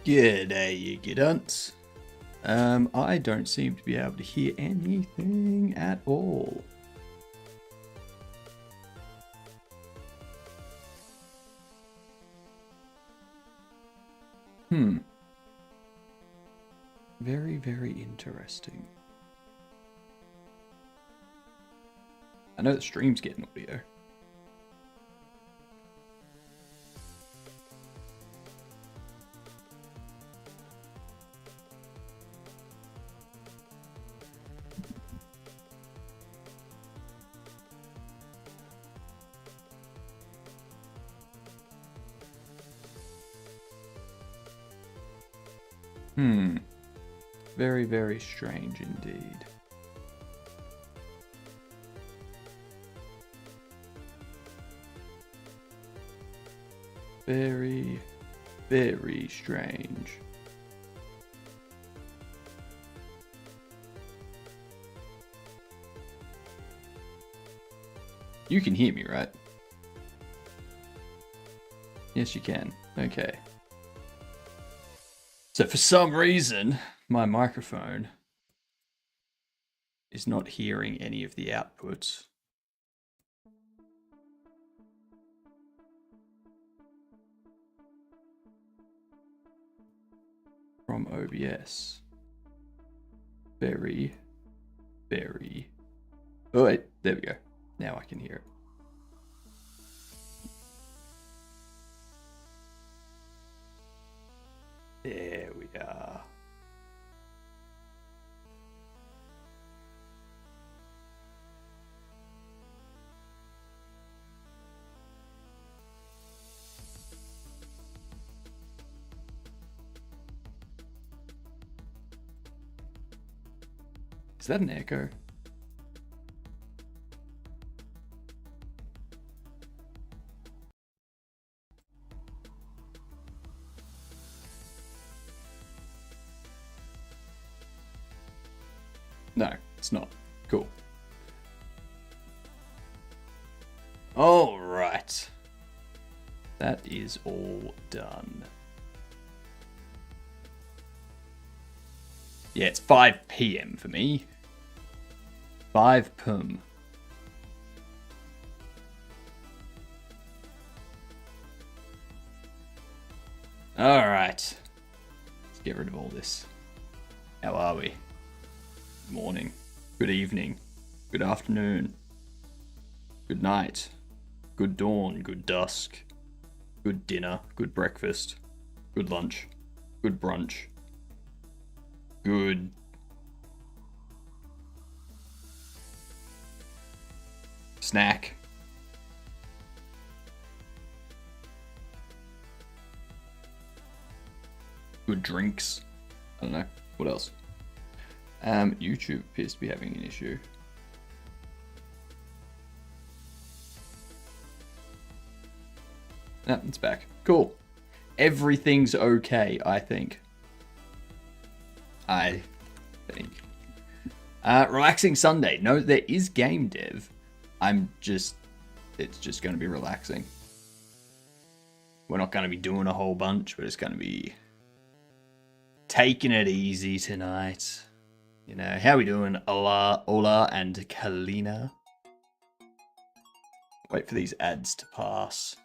G'day, you gidunts. I don't seem to be able to hear anything at all. Very, very interesting. I know the stream's getting audio. Very, very strange indeed. Very, very strange. You can hear me, right? Yes, you can. Okay. So for some reason, my microphone is not hearing any of the outputs. From OBS. Very, very... Oh wait, there we go. Now I can hear it. There we are. Is that an echo? No, it's not. Cool. All right. That is all done. Yeah, it's 5 p.m. for me. 5 p.m. All right. Let's get rid of all this. How are we? Good morning. Good evening. Good afternoon. Good night. Good dawn. Good dusk. Good dinner. Good breakfast. Good lunch. Good brunch. Good snack. Good drinks. I don't know. What else? YouTube appears to be having an issue. Ah, it's back. Cool. Everything's okay, I think. Relaxing Sunday. No, there is game dev. It's just going to be relaxing. We're not going to be doing a whole bunch. We're just going to be taking it easy tonight. You know, how we doing, Ola and Kalina? Wait for these ads to pass.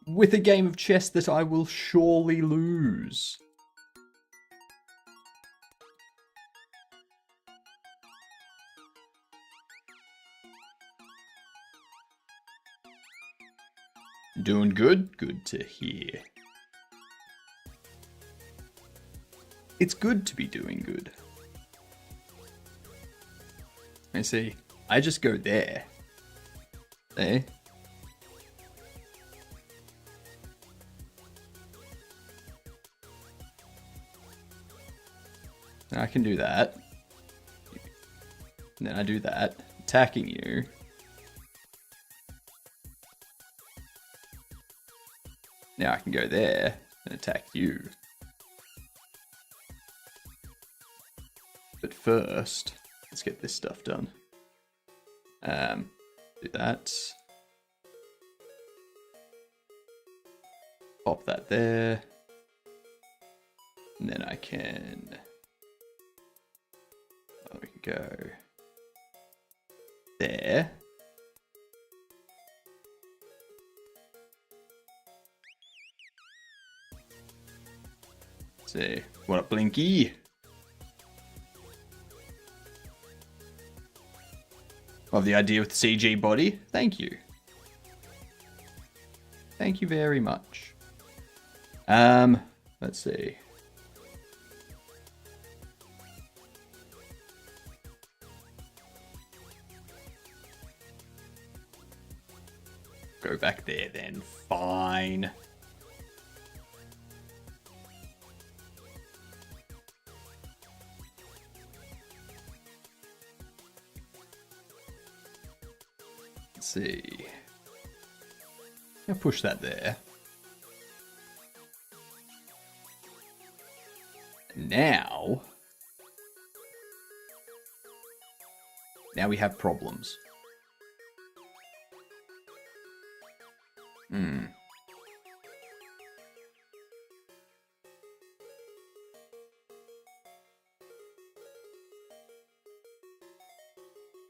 With a game of chess that I will surely lose. Doing good? Good to hear. It's good to be doing good. I see. I just go there. There. I can do that. And then I do that. Attacking you. Now I can go there and attack you. But first, let's get this stuff done. Do that. Pop that there. And then I can... Oh, we can go... There. Let's see. What up, Blinky? Of the idea with the CG body? Thank you. Thank you very much. Let's see. Go back there then. Fine. Let's see. I'll push that there. Now we have problems.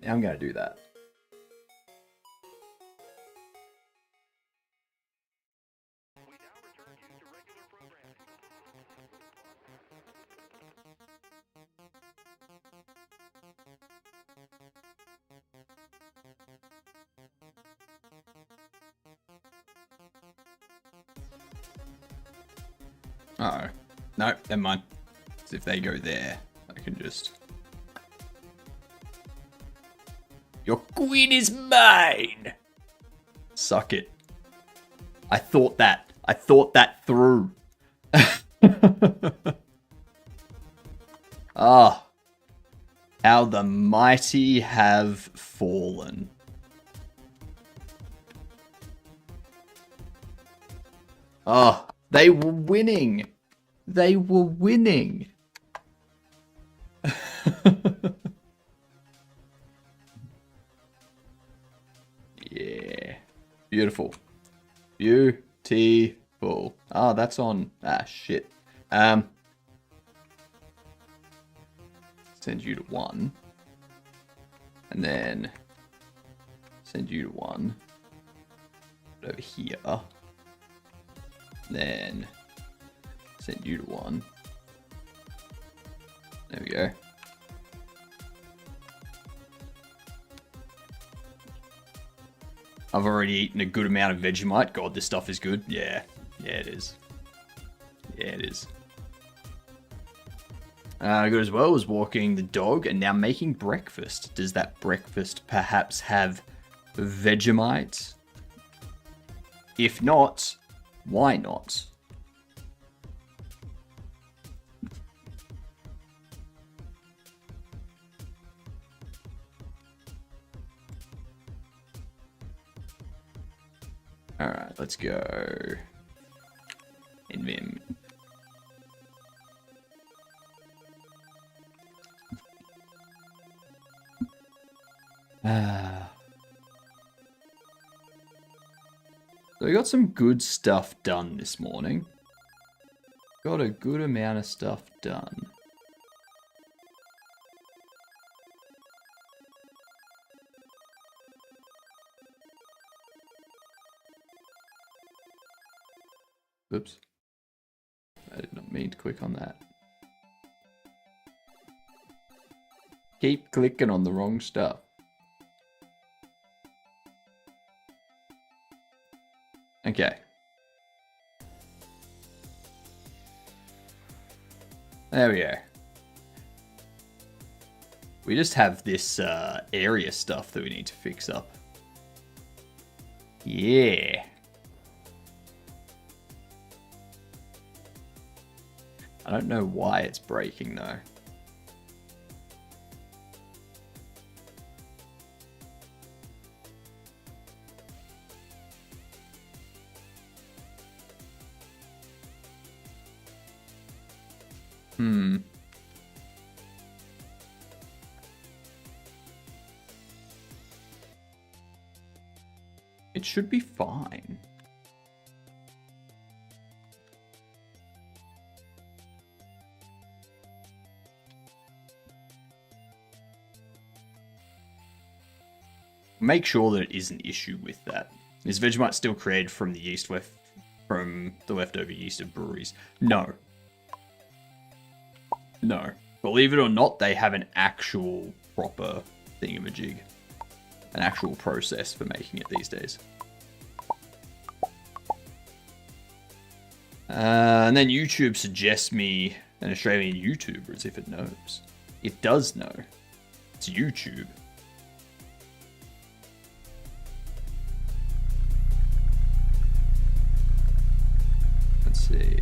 Now I'm going to do that. Uh-oh. No, never mind. So if they go there, I can just... Your queen is mine! Suck it. I thought that through. Ah. How the mighty have fallen. Oh, they were winning. They were winning. Yeah. Beautiful. Beautiful. Oh, that's on. Ah, shit. Send you to 1. And then send you to 1. Over here. Then send you to 1. There we go. I've already eaten a good amount of Vegemite. God, this stuff is good. Yeah. Yeah, it is. Yeah, it is. Good as well as walking the dog and now making breakfast. Does that breakfast perhaps have Vegemite? If not, why not? Alright, let's go. In Vim. So we got some good stuff done this morning. Got a good amount of stuff done. Oops. I did not mean to click on that. Keep clicking on the wrong stuff. Okay. There we go. We just have this area stuff that we need to fix up. Yeah. I don't know why it's breaking though. It should be fine. make sure that it is an issue with that. Is Vegemite still created from the yeast from the leftover yeast of breweries? No. No. Believe it or not, they have an actual proper thingamajig. An actual process for making it these days. And then YouTube suggests me an Australian YouTuber as if it knows. It does know. It's YouTube. Let's see.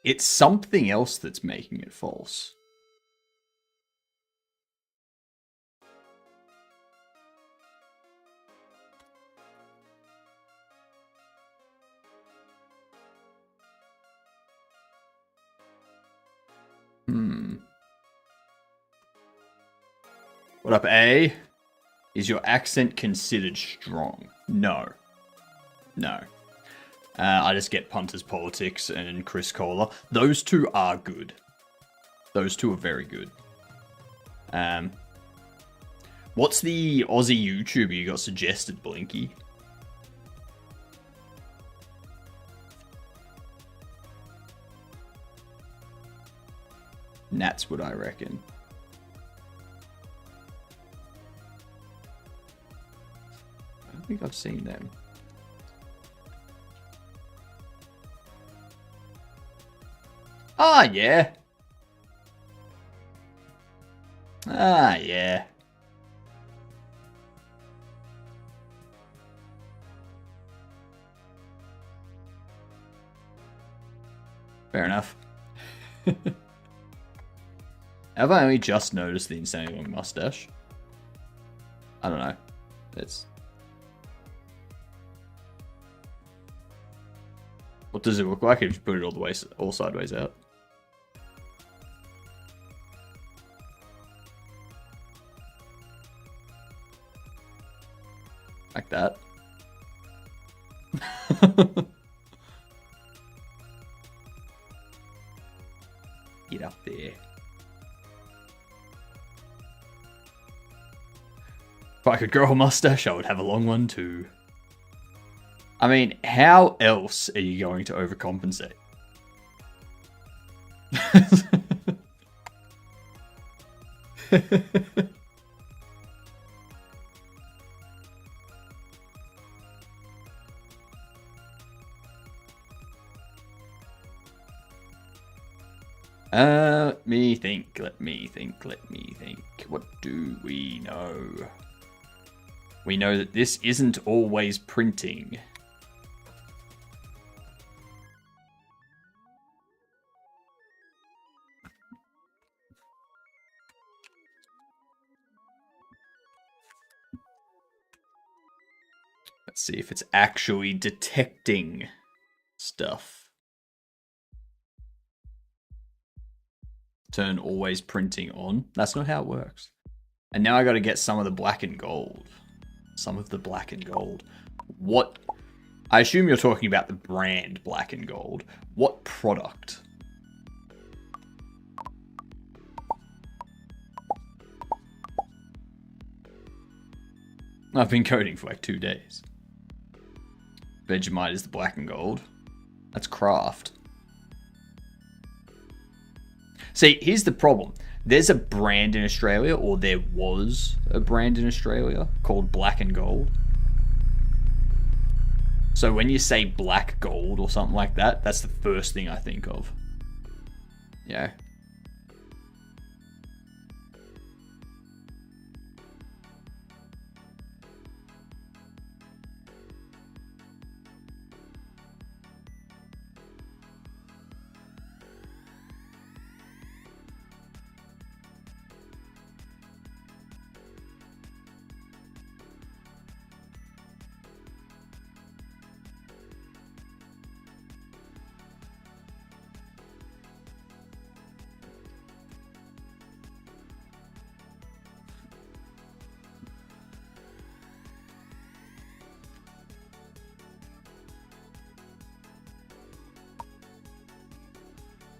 It's something else that's making it false. What up, A? Is your accent considered strong? No. No. I just get Punters Politics and Chris Kohler. Those two are good. Those two are very good. What's the Aussie YouTuber you got suggested, Blinky? Nat's what I reckon. I don't think I've seen them. Ah, yeah. Ah, yeah. Fair enough. Have I only just noticed the insanely long mustache? I don't know. It's... What does it look like if you put it all sideways out? Like that. Get up there. If I could grow a mustache, I would have a long one too. I mean, how else are you going to overcompensate? Let me think. What do we know? We know that this isn't always printing. Let's see if it's actually detecting stuff. Turn always printing on. That's not how it works. And now I got to get some of the black and gold. Some of the black and gold. What? I assume you're talking about the brand black and gold. What product? I've been coding for like 2 days. Vegemite is the black and gold. That's craft. See, here's the problem. There's a brand in Australia, or there was a brand in Australia called Black and Gold. So when you say black gold or something like that, that's the first thing I think of. Yeah.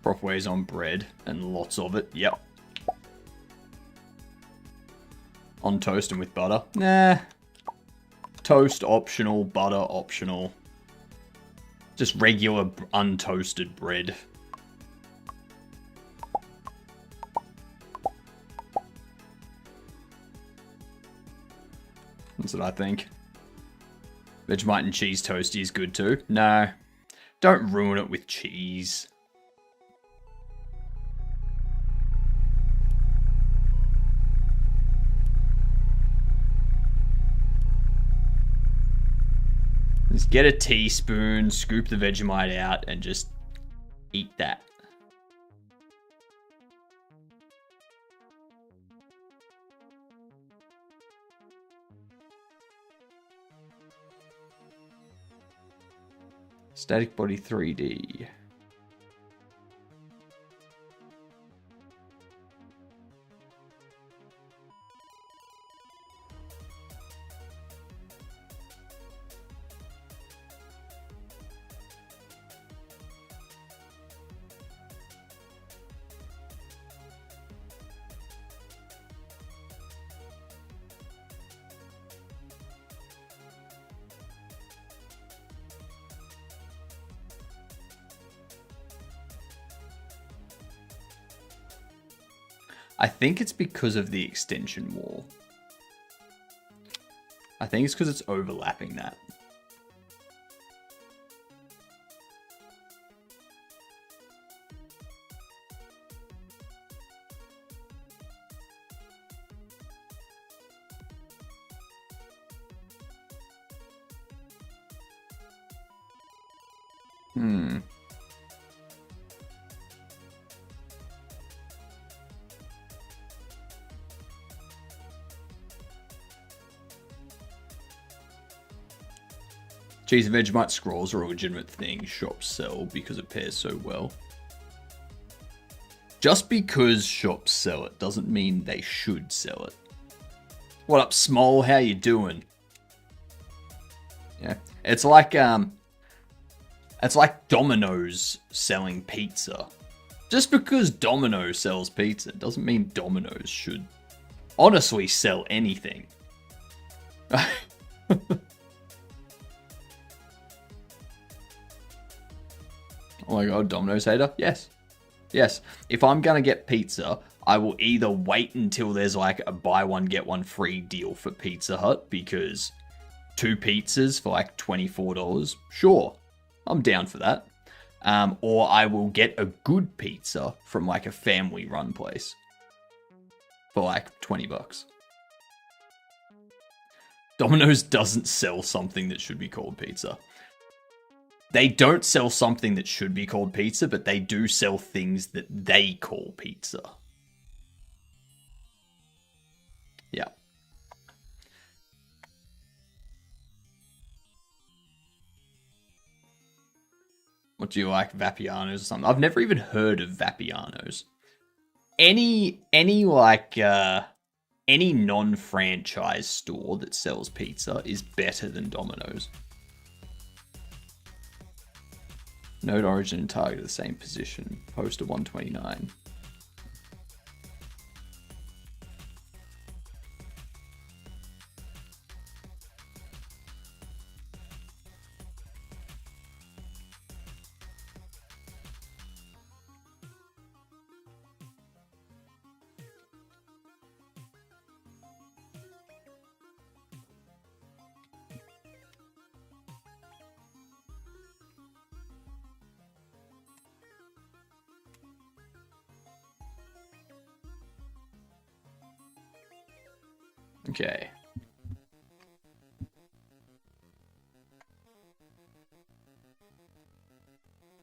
Proper ways on bread and lots of it. Yep. On toast and with butter. Nah. Toast optional, butter optional. Just regular untoasted bread. That's what I think. Vegemite and cheese toasty is good too. No. Don't ruin it with cheese. Just get a teaspoon, scoop the Vegemite out, and just eat that. Static Body 3D. I think it's because of the extension wall. I think it's because it's overlapping that. Cheese and Vegemite scrolls are a legitimate thing shops sell because it pairs so well. Just because shops sell it doesn't mean they should sell it. What up, Small? How you doing? Yeah, it's like Domino's selling pizza. Just because Domino's sells pizza doesn't mean Domino's should honestly sell anything. Oh my god, Domino's hater? Yes. Yes. If I'm gonna get pizza, I will either wait until there's like a buy one, get one free deal for Pizza Hut, because 2 pizzas for like $24, sure, I'm down for that. Or I will get a good pizza from like a family run place for like $20. Domino's doesn't sell something that should be called pizza. They don't sell something that should be called pizza, but they do sell things that they call pizza. Yeah. What do you like, Vapiano's or something? I've never even heard of Vapiano's. Any non-franchise store that sells pizza is better than Domino's. Node origin and target at the same position. Poster 129. Okay.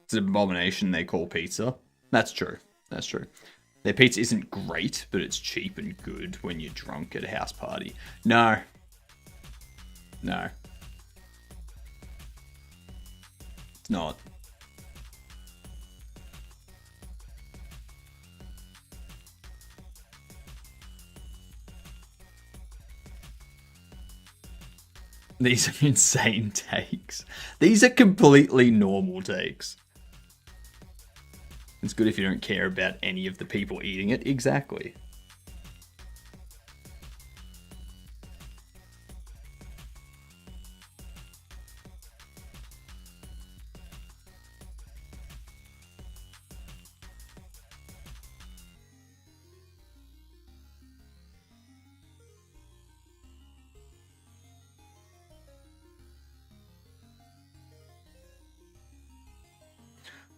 It's an abomination they call pizza. That's true. That's true. Their pizza isn't great, but it's cheap and good when you're drunk at a house party. No. No. It's not. These are insane takes. These are completely normal takes. It's good if you don't care about any of the people eating it. Exactly.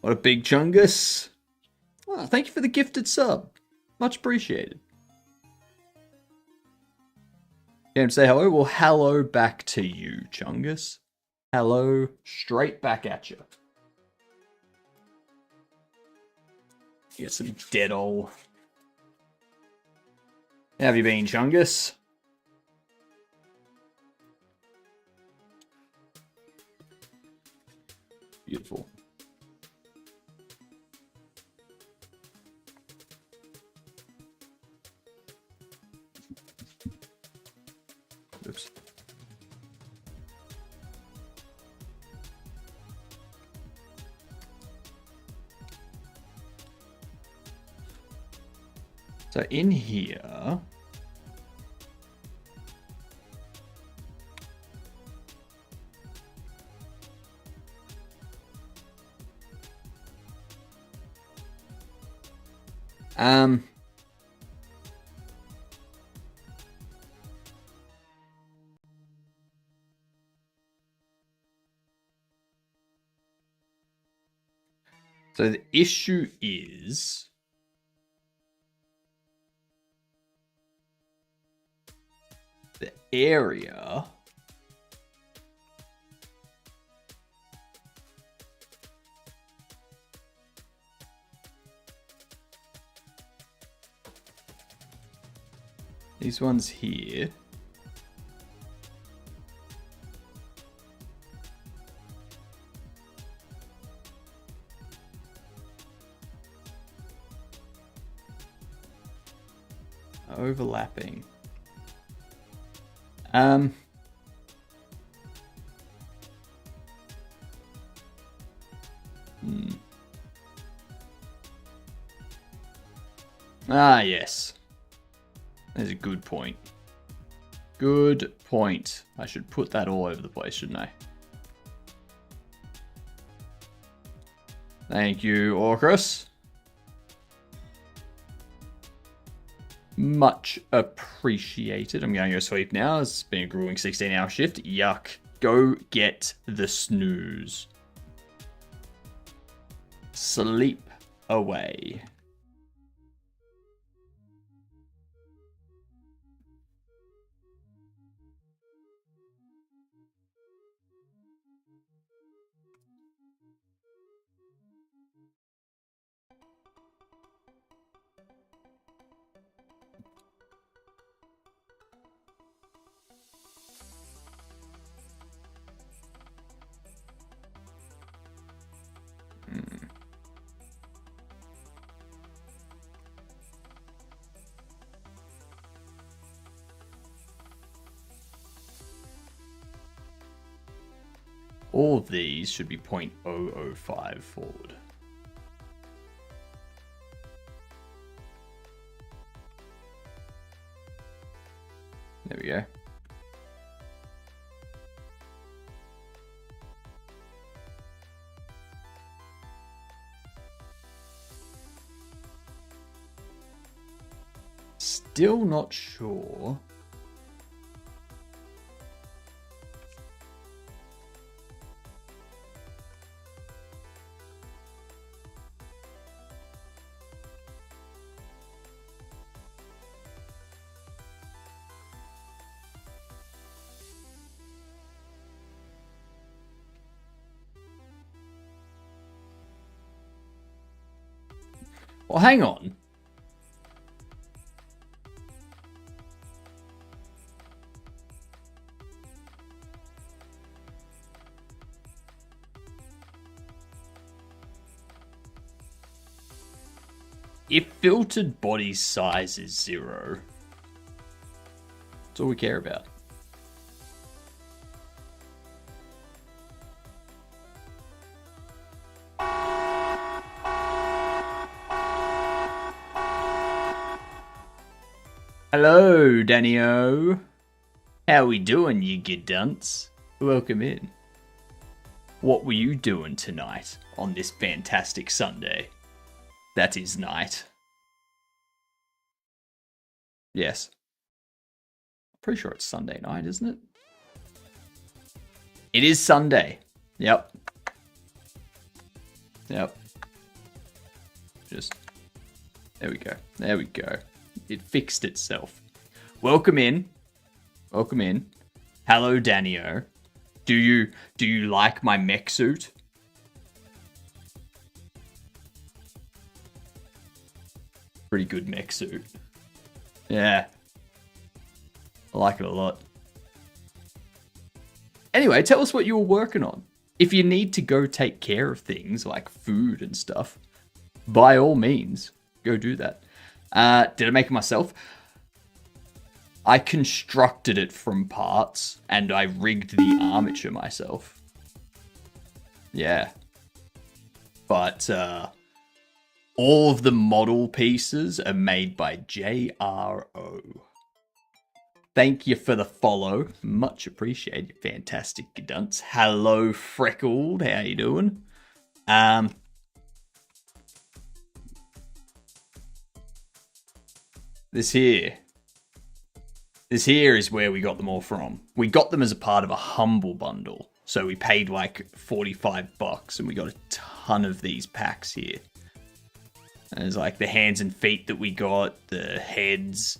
What a big chungus. Oh, thank you for the gifted sub. Much appreciated. Can't say hello? Well, hello back to you, Chungus. Hello, straight back at you. Get some dead ol'. How have you been, Chungus? Beautiful. Oops. So in here, so the issue is the area these ones here are overlapping. Ah, yes. That's a good point. Good point. I should put that all over the place, shouldn't I? Thank you, Orcus. Much appreciated. I'm going to go sleep now. It's been a grueling 16-hour shift. Yuck. Go get the snooze. Sleep away. All of these should be 0.005 forward. There we go. Still not sure. Well, hang on. If filtered body size is 0, that's all we care about. Hello, Danny-O. How we doing, you good dunce? Welcome in. What were you doing tonight on this fantastic Sunday? That is night. Yes. Pretty sure it's Sunday night, isn't it? It is Sunday. Yep. Just, there we go. There we go. It fixed itself. Welcome in. Welcome in. Hello, Danny-O. Do you like my mech suit? Pretty good mech suit. Yeah. I like it a lot. Anyway, tell us what you were working on. If you need to go take care of things like food and stuff, by all means, go do that. Did I make it myself? I constructed it from parts, and I rigged the armature myself. Yeah. But, all of the model pieces are made by JRO. Thank you for the follow. Much appreciated. Fantastic dunce. Hello, Freckled. How you doing? This here is where we got them all from. We got them as a part of a Humble Bundle. So we paid like $45 and we got a ton of these packs here. And there's like the hands and feet that we got, the heads,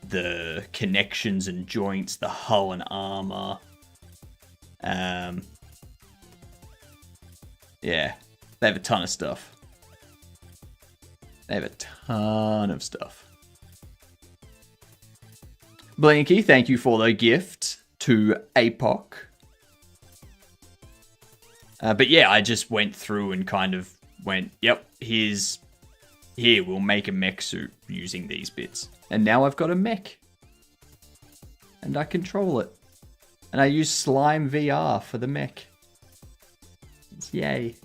the connections and joints, the hull and armor. Yeah, they have a ton of stuff. Blinky, thank you for the gift to APOC. But yeah, I just went through and kind of went, yep, here, we'll make a mech suit using these bits. And now I've got a mech. And I control it. And I use Slime VR for the mech. It's yay.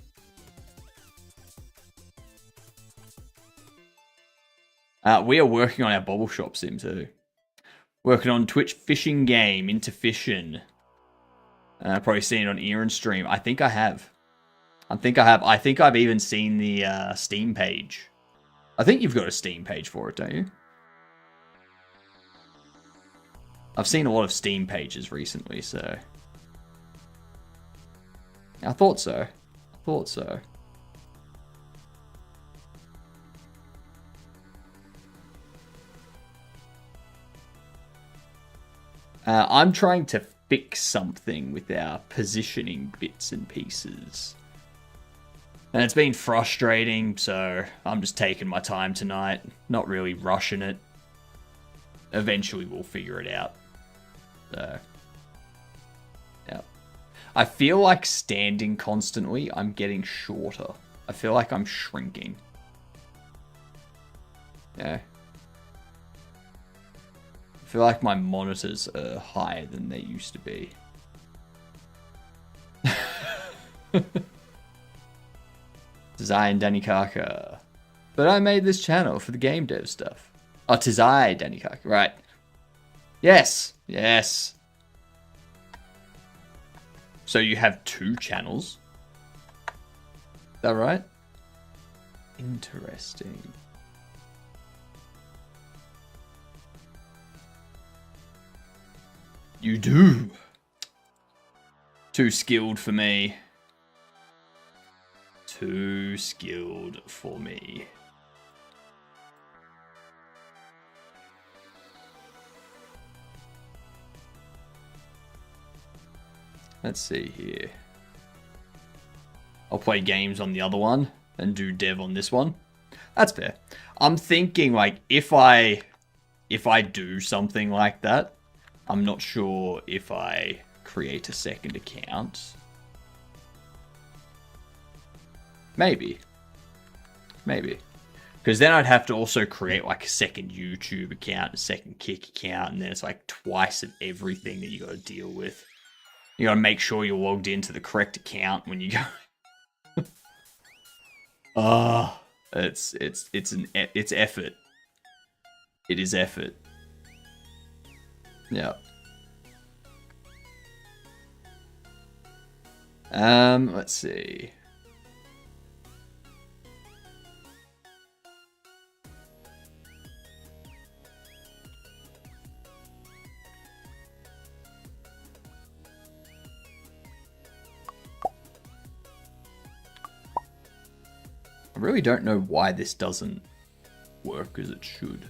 We are working on our Bobble Shop Sim too. Working on Twitch fishing game into fishing. Probably seen it on Aaron's stream. I think I have. I think I've even seen the Steam page. I think you've got a Steam page for it, don't you? I've seen a lot of Steam pages recently, so... I thought so. I'm trying to fix something with our positioning bits and pieces. And it's been frustrating, so I'm just taking my time tonight. Not really rushing it. Eventually we'll figure it out. So, yeah. I feel like standing constantly, I'm getting shorter. I feel like I'm shrinking. Yeah. I feel like my monitors are higher than they used to be. Design Danny Kaka. But I made this channel for the game dev stuff. Oh, Tizai Danny Kaka. Right. Yes. So you have 2 channels? Is that right? Interesting. You do. Too skilled for me. Too skilled for me. Let's see here. I'll play games on the other one and do dev on this one. That's fair. I'm thinking like if I do something like that, I'm not sure if I create a second account. Maybe. Because then I'd have to also create like a second YouTube account, a second Kick account, and then it's like twice of everything that you got to deal with. You got to make sure you're logged into the correct account when you go. It's effort. It is effort. Yeah. Let's see. I really don't know why this doesn't work as it should.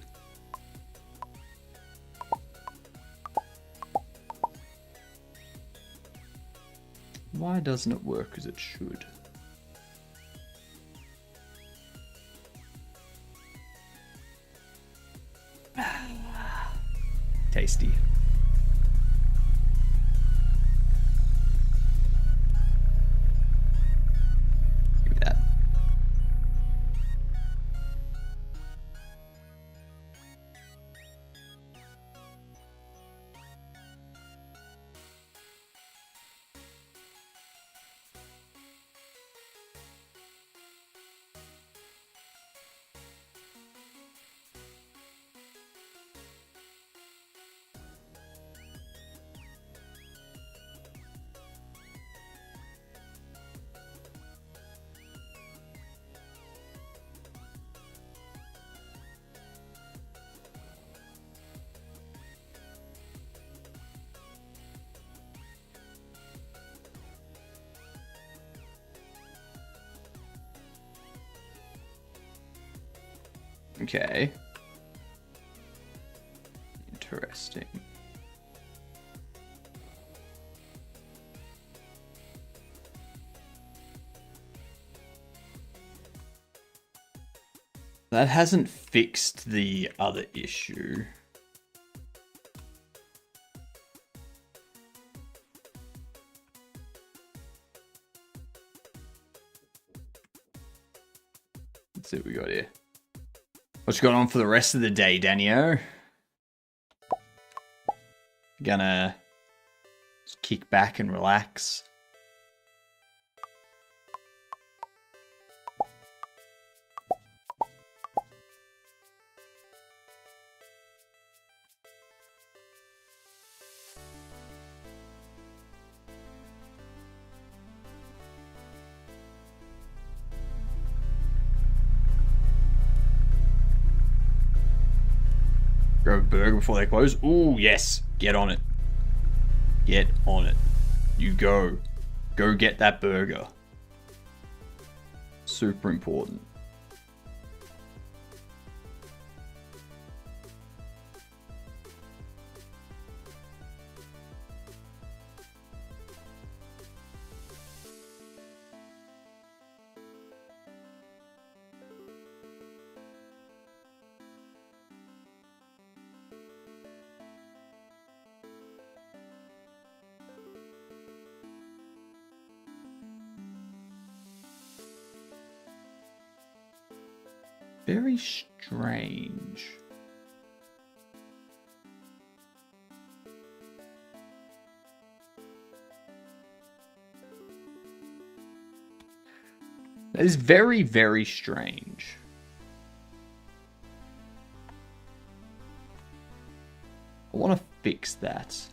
Why doesn't it work as it should? Tasty. Give me that. Okay. Interesting. That hasn't fixed the other issue. Let's see what we got here. What's going on for the rest of the day, Danio? Gonna just kick back and relax. Grab a burger before they close. Ooh, yes. Get on it. Get on it. You go. Go get that burger. Super important. Very strange. That is very, very strange. I want to fix that.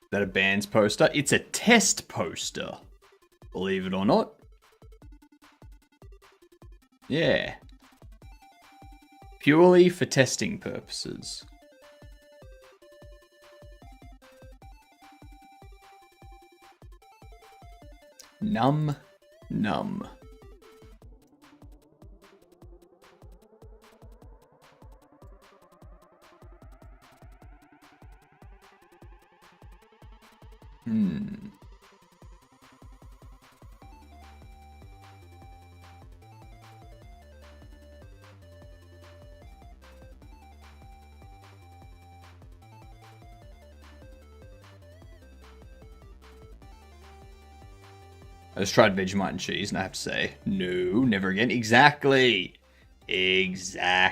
Is that a band's poster? It's a test poster. Believe it or not. Yeah. Purely for testing purposes. Num. I just tried Vegemite and cheese, and I have to say, no, never again. Exactly. Exactly.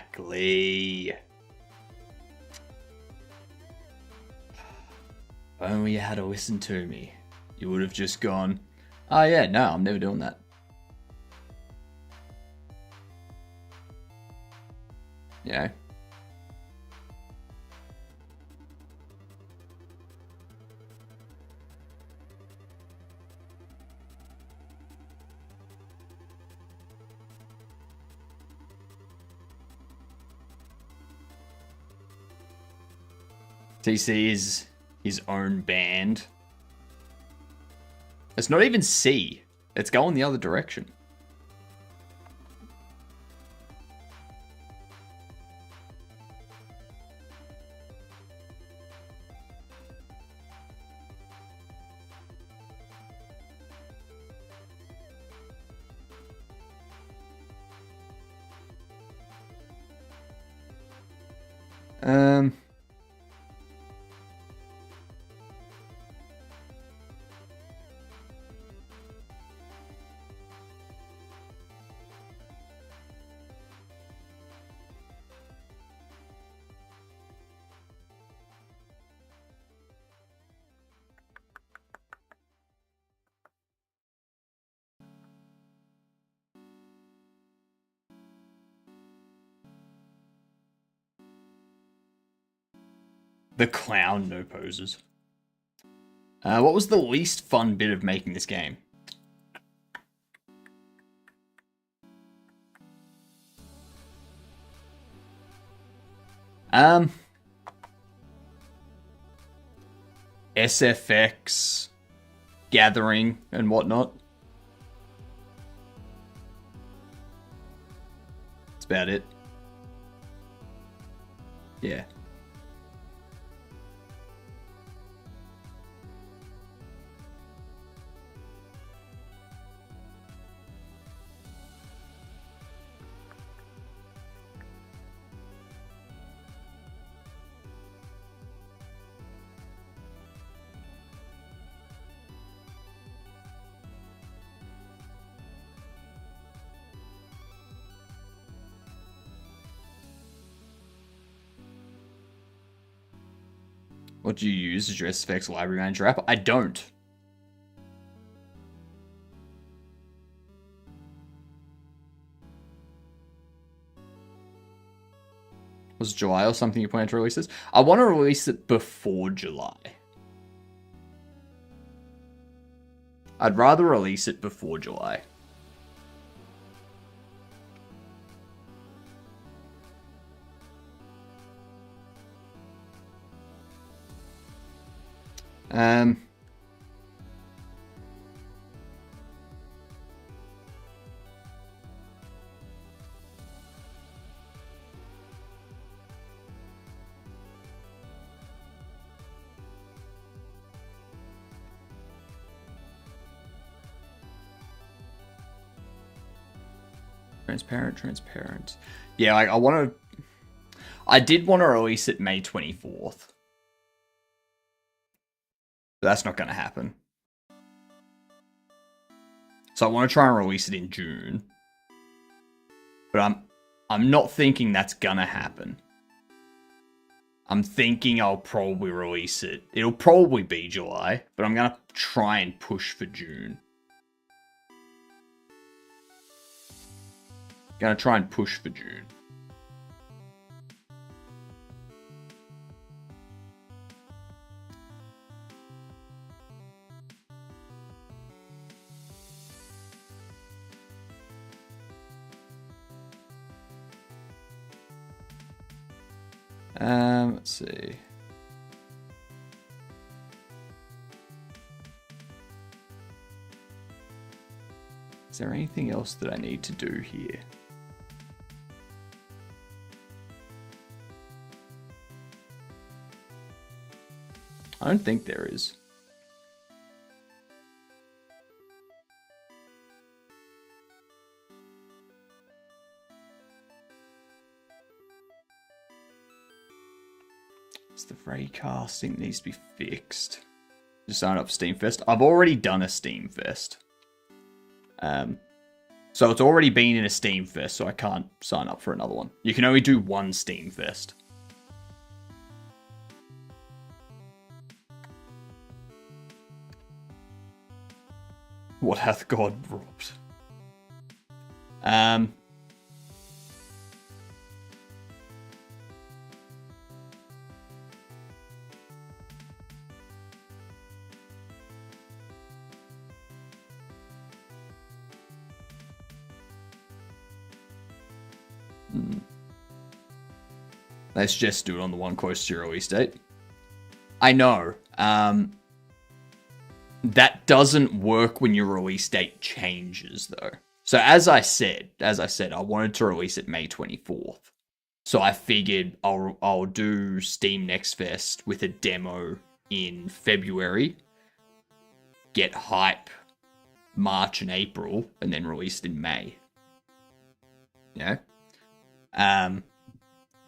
If only you had to listen to me. You would have just gone, oh yeah, no, I'm never doing that. Yeah. TC is his own band. It's not even C. It's going the other direction. The clown no poses. What was the least fun bit of making this game? SFX, gathering, and whatnot. That's about it. Yeah. What do you use as your SFX library manager app? I don't. Was July or something you plan to release this? I want to release it before July. I'd rather release it before July. Transparent. Yeah, like I did want to release it May 24th. But that's not going to happen. So I want to try and release it in June. But I'm not thinking that's going to happen. I'm thinking I'll probably release it. It'll probably be July, but I'm going to try and push for June. Gonna try and push for June. Let's see. Is there anything else that I need to do here? I don't think there is. It's the raycasting needs to be fixed. Just sign up for Steam Fest. I've already done a Steam Fest. So it's already been in a Steam Fest, so I can't sign up for another one. You can only do one Steam Fest. What hath God wrought? Let's just do it on the one close to your release date. I know. That doesn't work when your release date changes, though. So as I said, I wanted to release it May 24th. So I figured I'll do Steam Next Fest with a demo in February, get hype March and April, and then release it in May. Yeah.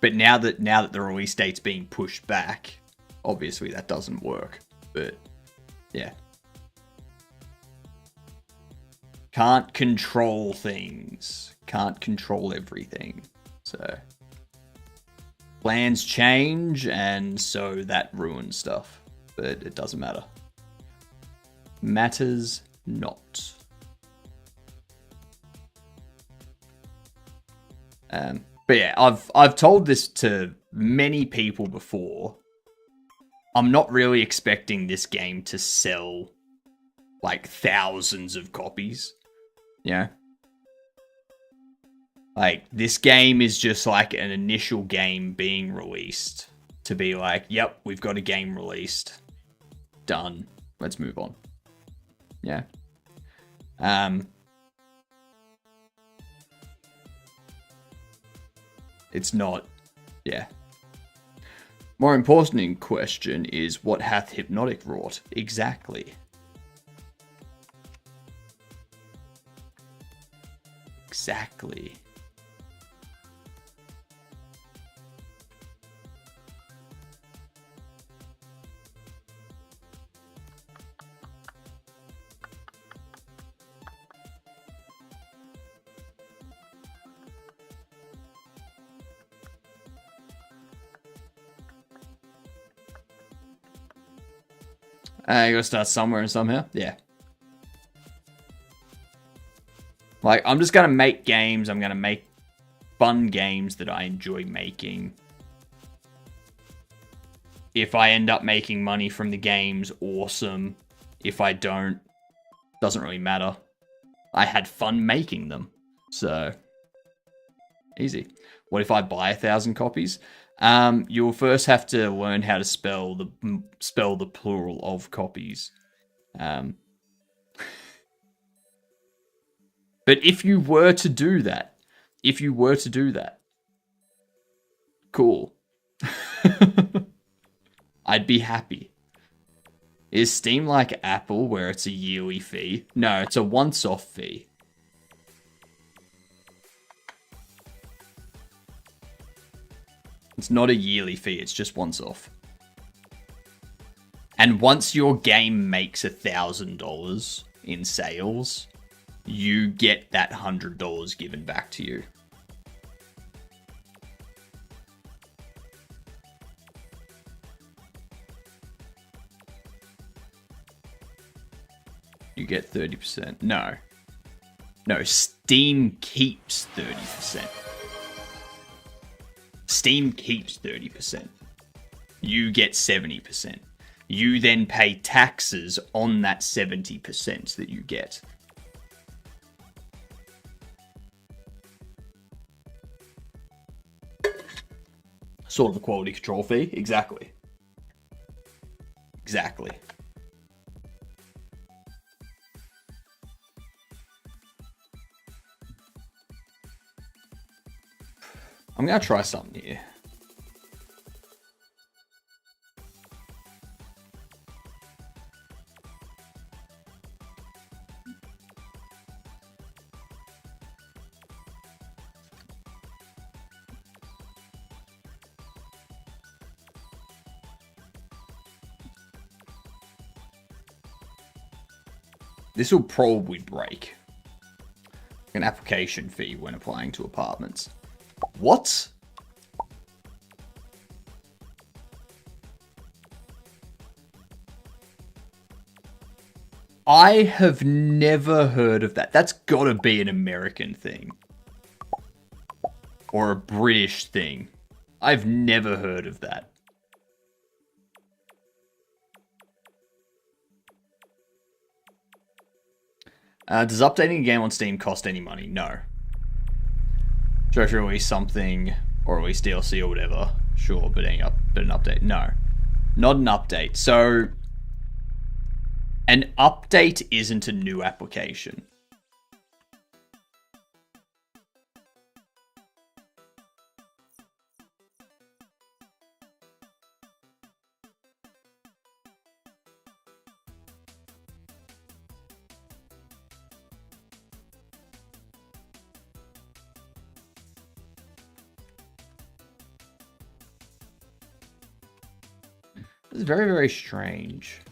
But now that the release date's being pushed back, obviously that doesn't work. But yeah. Can't control things. Can't control everything. So plans change, and so that ruins stuff. But it doesn't matter. Matters not. But yeah, I've told this to many people before. I'm not really expecting this game to sell like thousands of copies. Yeah. Like, this game is just like an initial game being released to be like, yep, we've got a game released. Done. Let's move on. Yeah. It's not, yeah. More important question is, what hath Hypnotic wrought? Exactly. Exactly. You gotta start somewhere and somehow. Yeah. Like, I'm just gonna make games. I'm gonna make fun games that I enjoy making. If I end up making money from the games, awesome. If I don't, doesn't really matter. I had fun making them. So, easy. What if I buy 1,000 copies? You'll first have to learn how to spell the plural of copies. But if you were to do that, cool. I'd be happy. Is Steam like Apple, where it's a yearly fee? No, it's a once-off fee. It's not a yearly fee, it's just once off. And once your game makes $1,000 in sales, you get that $100 given back to you. You get 30%. No, Steam keeps 30%. Steam keeps 30%. You get 70%. You then pay taxes on that 70% that you get. Sort of a quality control fee. Exactly. Exactly. I'm going to try something here. This will probably break. An application fee when applying to apartments. What? I have never heard of that. That's gotta be an American thing. Or a British thing. I've never heard of that. Does updating a game on Steam cost any money? No. Treasure release something, or at least DLC or whatever. Sure, but an update? No. Not an update. So, an update isn't a new application. It's very, very strange.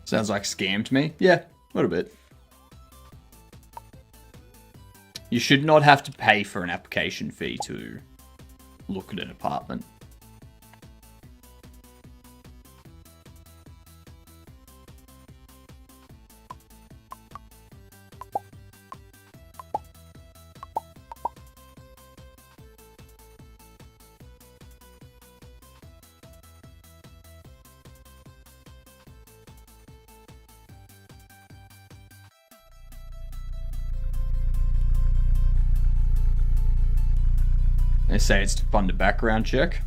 Sounds like scammed me. Yeah, a little bit. You should not have to pay for an application fee to look at an apartment. They say it's to fund a background check.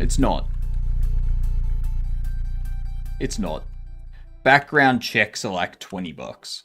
It's not. It's not. Background checks are like $20.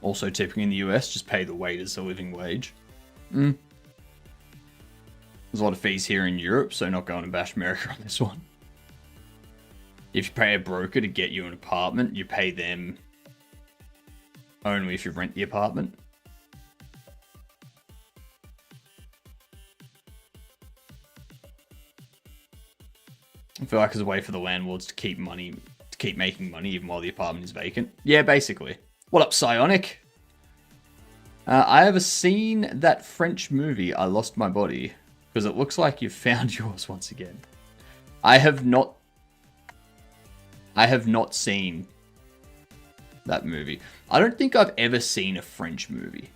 Also tipping in the US, just pay the waiters a living wage. There's a lot of fees here in Europe, so not going to bash America on this one. If you pay a broker to get you an apartment, you pay them only if you rent the apartment. I feel like it's a way for the landlords to keep making money even while the apartment is vacant. Yeah, basically. What up, Psionic? I have seen that French movie, I Lost My Body, because it looks like you've found yours once again. I have not seen that movie. I don't think I've ever seen a French movie.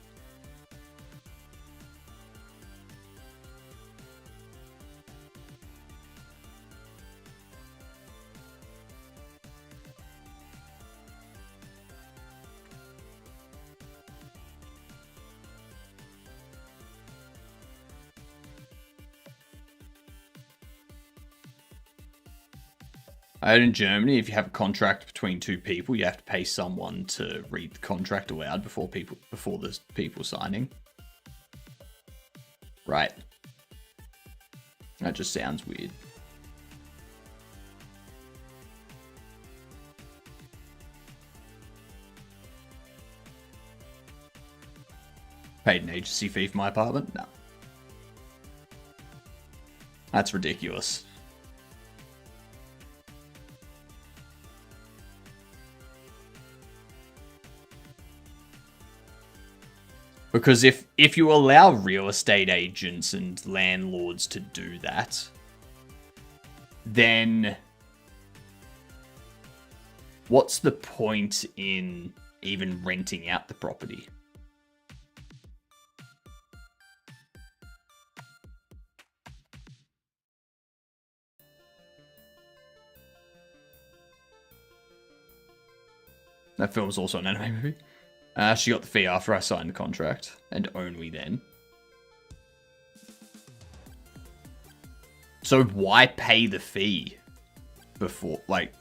I heard in Germany, if you have a contract between two people, you have to pay someone to read the contract aloud before the people signing. Right. That just sounds weird. Paid an agency fee for my apartment? No. That's ridiculous. Because if you allow real estate agents and landlords to do that, then what's the point in even renting out the property? That film's also an anime movie. She got the fee after I signed the contract, and only then. So why pay the fee before, like...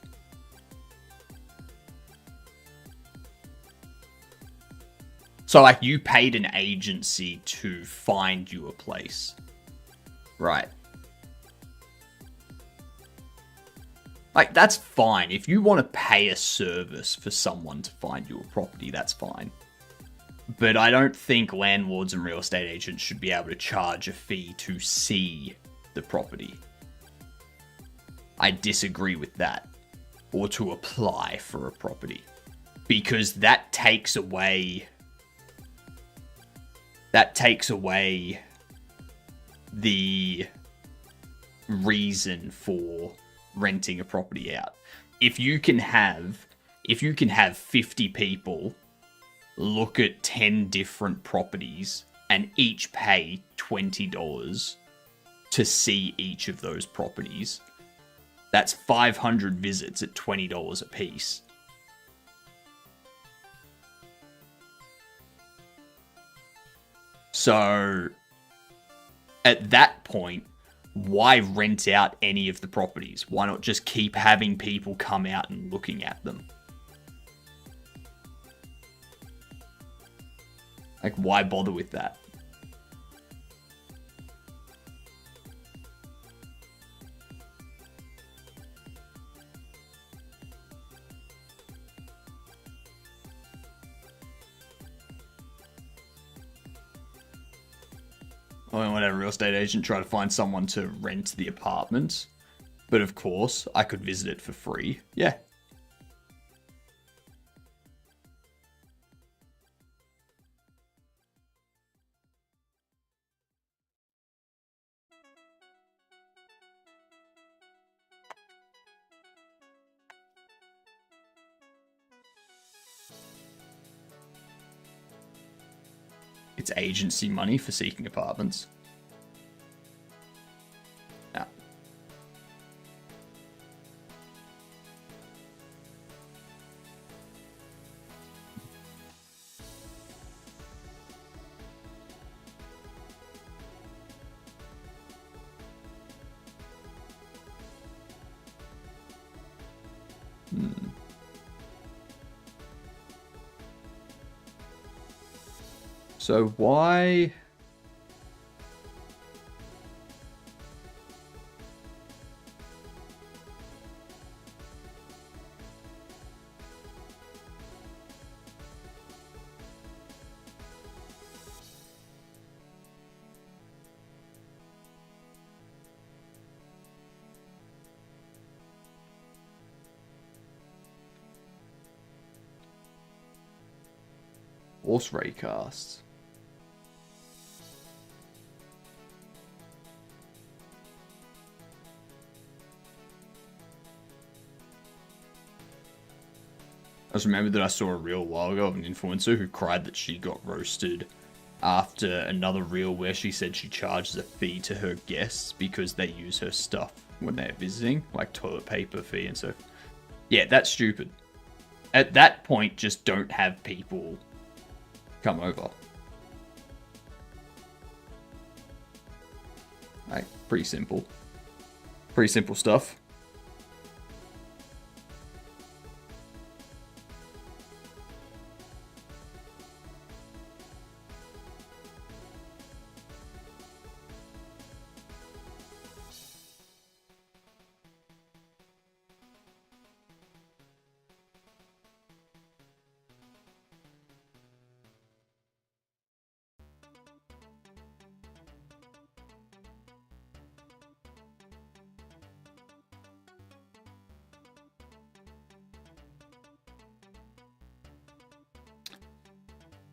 So, like, you paid an agency to find you a place. Right. Like, that's fine. If you want to pay a service for someone to find you a property, that's fine. But I don't think landlords and real estate agents should be able to charge a fee to see the property. I disagree with that. Or to apply for a property. Because that takes away... the reason for renting a property out. If you can have 50 people look at 10 different properties and each pay $20 to see each of those properties, that's 500 visits at $20 a piece. So at that point, why rent out any of the properties? Why not just keep having people come out and looking at them? Like, why bother with that? I would have a real estate agent try to find someone to rent the apartment. But of course, I could visit it for free. Yeah. It's agency money for seeking apartments. Yeah. So why... Horse raycasts. I just remembered that I saw a reel a while ago of an influencer who cried that she got roasted after another reel where she said she charges a fee to her guests because they use her stuff when they're visiting, like toilet paper fee and stuff. Yeah, that's stupid. At that point, just don't have people come over. Like, pretty simple. Pretty simple stuff.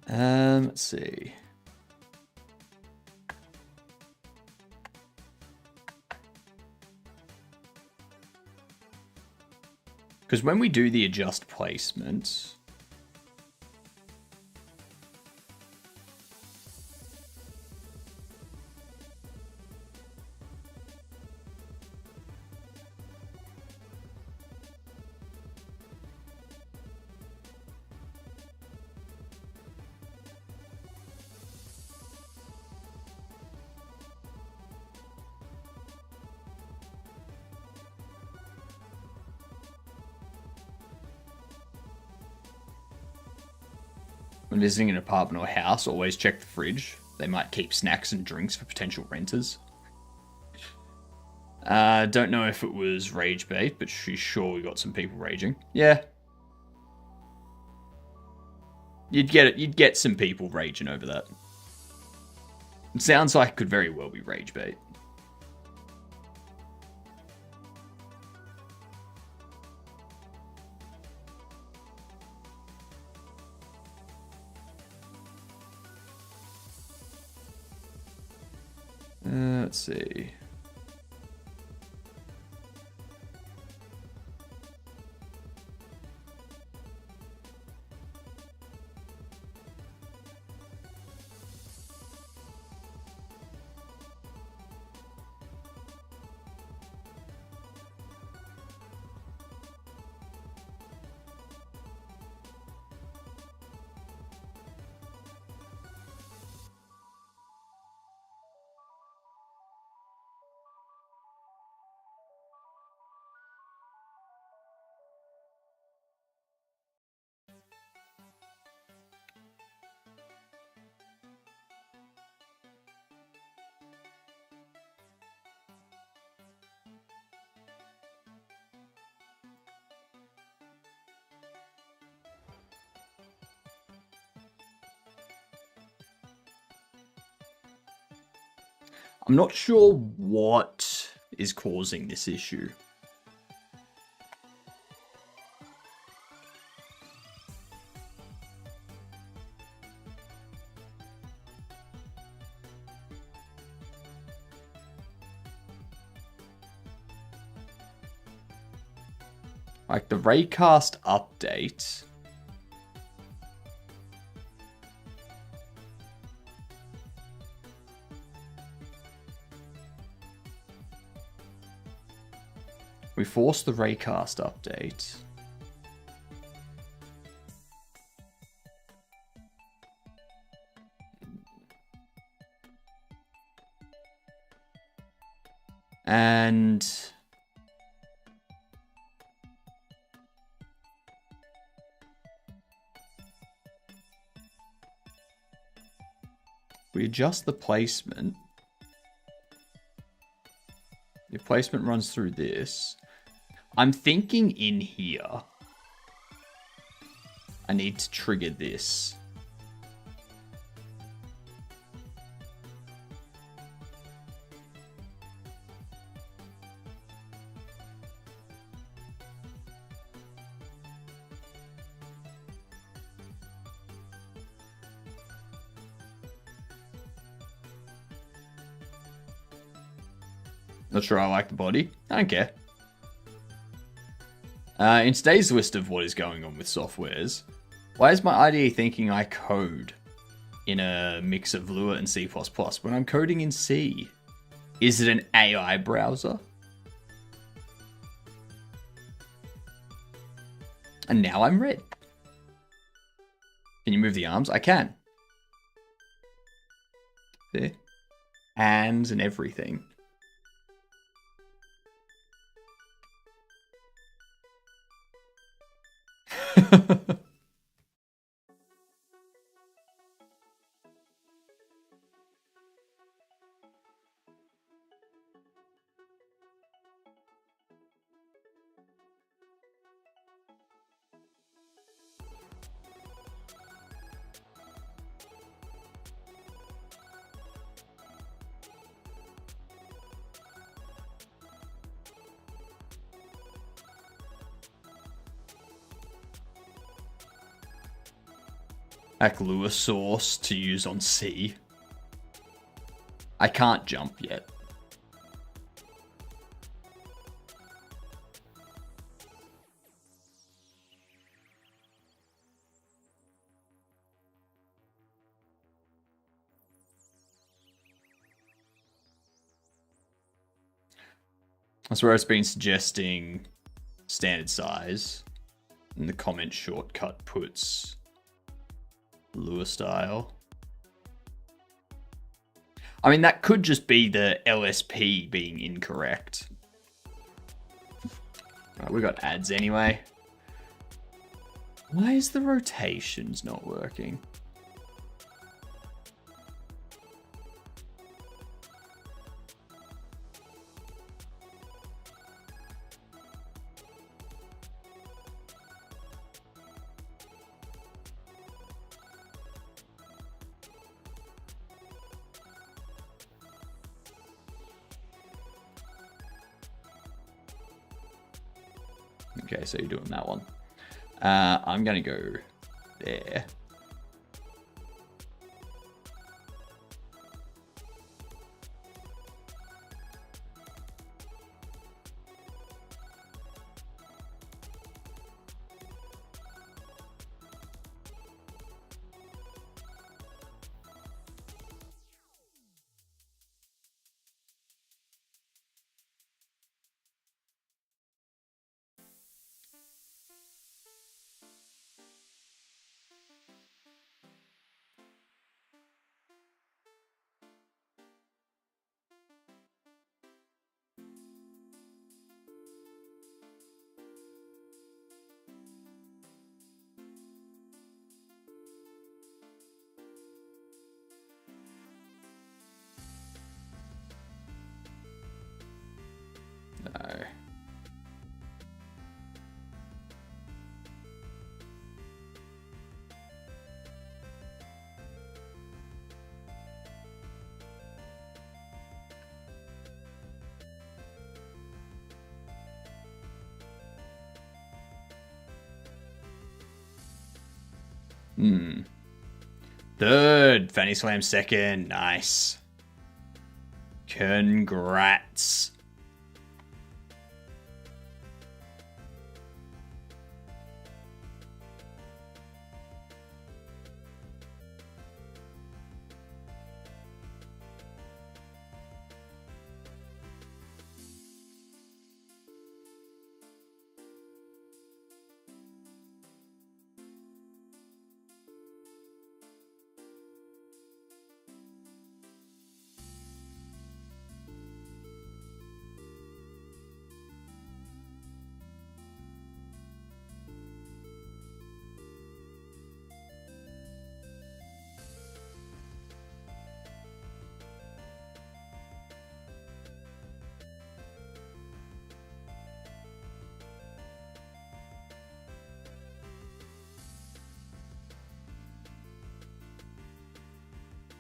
Let's see. Because when we do the adjust placement, when visiting an apartment or house, always check the fridge. They might keep snacks and drinks for potential renters. Don't know if it was rage bait, but she's sure we got some people raging. Yeah. You'd get it. You'd get some people raging over that. It sounds like it could very well be rage bait. Let's see. I'm not sure what is causing this issue. Like the Raycast update. We forced the Raycast update. And we adjust the placement. The placement runs through this. I'm thinking in here, I need to trigger this. Not sure I like the body. I don't care. In today's list of what is going on with softwares, why is my IDE thinking I code in a mix of Lua and C++ when I'm coding in C? Is it an AI browser? And now I'm red. Can you move the arms? I can. There. Hands and everything. Like lure source to use on sea. I can't jump yet. That's where it's been suggesting standard size. And the comment shortcut puts lure style. I mean, that could just be the LSP being incorrect. Right, we got ads anyway. Why is the rotations not working? Okay, so you're doing that one. I'm going to go there. No. Third. Fanny Slam second. Nice. Congrats.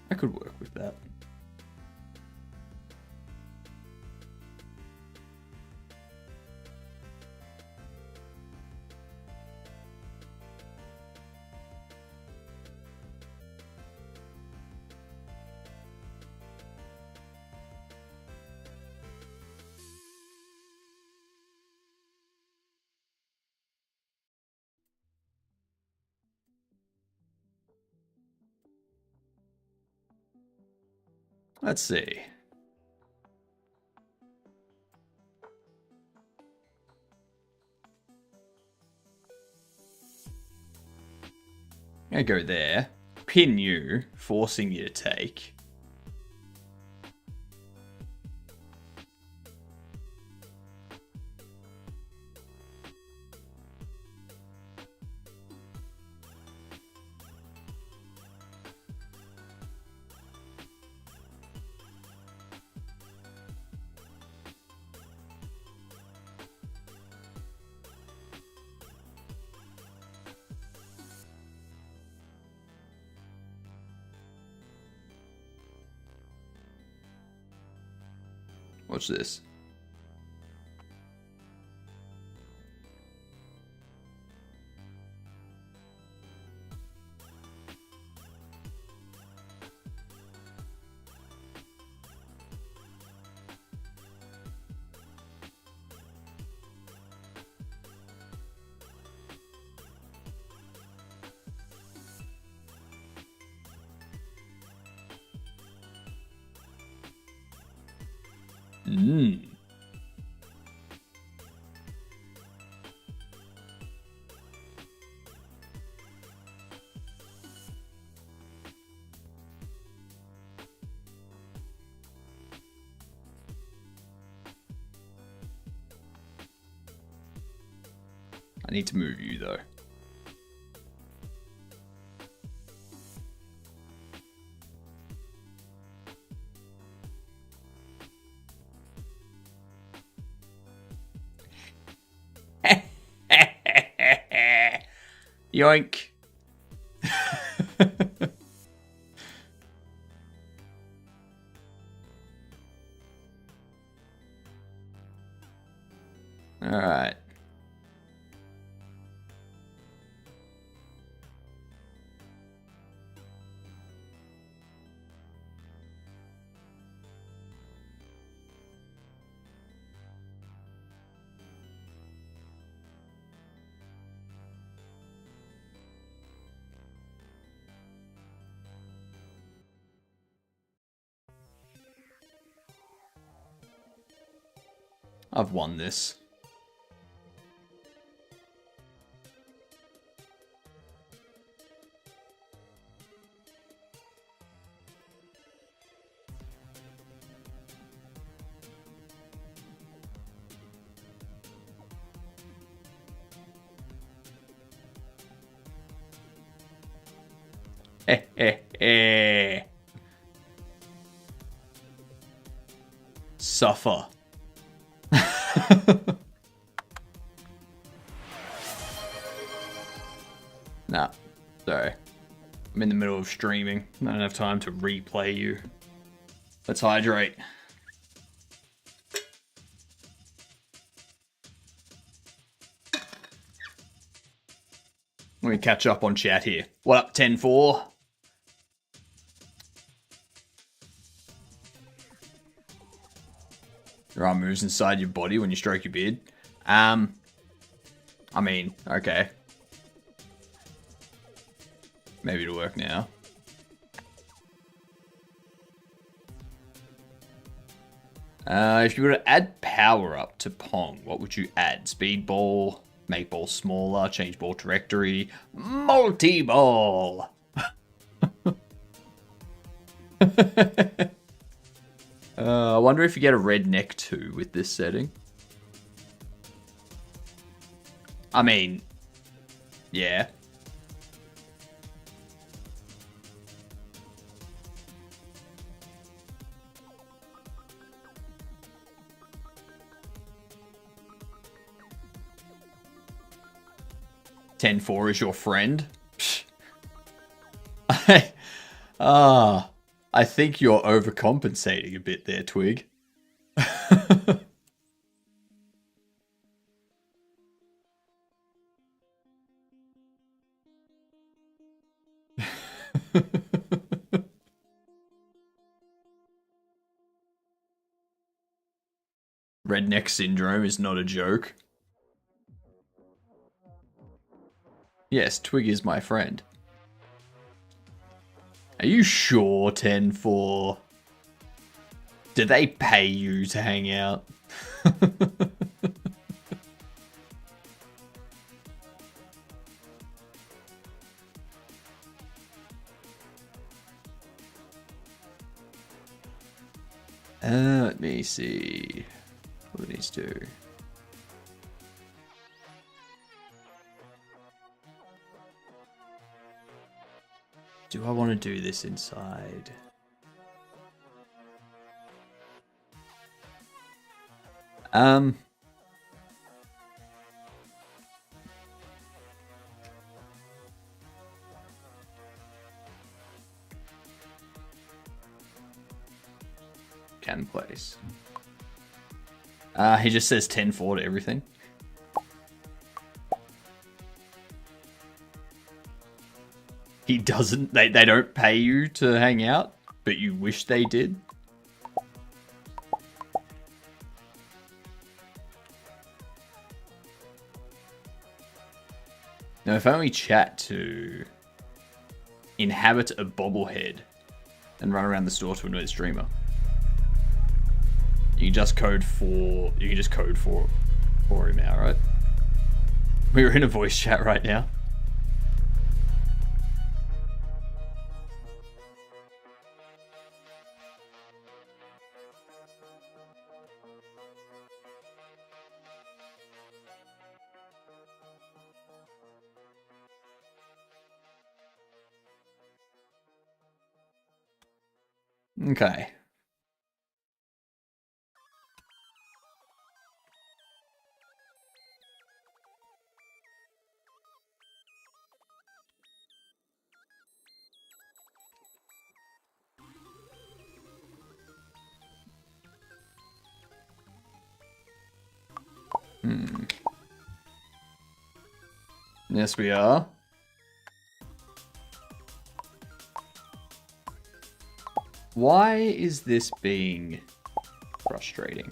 I could work with that. Let's see. I'm gonna go there, pin you, forcing you to take. Watch this. Mmm. I need to move you though. Yoink. All right. I've won this. Suffer. Nah, sorry. I'm in the middle of streaming. I don't have time to replay you. Let's hydrate. Let me catch up on chat here. What up, 10-4? There are moves inside your body when you stroke your beard. I mean, okay. Maybe it'll work now. If you were to add power up to Pong, what would you add? Speed ball, make ball smaller, change ball trajectory, multi-ball. I wonder if you get a red neck too with this setting. I mean, yeah. "10-4 is your friend." I think you're overcompensating a bit there, Twig. Redneck syndrome is not a joke. Yes, Twig is my friend. Are you sure, 10-4? Do they pay you to hang out? Let me see. What do these do? Do I want to do this inside? Can place. He just says 10-4 to everything. He doesn't. They don't pay you to hang out, but you wish they did. Now, if only chat to inhabit a bobblehead and run around the store to annoy the streamer. You can just code for him out, right? We're in a voice chat right now. Okay. Yes, we are. Why is this being frustrating?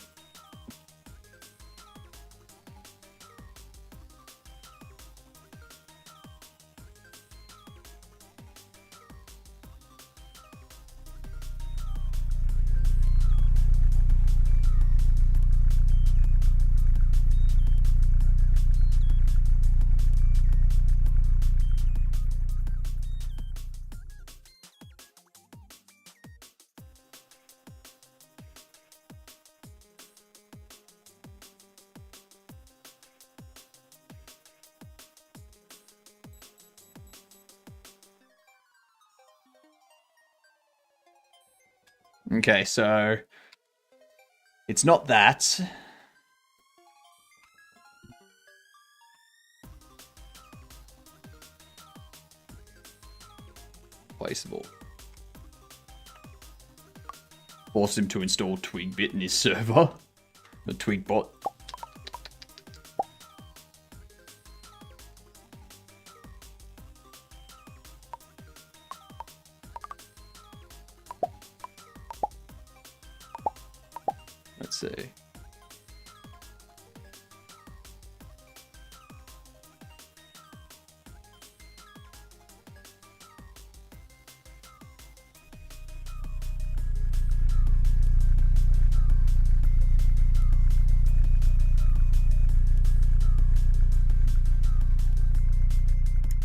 Okay, so it's not that. Placeable. Force him to install TwigBit in his server. The TwigBot. Let's see.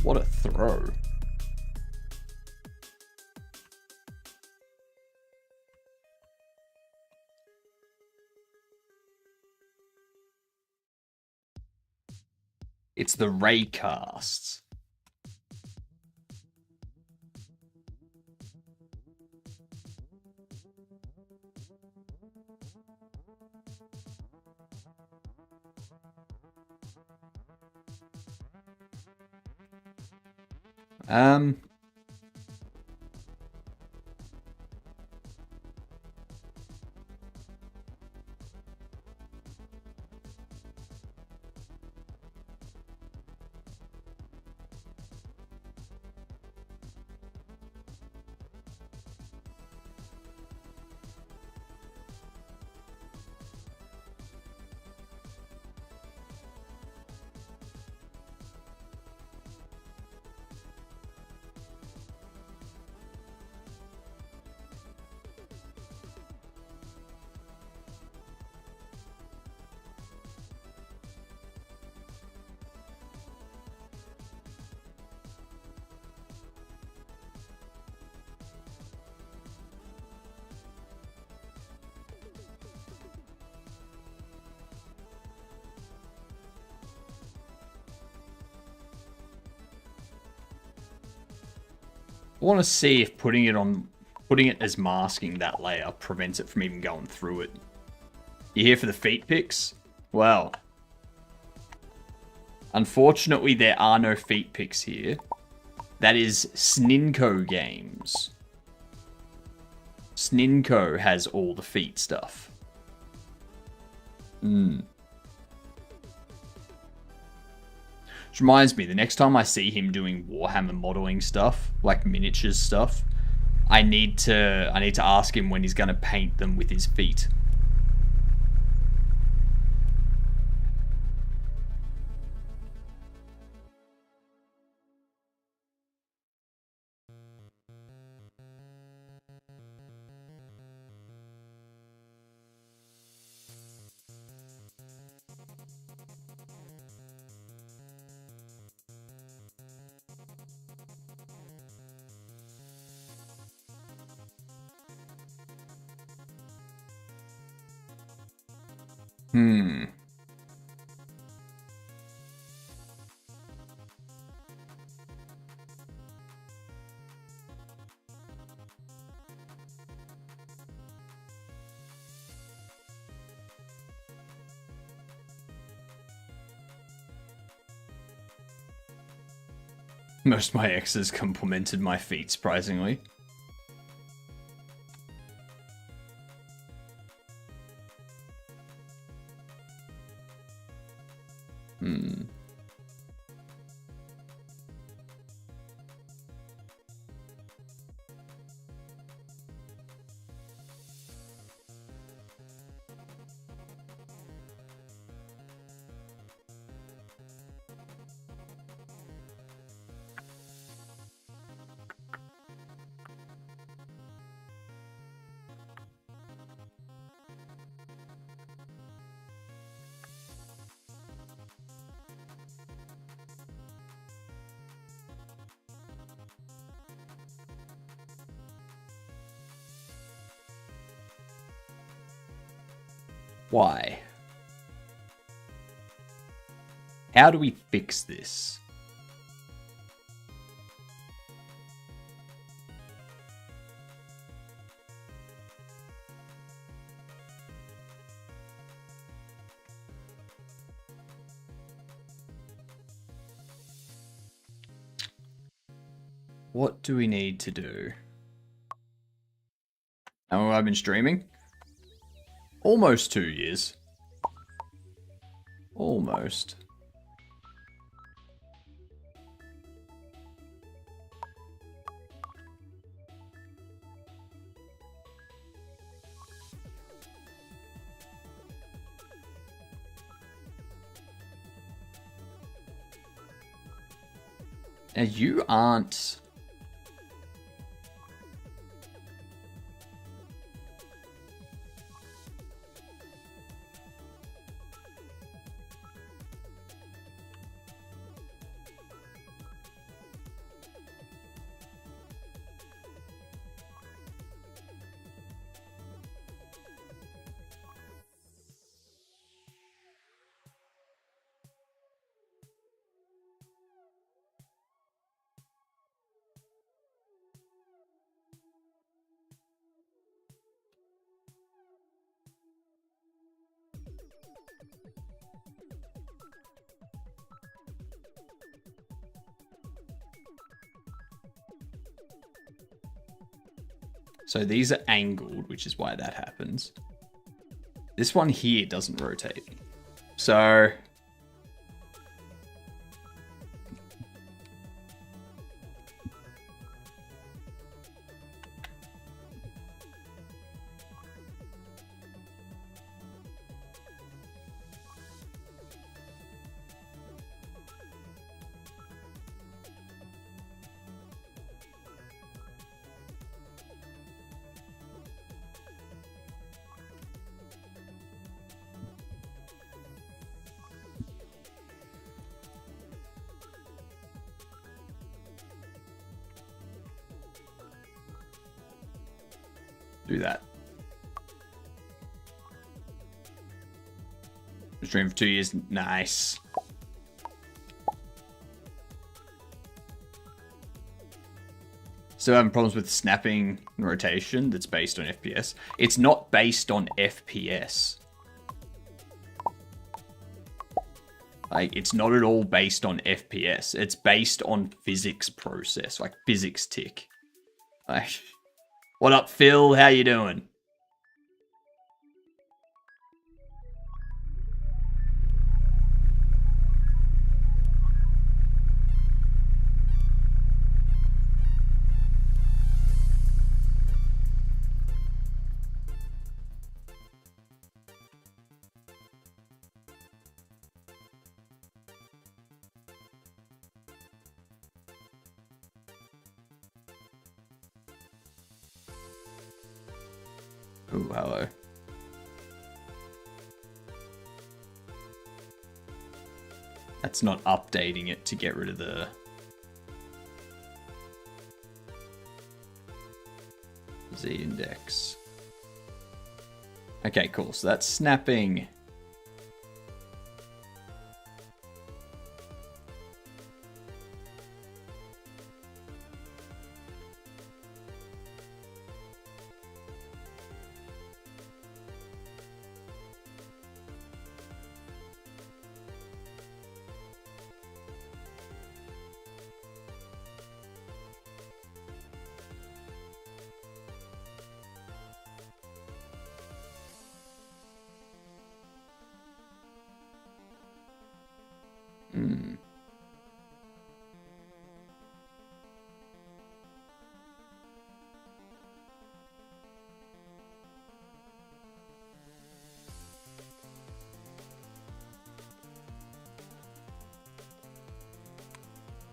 What a throw. It's the Raycasts. I want to see if putting it as masking that layer prevents it from even going through it. You here for the feet picks? Well, unfortunately there are no feet picks here. That is Sninko Games. Sninko has all the feet stuff. Which reminds me, the next time I see him doing Warhammer modeling stuff, like miniatures stuff, I need to ask him when he's going to paint them with his feet. Hmm. Most of my exes complimented my feet, surprisingly. Why? How do we fix this? What do we need to do? How long have I been streaming? Almost 2 years. Almost. Now you aren't... So these are angled, which is why that happens. This one here doesn't rotate. So... do that. Stream for 2 years. Nice. Still having problems with snapping and rotation that's based on FPS. It's not based on FPS. Like, it's not at all based on FPS. It's based on physics process, like physics tick. Like, what up, Phil? How you doing? Ooh, hello. That's not updating it to get rid of the... Z index. Okay, cool. So that's snapping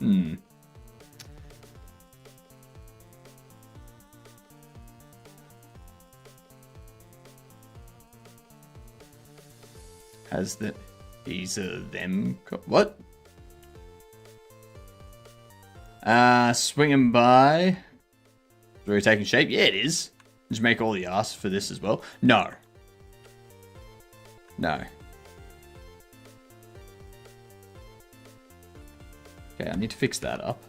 Hmm. Has the them what? Swinging by. Is already taking shape? Yeah, it is. Just make all the ass for this as well. No. No. Okay, I need to fix that up.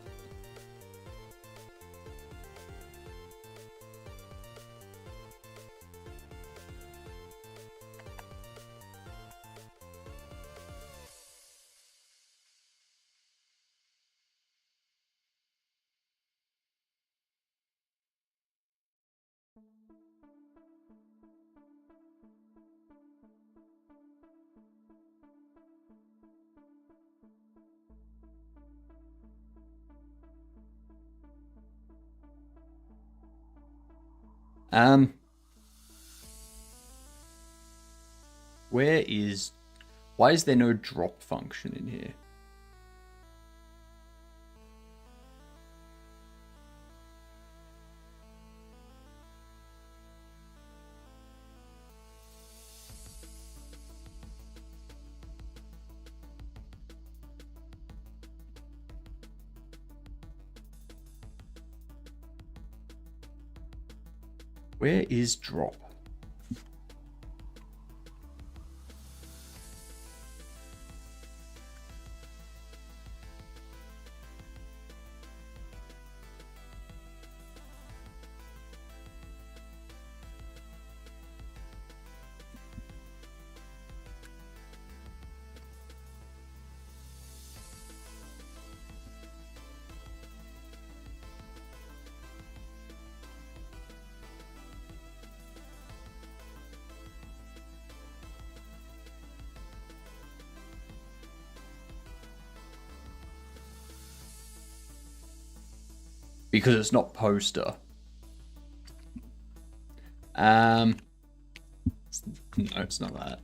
Why is there no drop function in here? Where is drop? Because it's not poster. No, it's not that.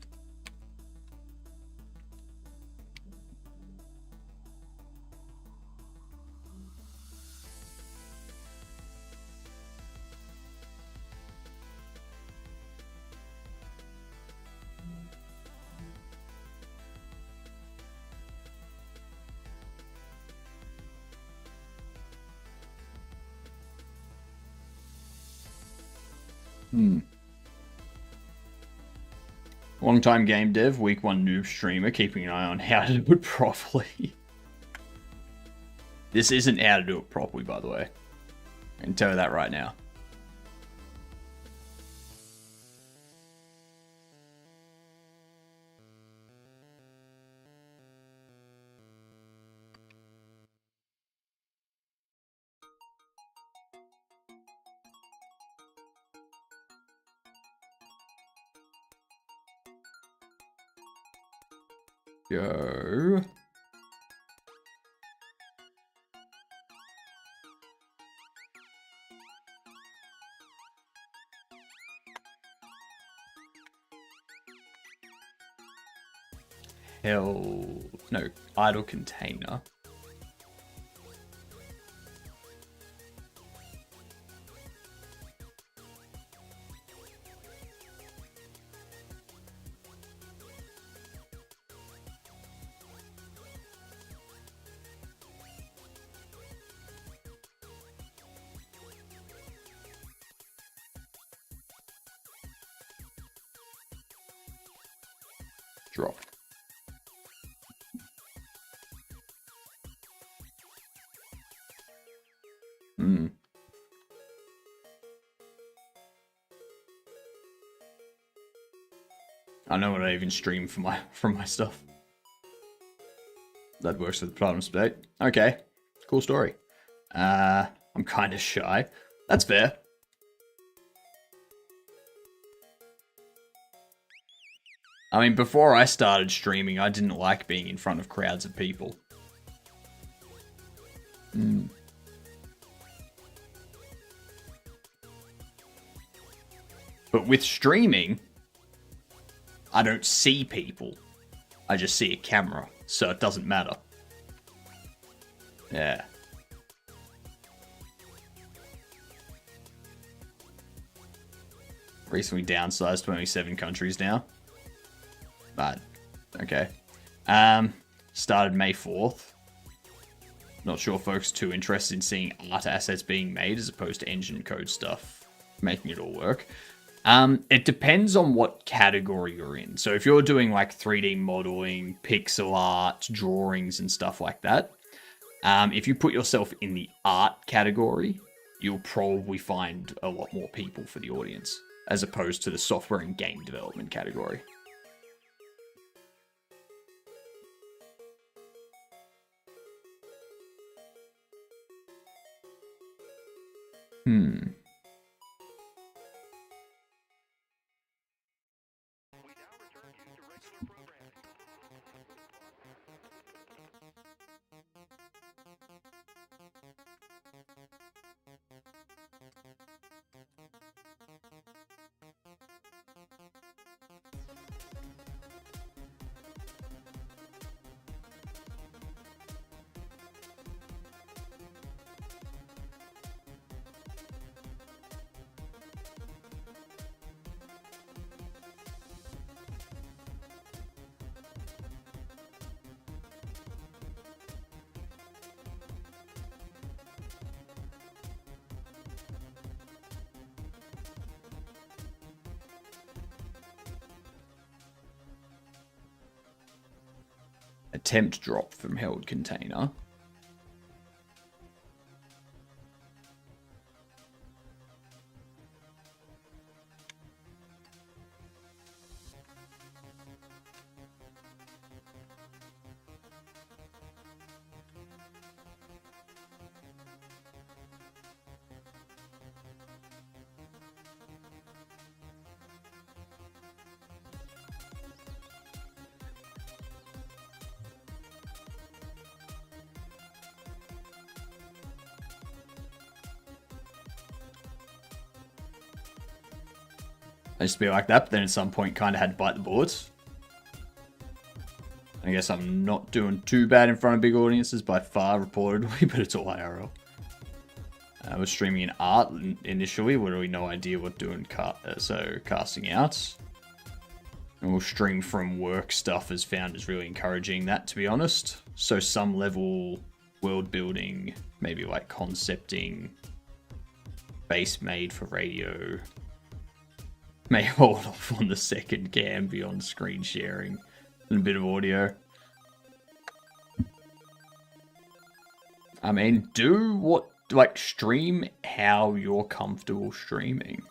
Long-time game dev, week 1 noob streamer, keeping an eye on how to do it properly. This isn't how to do it properly, by the way. I can tell you that right now. Go. Hell, no, idle container. Drop. I know what I even stream from my stuff. That works with the Platinum State. Okay, cool story. I'm kind of shy. That's fair. I mean, before I started streaming, I didn't like being in front of crowds of people. But with streaming, I don't see people. I just see a camera, so it doesn't matter. Yeah. Recently downsized 27 countries now. But, okay. Started May 4th. Not sure folks are too interested in seeing art assets being made as opposed to engine code stuff, making it all work. It depends on what category you're in. So if you're doing like 3D modeling, pixel art, drawings and stuff like that, if you put yourself in the art category, you'll probably find a lot more people for the audience, as opposed to the software and game development category. Attempt drop from held container. I used to be like that, but then at some point kind of had to bite the bullets. I guess I'm not doing too bad in front of big audiences by far, reportedly, but it's all IRL. I was streaming in art initially, literally no idea what doing, so casting out. And we'll stream from work stuff as found is really encouraging that, to be honest. So some level world building, maybe like concepting, base made for radio. May hold off on the second cam beyond screen sharing and a bit of audio. I mean, do what, like, stream how you're comfortable streaming.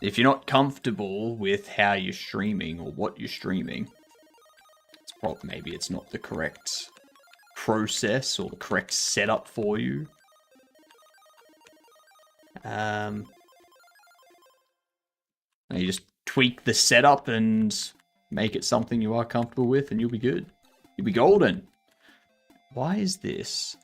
If you're not comfortable with how you're streaming or what you're streaming, it's probably, maybe it's not the correct process or the correct setup for you. You just tweak the setup and make it something you are comfortable with and you'll be good. You'll be golden. Why is this?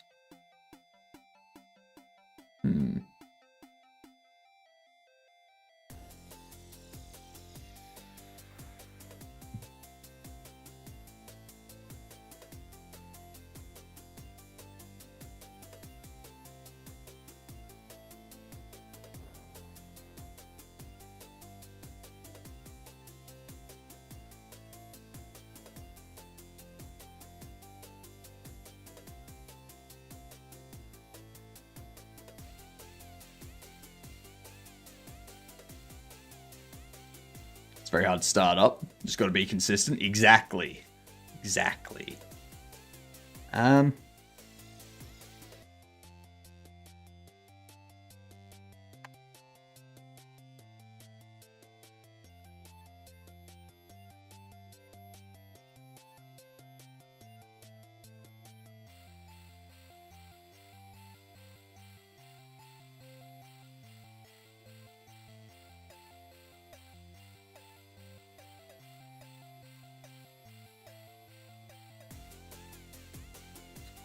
Very hard to start up. Just got to be consistent. Exactly.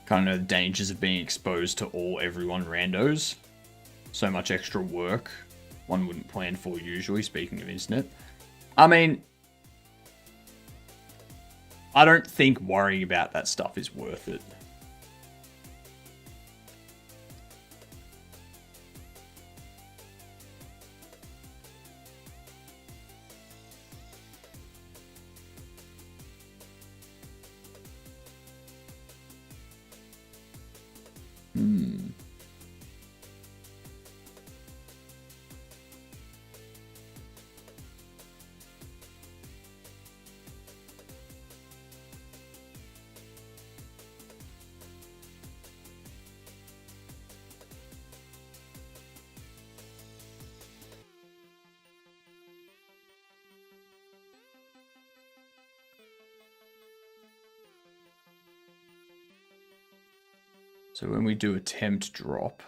Kind of know the dangers of being exposed to everyone randos. So much extra work one wouldn't plan for usually, speaking of internet. I mean, I don't think worrying about that stuff is worth it. So when we do attempt drop,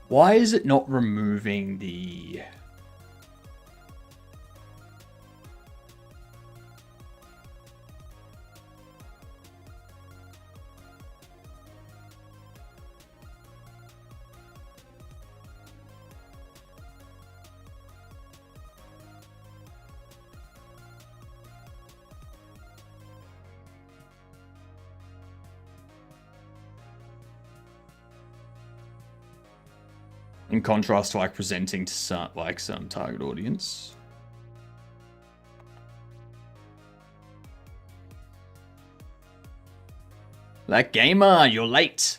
why is it not removing the... In contrast to like presenting to some target audience. Like gamer, you're late.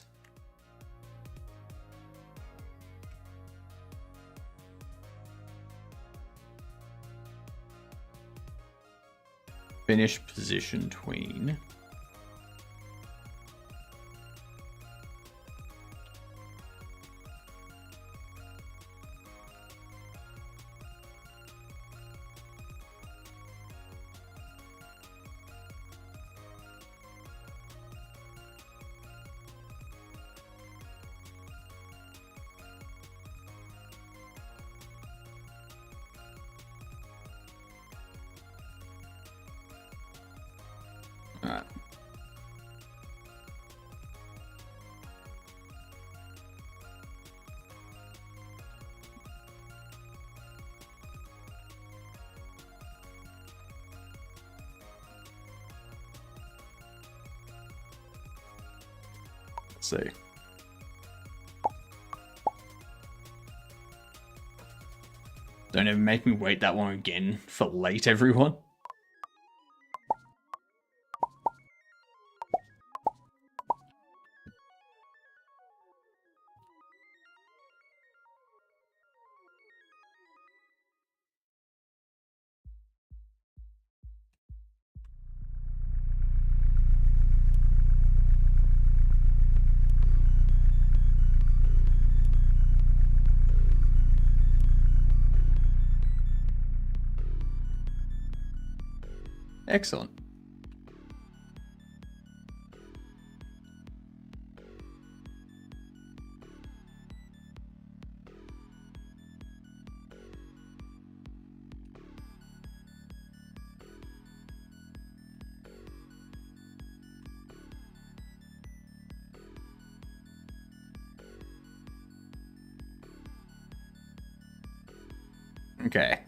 Finish position tween. Alright. Let's see. Don't ever make me wait that long again for late, everyone. Excellent. Okay.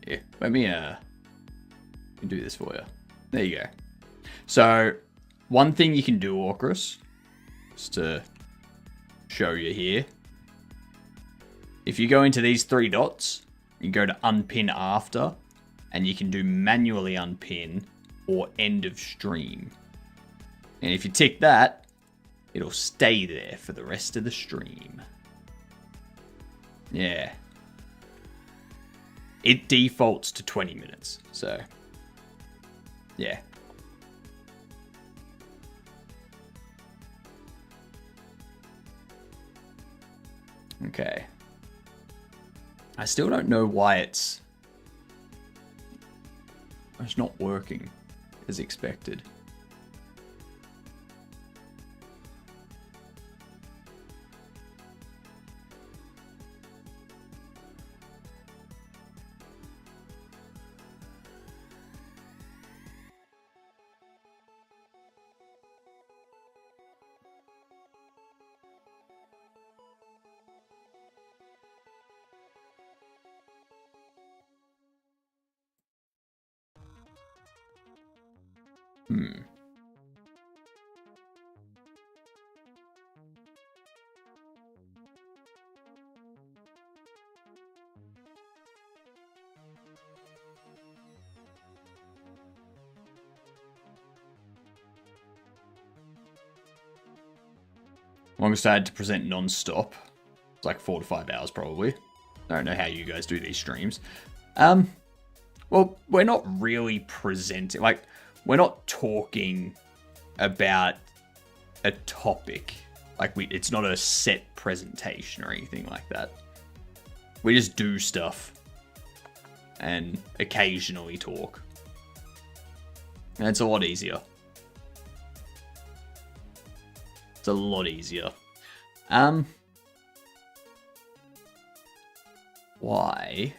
Yeah, let me do this for you. There you go. So, one thing you can do, Orcus, just to show you here. If you go into these three dots, you go to unpin after, and you can do manually unpin or end of stream. And if you tick that, it'll stay there for the rest of the stream. Yeah. it defaults to 20 minutes. So, yeah. Okay. I still don't know why it's not working as expected. Longest I had to present non-stop. It's like 4 to 5 hours probably. I don't know how you guys do these streams. Well, we're not really presenting, like, we're not talking about a topic. Like, it's not a set presentation or anything like that. We just do stuff and occasionally talk. And it's a lot easier. It's a lot easier. Why?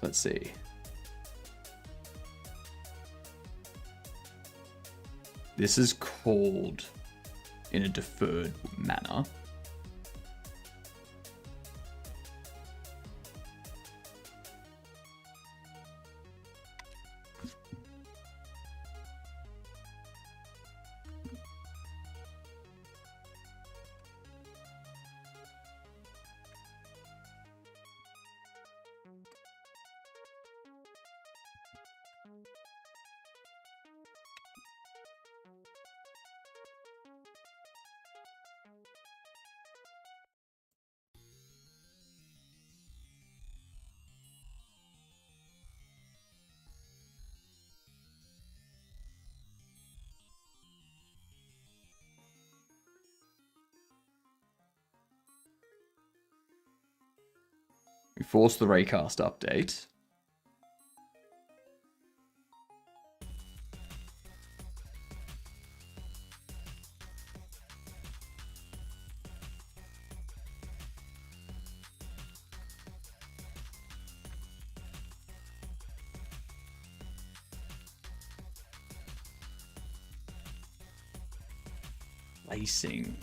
Let's see. This is called in a deferred manner. We force the raycast update. Lacing.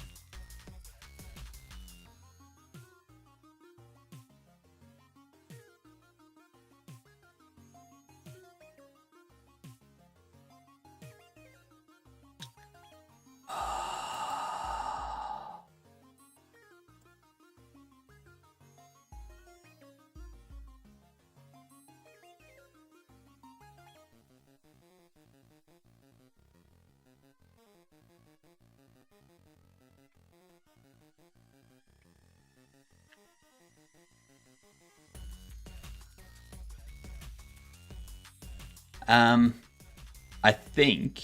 I think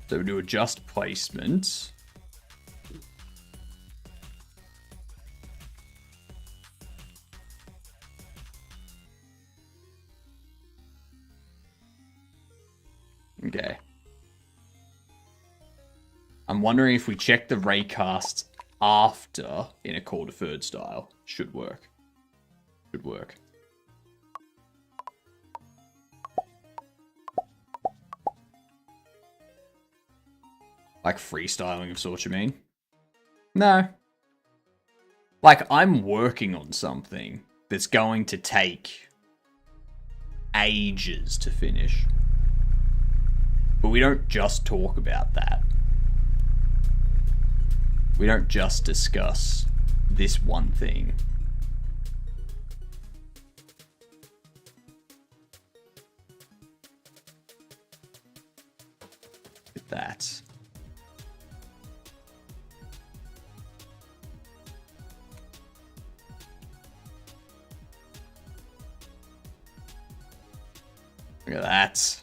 So we do adjust placement. Okay. I'm wondering if we check the raycast after in a call deferred style. Should work. Should work. Like freestyling of sorts, you mean? No. Like, I'm working on something that's going to take ages to finish. But we don't just talk about that. We don't just discuss this one thing. With that. Look at that.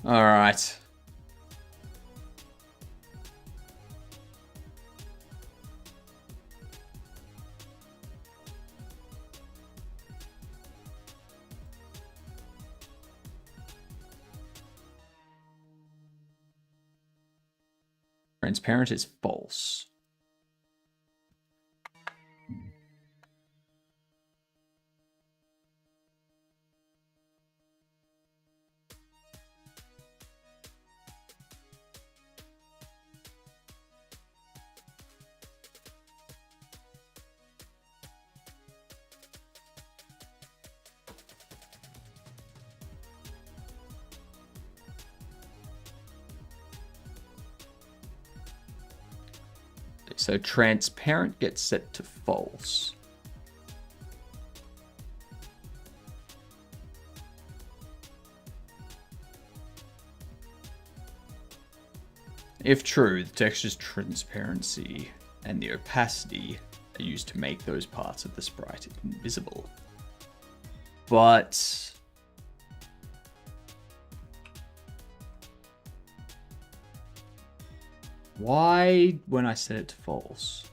Alright. Transparent is false. So transparent gets set to false. If true, the texture's transparency and the opacity are used to make those parts of the sprite invisible. But why when I set it to false?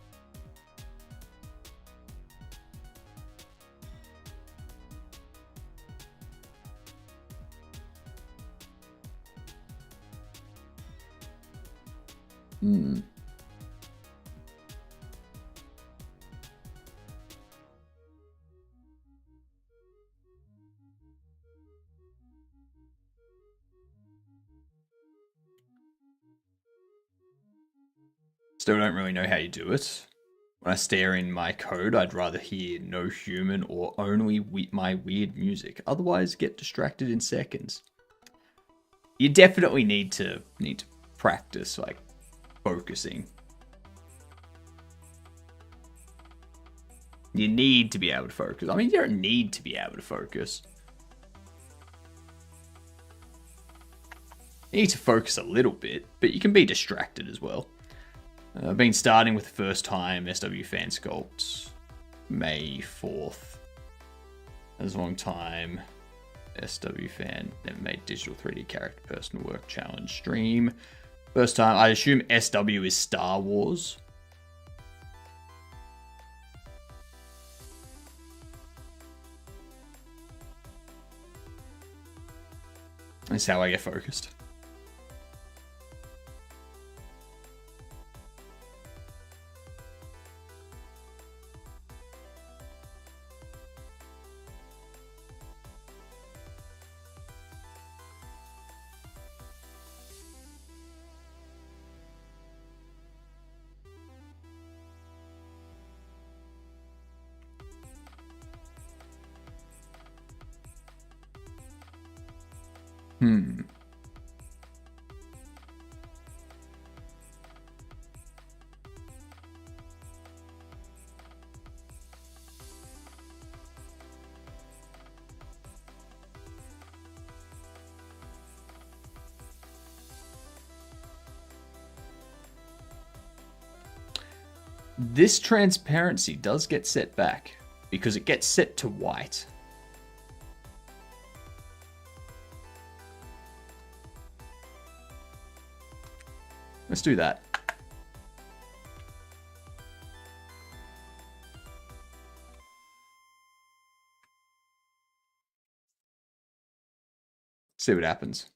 Still don't really know how you do it. When I stare in my code, I'd rather hear no human or only my weird music. Otherwise, get distracted in seconds. You definitely need to practice, like, focusing. You need to be able to focus. I mean, you don't need to be able to focus. You need to focus a little bit, but you can be distracted as well. I've been starting with the first time SW Fan Sculpt, May 4th. That's a long time. SW Fan, never made digital 3D character personal work challenge stream. First time, I assume SW is Star Wars. That's how I get focused. This transparency does get set back because it gets set to white. Let's do that. See what happens.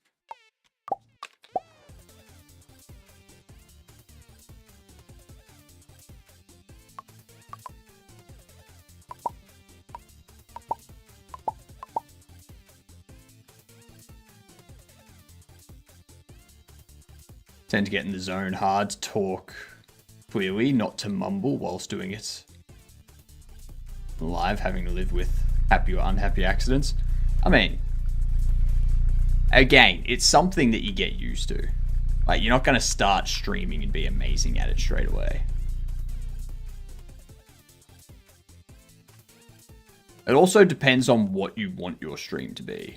Tend to get in the zone. Hard to talk clearly, not to mumble whilst doing it live, having to live with happy or unhappy accidents. I mean, again, it's something that you get used to. Like, you're not going to start streaming and be amazing at it straight away. It also depends on what you want your stream to be.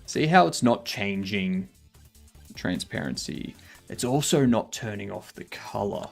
See how it's not changing transparency? It's also not turning off the color.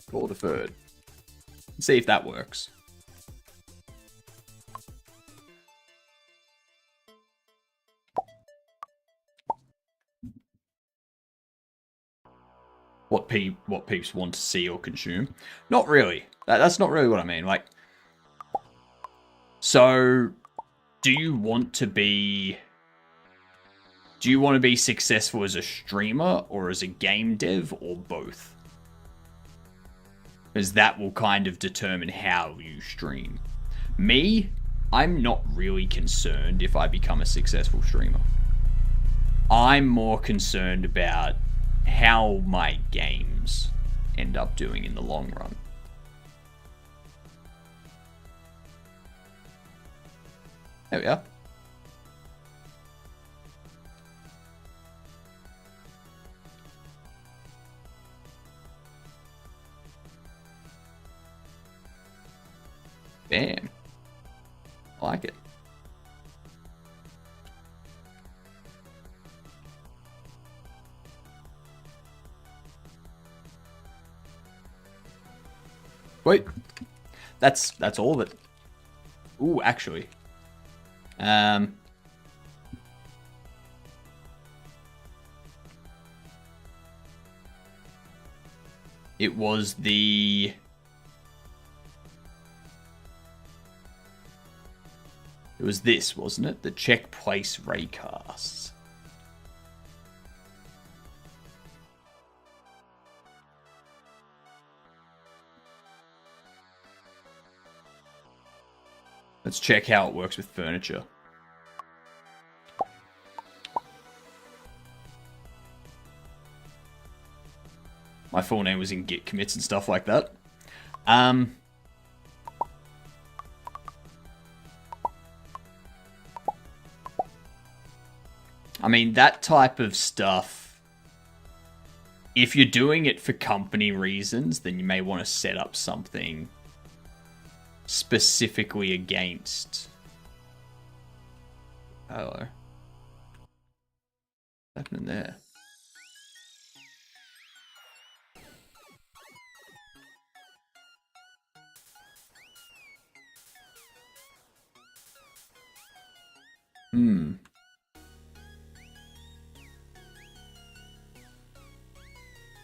Call deferred. See if that works. What peeps want to see or consume? Not really. That's not really what I mean. Like, so do you want to be successful as a streamer or as a game dev or both? Because that will kind of determine how you stream. Me, I'm not really concerned if I become a successful streamer. I'm more concerned about how my games end up doing in the long run. There we are. Bam. I like it. Wait. That's all of it. Ooh, actually. It was the... It was this, wasn't it? The check place raycasts. Let's check how it works with furniture. My full name was in git commits and stuff like that. I mean, that type of stuff, if you're doing it for company reasons, then you may want to set up something specifically against... Hello. What's happening there?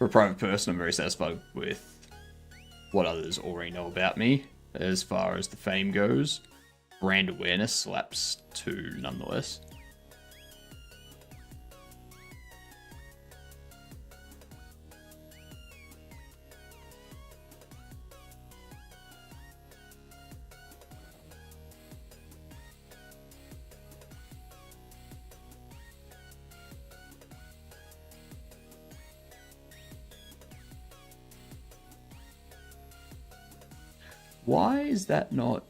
For a private person, I'm very satisfied with what others already know about me. As far as the fame goes, brand awareness slaps too, nonetheless. Why is that not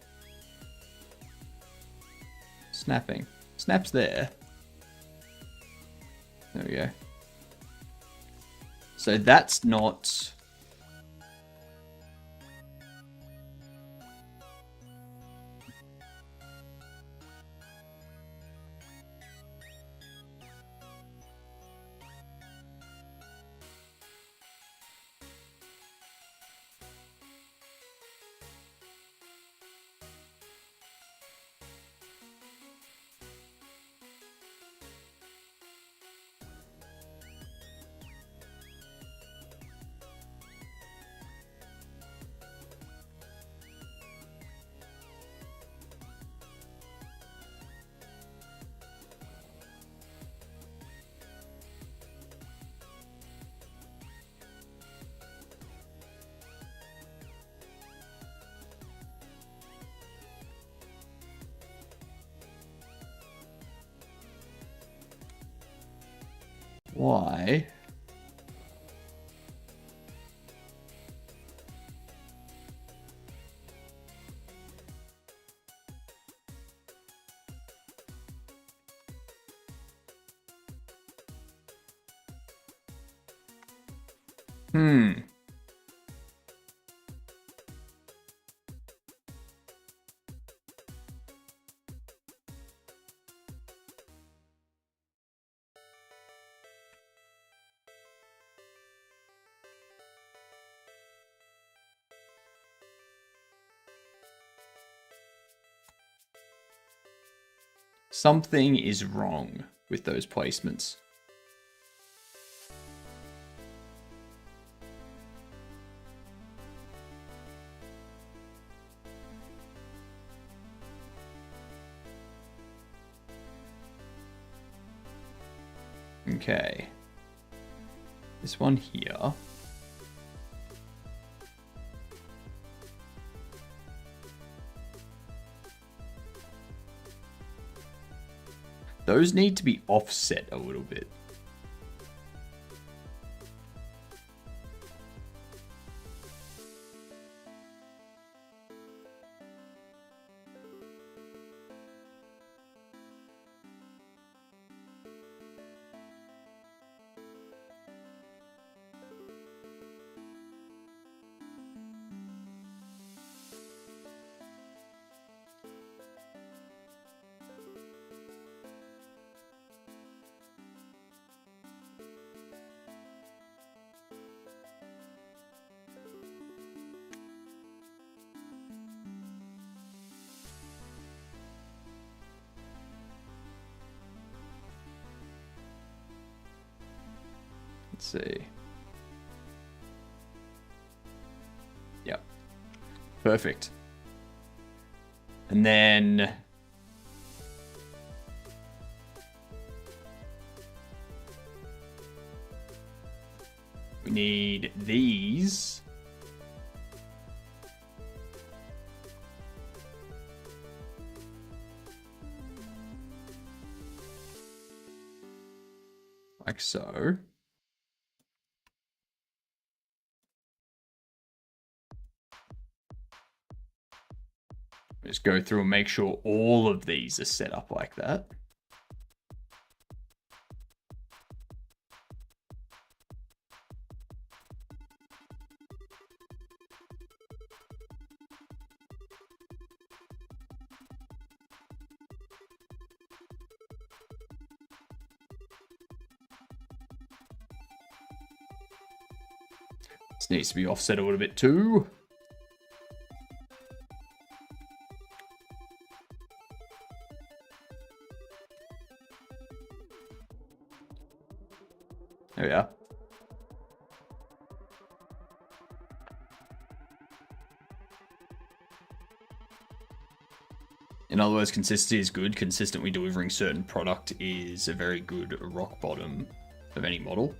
snapping? Snap's there. There we go. So that's not... Why? Something is wrong with those placements. Okay. This one here. Those need to be offset a little bit. Let's see. Yep. Perfect. And then we need these. Like so. Just go through and make sure all of these are set up like that. This needs to be offset a little bit too. There we are. In other words, consistency is good. Consistently delivering certain product is a very good rock bottom of any model.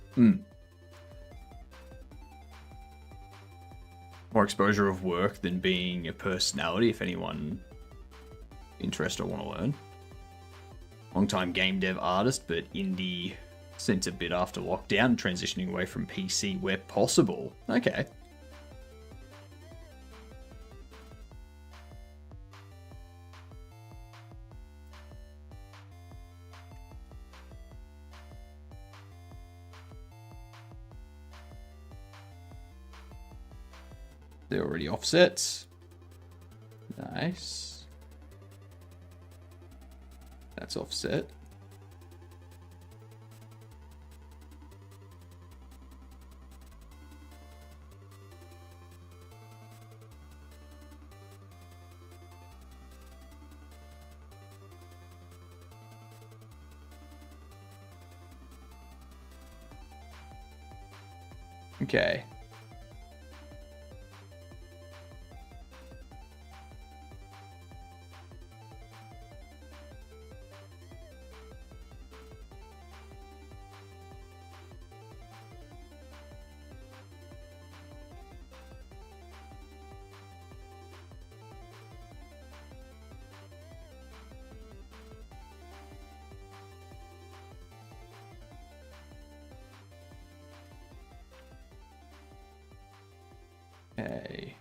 More exposure of work than being a personality, if anyone interested or want to learn. Long-time game dev artist, but indie since a bit after lockdown, transitioning away from PC where possible. Okay. They're already offset. Nice. That's offset. Okay. Okay.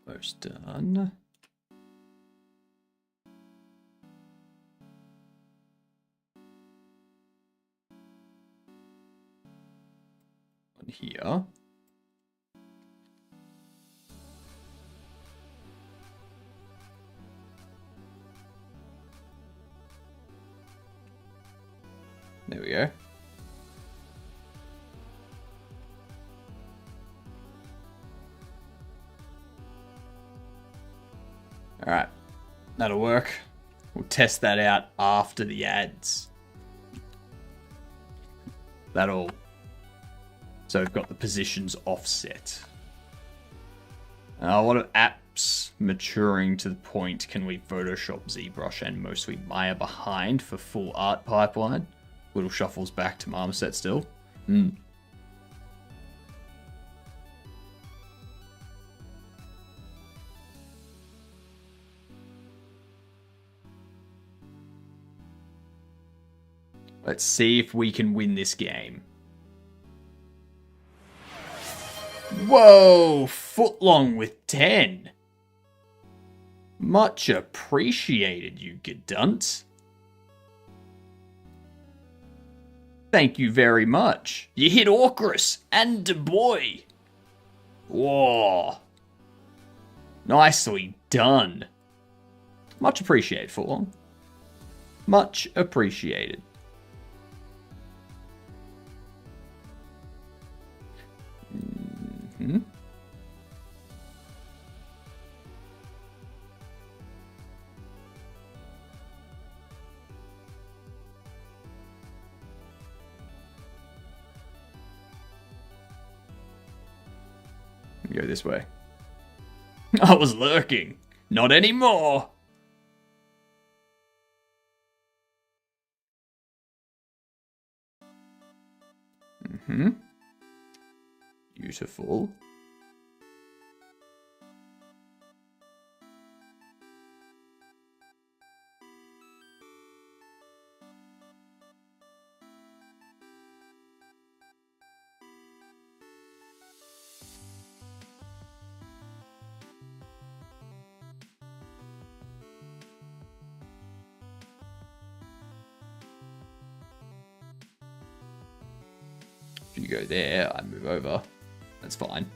Almost done. One here. There we go. All right, that'll work. We'll test that out after the ads. That'll... So we've got the positions offset. A lot of apps maturing to the point, can we Photoshop, ZBrush, and mostly Maya behind for full art pipeline? Little shuffles back to Marmoset still. Let's see if we can win this game. Whoa! Footlong with 10. Much appreciated, you gadunt. Thank you very much. You hit Orchrus and Du Bois. Whoa. Nicely done. Much appreciated, Footlong. Much appreciated. Go this way. I was lurking. Not anymore. Beautiful. If you go there, I move over. That's fine.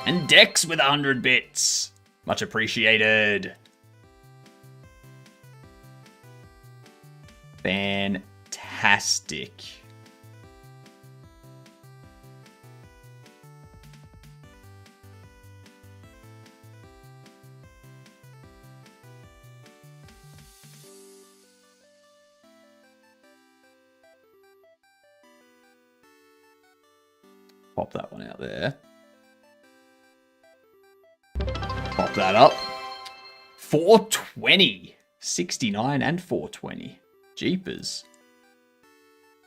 And Dex with 100 bits. Much appreciated. Fantastic. Pop that one out there. Pop that up. 420. 69 and 420. Jeepers.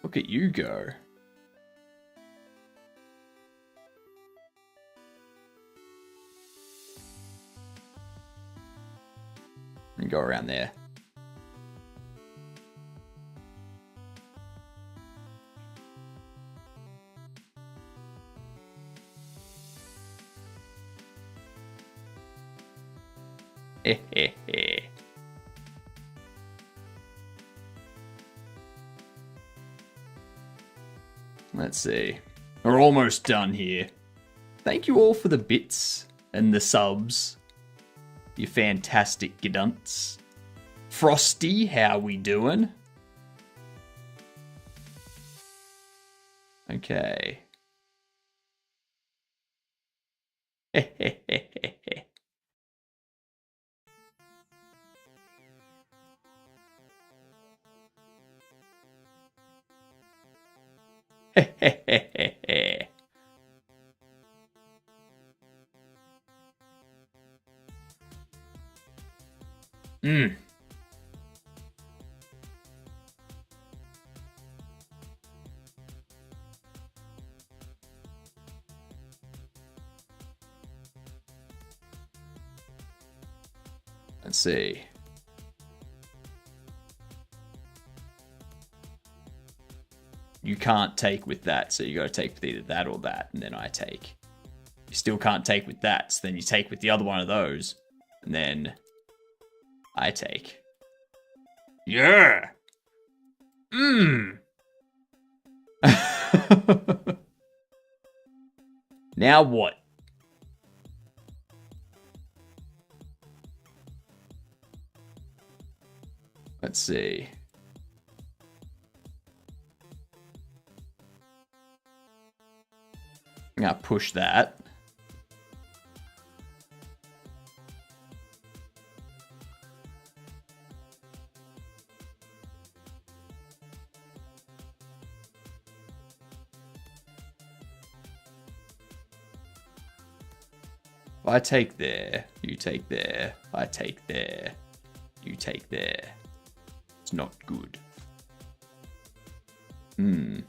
Look at you go. And go around there. Let's see. We're almost done here. Thank you all for the bits and the subs. You fantastic gidunts. Frosty, how we doing? Okay. Mm. Let's see. You can't take with that, so you got to take with either that or that, and then I take. You still can't take with that, so then you take with the other one of those, and then I take. Yeah! Mmm! Now what? Let's see. I'm gonna push that. If I take there, you take there. If I take there, you take there. It's not good. Hmm.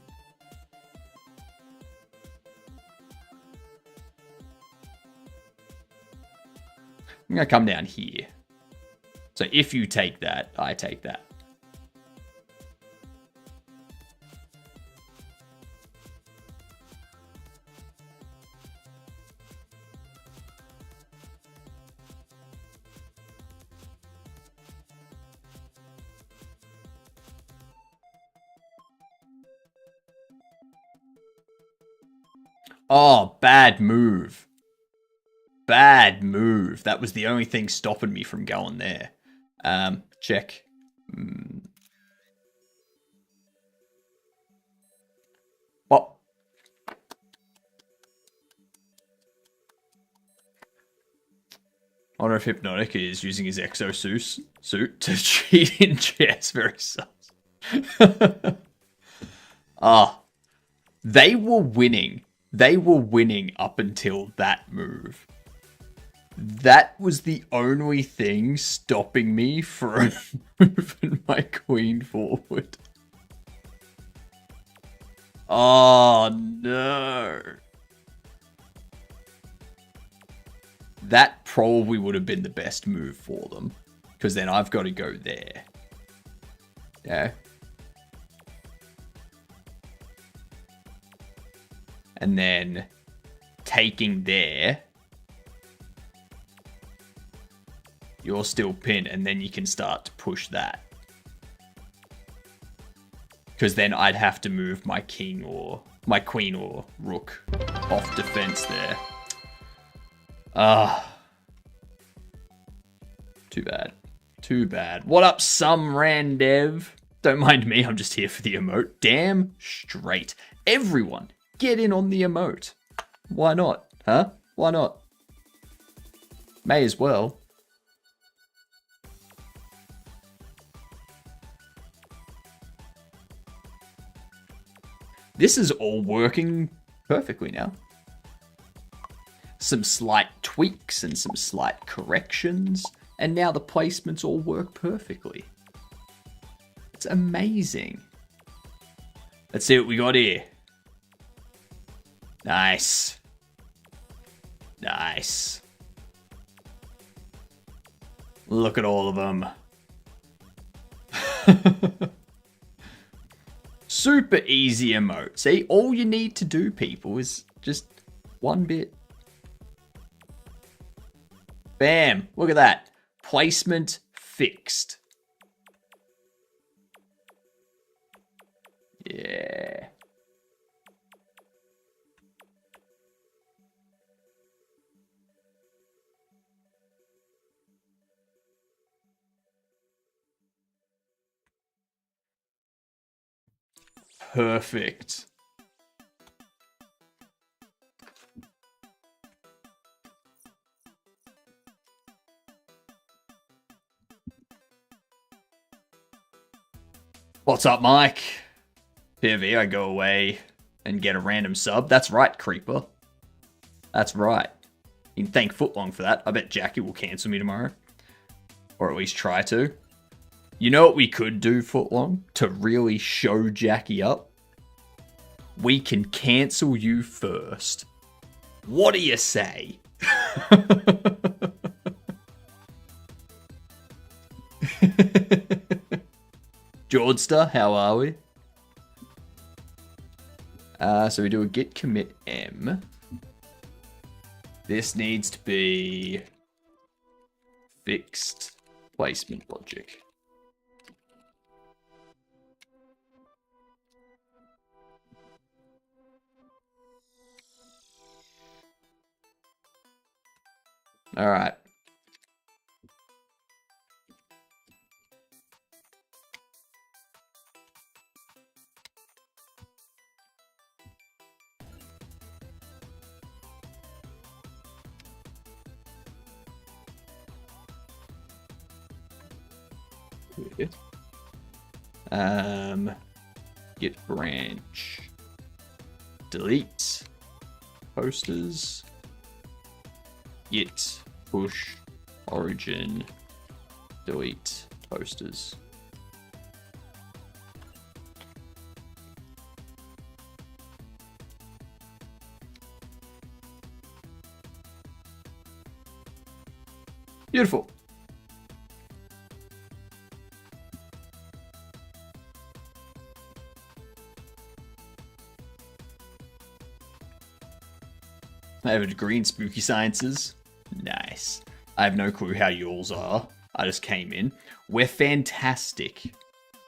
I'm going to come down here. So if you take that, I take that. Oh, bad move. Bad move. That was the only thing stopping me from going there. Check. Well, I wonder if Hypnotic is using his exosuit to cheat in chess. Very sus. They were winning. They were winning up until that move. That was the only thing stopping me from moving my queen forward. Oh, no. That probably would have been the best move for them. Because then I've got to go there. Yeah. And then taking there. You're still pinned, and then you can start to push that. Because then I'd have to move my king or my queen or rook off defense there. Too bad. Too bad. What up, some randev? Don't mind me, I'm just here for the emote. Damn straight. Everyone, get in on the emote. Why not? Huh? Why not? May as well. This is all working perfectly now. Some slight tweaks and some slight corrections, and now the placements all work perfectly. It's amazing. Let's see what we got here. Nice. Nice. Look at all of them. Super easy emote. See, all you need to do, people, is just one bit. Bam. Look at that. Placement fixed. Yeah. Perfect. What's up, Mike? POV, I go away and get a random sub. That's right, Creeper. That's right. You can thank Footlong for that. I bet Jackie will cancel me tomorrow. Or at least try to. You know what we could do, Footlong, to really show Jackie up? We can cancel you first. What do you say? Jordster, how are we? So we do a git commit M. This needs to be fixed placement logic. All right. Git branch. Delete posters. Git push origin. Delete posters. Beautiful. I have a degree in spooky sciences. Nice. I have no clue how yours are. I just came in. We're fantastic.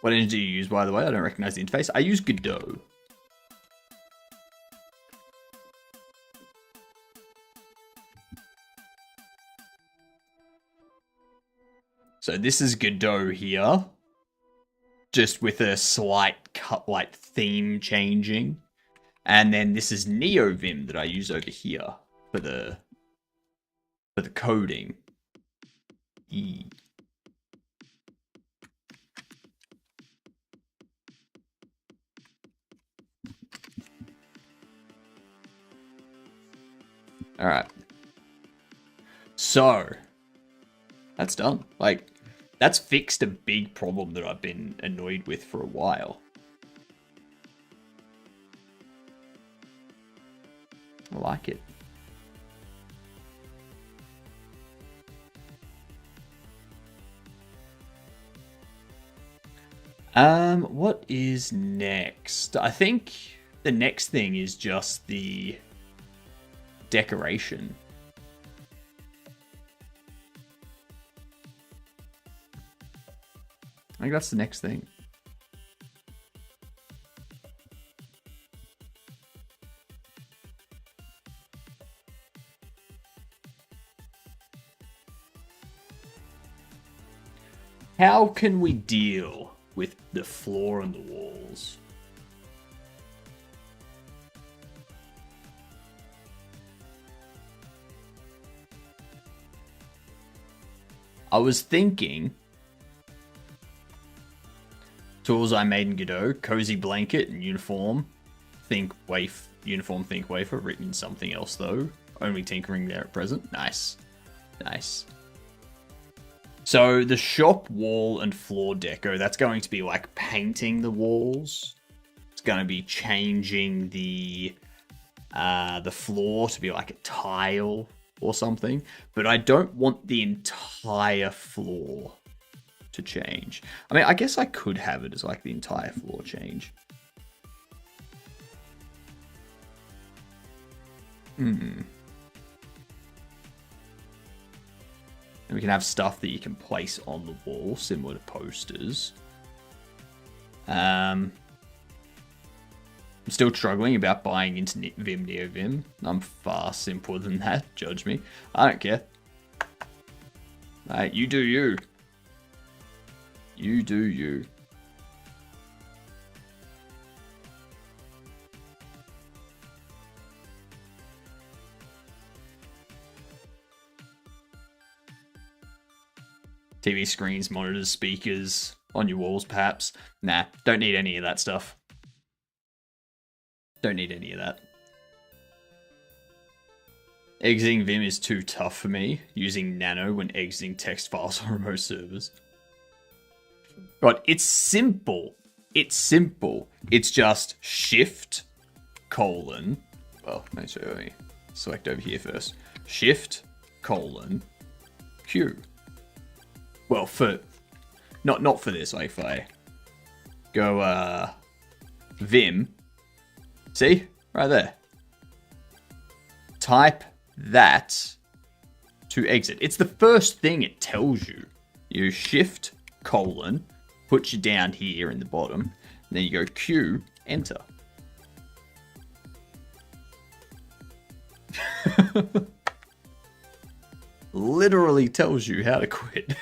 What engine do you use, by the way? I don't recognize the interface. I use Godot. So this is Godot here. Just with a slight cut light theme changing. And then this is NeoVim that I use over here for the coding. E. All right. So that's done. Like, that's fixed a big problem that I've been annoyed with for a while. I like it. What is next? I think the next thing is just the decoration. I think that's the next thing. How can we deal with the floor and the walls? I was thinking tools I made in Godot, cozy blanket and uniform uniform think wafer written in something else though. Only tinkering there at present. Nice. Nice. So the shop wall and floor deco, that's going to be like painting the walls. It's going to be changing the floor to be like a tile or something. But I don't want the entire floor to change. I mean, I guess I could have it as like the entire floor change. And we can have stuff that you can place on the wall, similar to posters. I'm still struggling about buying into Vim NeoVim. I'm far simpler than that. Judge me. I don't care. Alright, you do you. You do you. TV screens, monitors, speakers, on your walls perhaps. Nah, don't need any of that stuff. Don't need any of that. Exiting Vim is too tough for me, using Nano when exiting text files on remote servers. God, it's simple. It's simple. It's just Shift, colon. Well, let me select over here first. Shift, colon, Q. Well, for not for this. Like if I go Vim, see right there. Type that to exit. It's the first thing it tells you. You Shift colon, put you down here in the bottom, and then you go Q, enter. Literally tells you how to quit.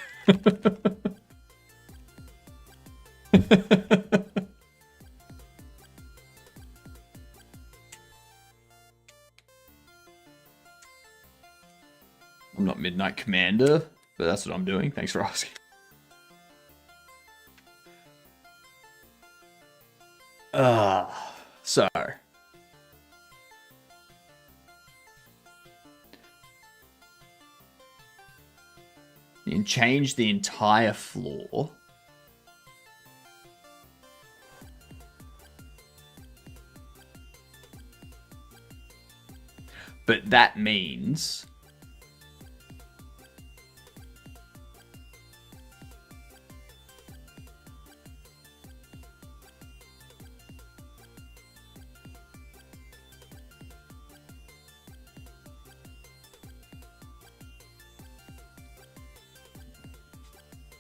I'm not Midnight Commander, but that's what I'm doing. Thanks for asking. So you can change the entire floor. But that means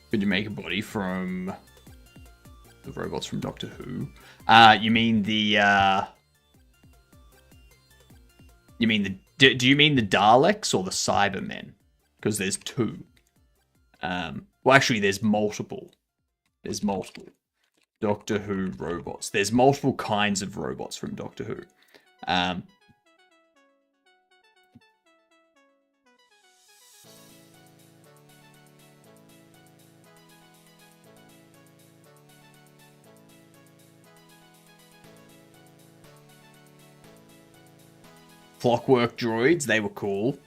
could you make a body from the robots from Doctor Who? You mean the do you mean the Daleks or the Cybermen? Because there's two. Well, actually, there's multiple. There's multiple Doctor Who robots. There's multiple kinds of robots from Doctor Who. Clockwork droids, they were cool.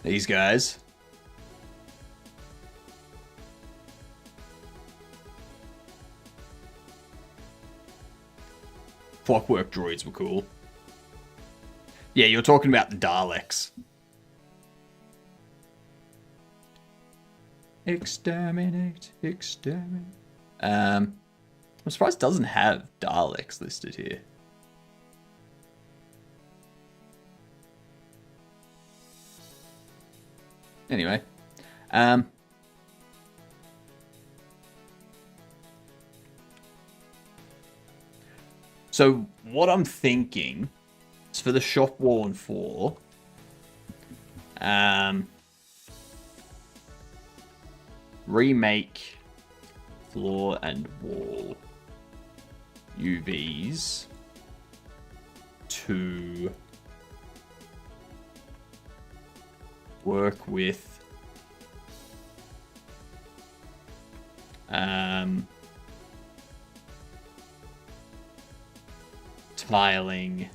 These guys. Clockwork droids were cool. Yeah, you're talking about the Daleks. Exterminate, exterminate. I'm surprised it doesn't have Daleks listed here. Anyway. So what I'm thinking is for the shop wall and floor, remake floor and wall UVs to work with tiling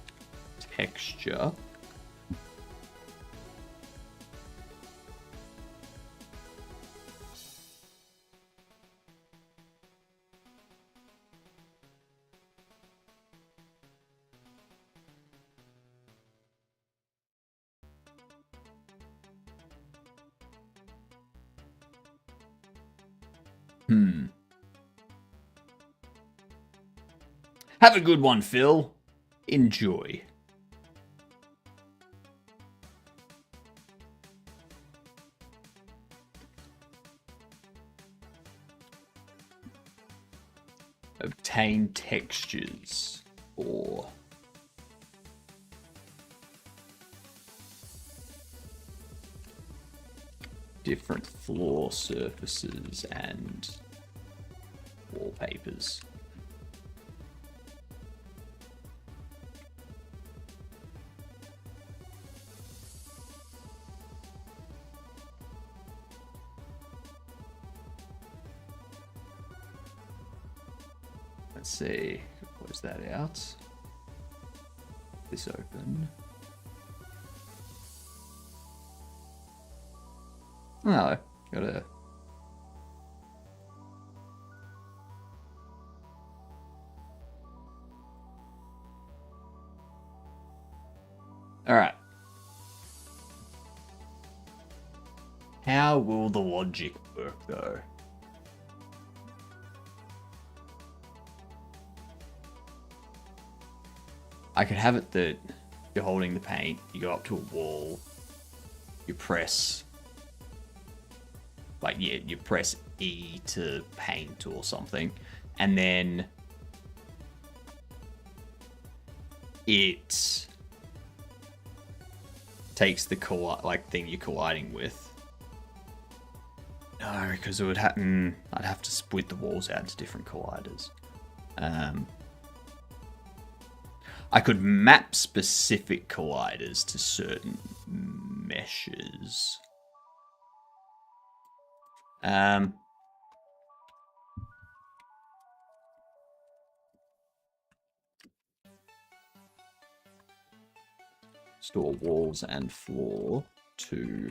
texture. Have a good one, Phil. Enjoy. Obtain textures for different floor surfaces and wallpapers. Let's see, close that out. This open. No, gotta. All right. How will the logic work though? I could have it that you're holding the paint, you go up to a wall, you press, like, yeah, you press E to paint or something, and then it takes the thing you're colliding with. No, because it would happen. I'd have to split the walls out into different colliders. I could map specific colliders to certain meshes. Store walls and floor to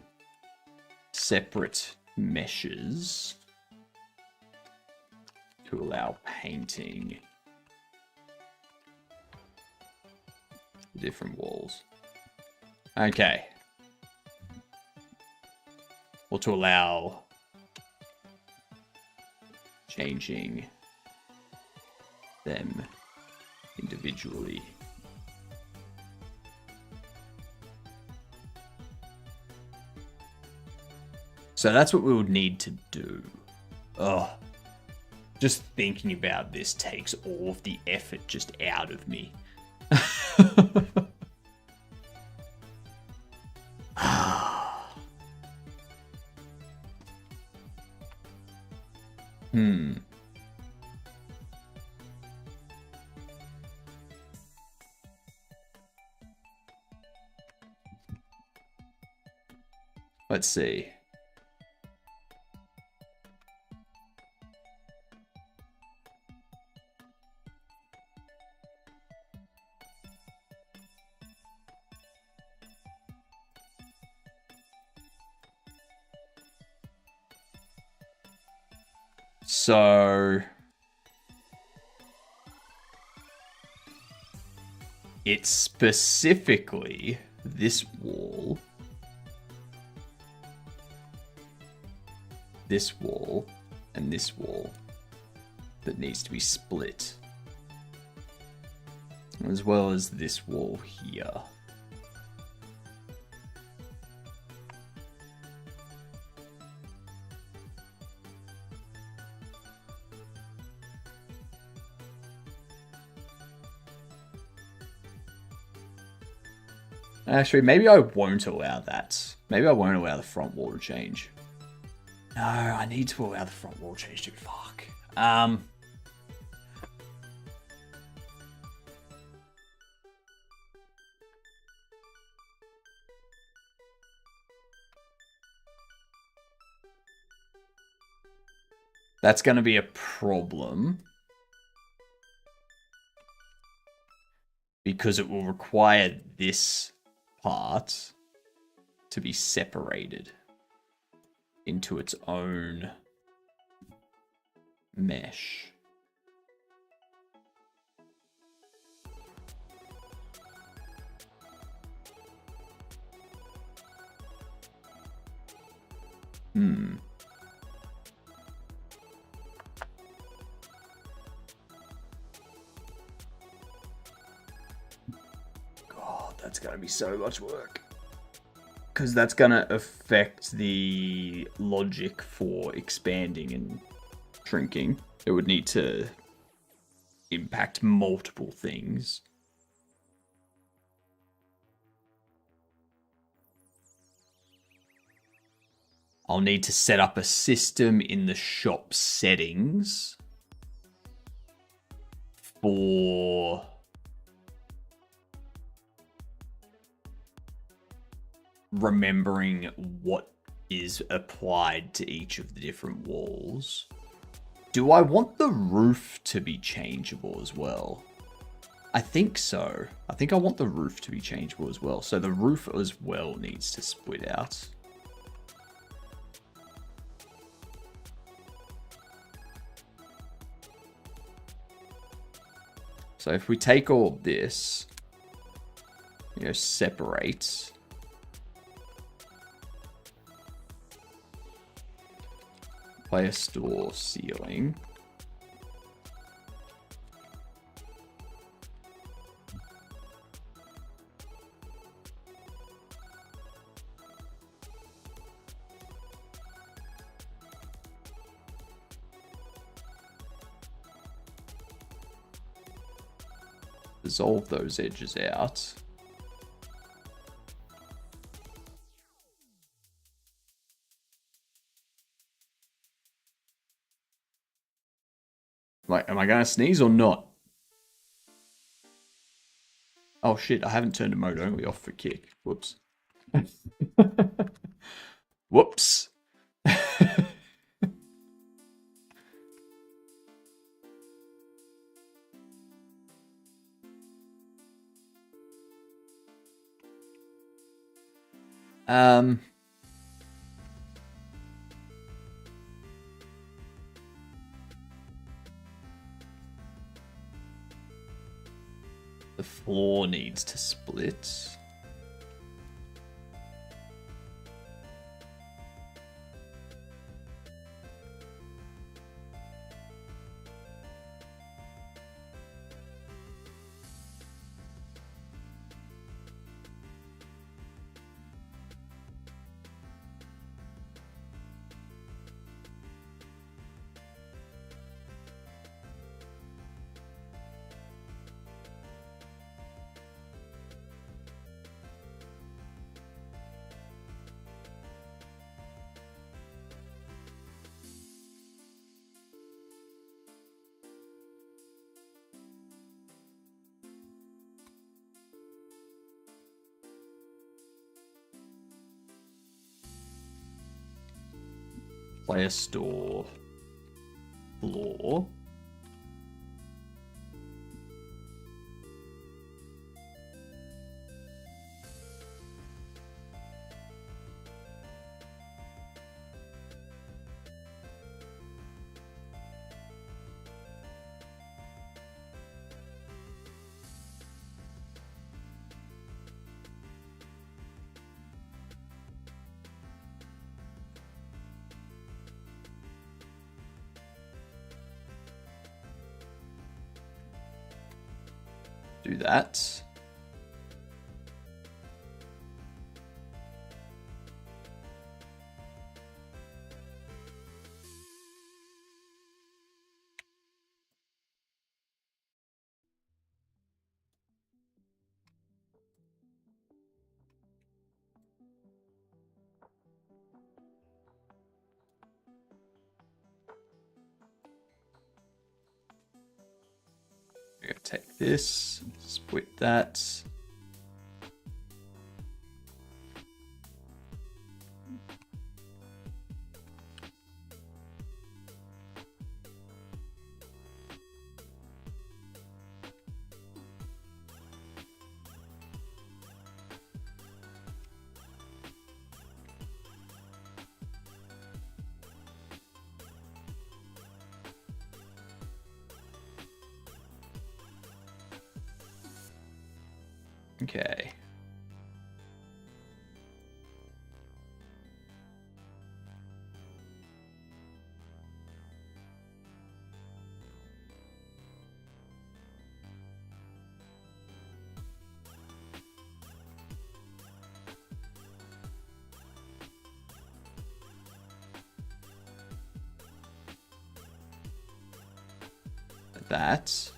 separate meshes to allow painting different walls. Okay. Or to allow changing them individually. So that's what we would need to do. Oh, just thinking about this takes all of the effort just out of me. Let's see. So it's specifically this wall, and this wall that needs to be split, as well as this wall here. Actually, maybe I won't allow that. Maybe I won't allow the front wall to change. No, I need to allow the front wall to change too. Fuck. That's going to be a problem. Because it will require this part to be separated into its own mesh. God, that's going to be so much work. Because that's going to affect the logic for expanding and shrinking. It would need to impact multiple things. I'll need to set up a system in the shop settings for remembering what is applied to each of the different walls. Do I want the roof to be changeable as well? I think so. I think I want the roof to be changeable as well. So the roof as well needs to split out. So if we take all of this, separate. Player store ceiling. Dissolve those edges out. Am I going to sneeze or not? Oh shit, I haven't turned the mode only off for kick. Whoops. Whoops. The floor needs to split. Player store floor. Do that. We're gonna take this, split that. Okay. That.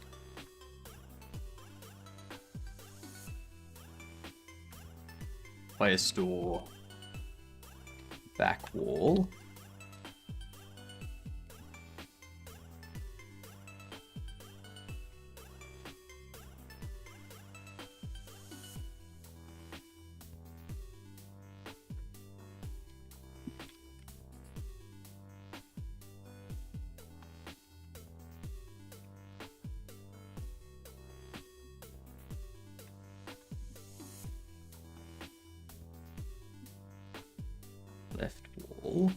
Player store. Back wall. Left wall.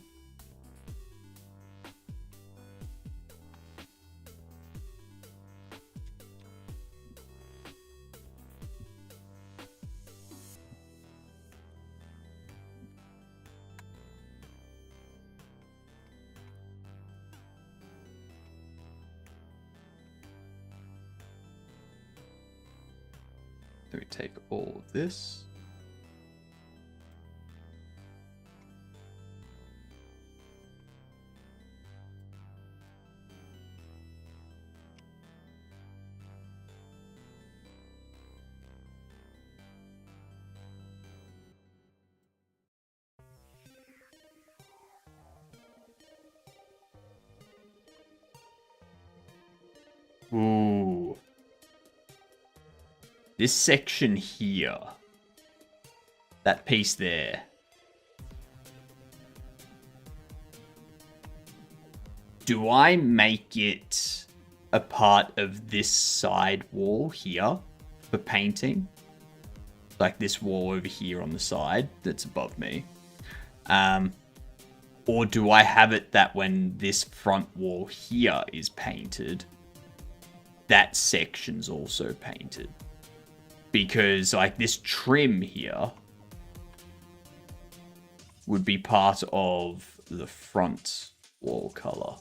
Then we take all of this. Ooh. This section here. That piece there. Do I make it a part of this side wall here for painting? Like this wall over here on the side that's above me. Or do I have it that when this front wall here is painted, that section's also painted? Because like this trim here would be part of the front wall color.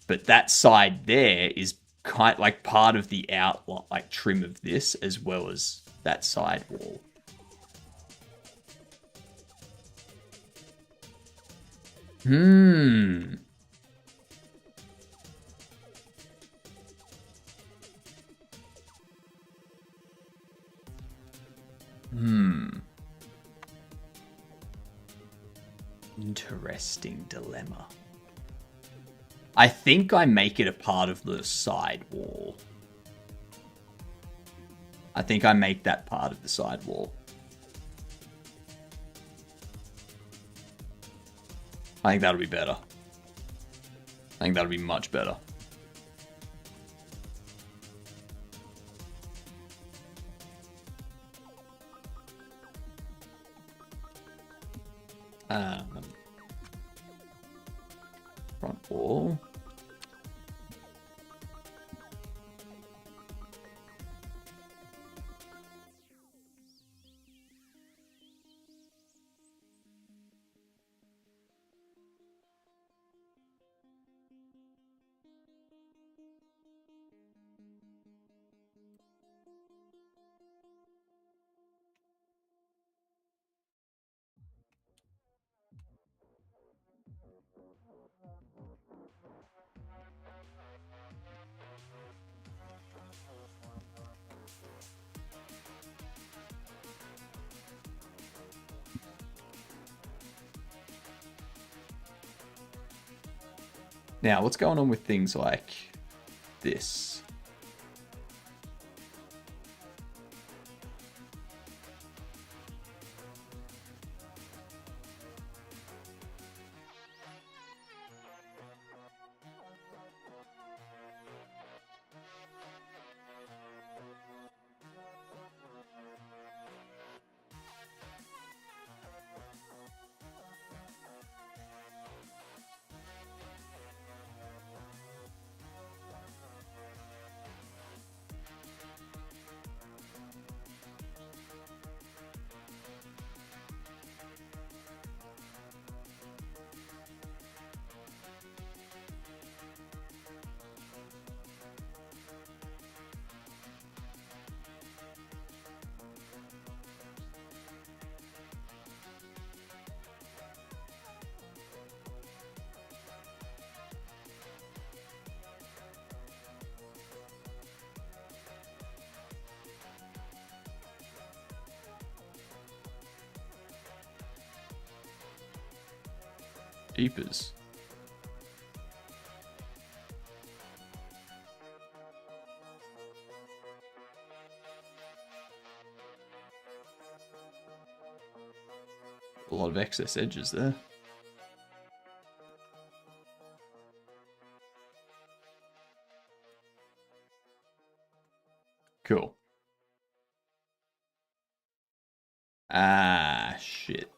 But that side there is kind of like part of the outline, like trim of this, as well as that side wall. Interesting dilemma. I think I make it a part of the side wall. I think I make that part of the side wall. I think that'll be better. I think that'll be much better. Front wall. Now, what's going on with things like this? Jeepers. A lot of excess edges there. Cool. Ah, shit.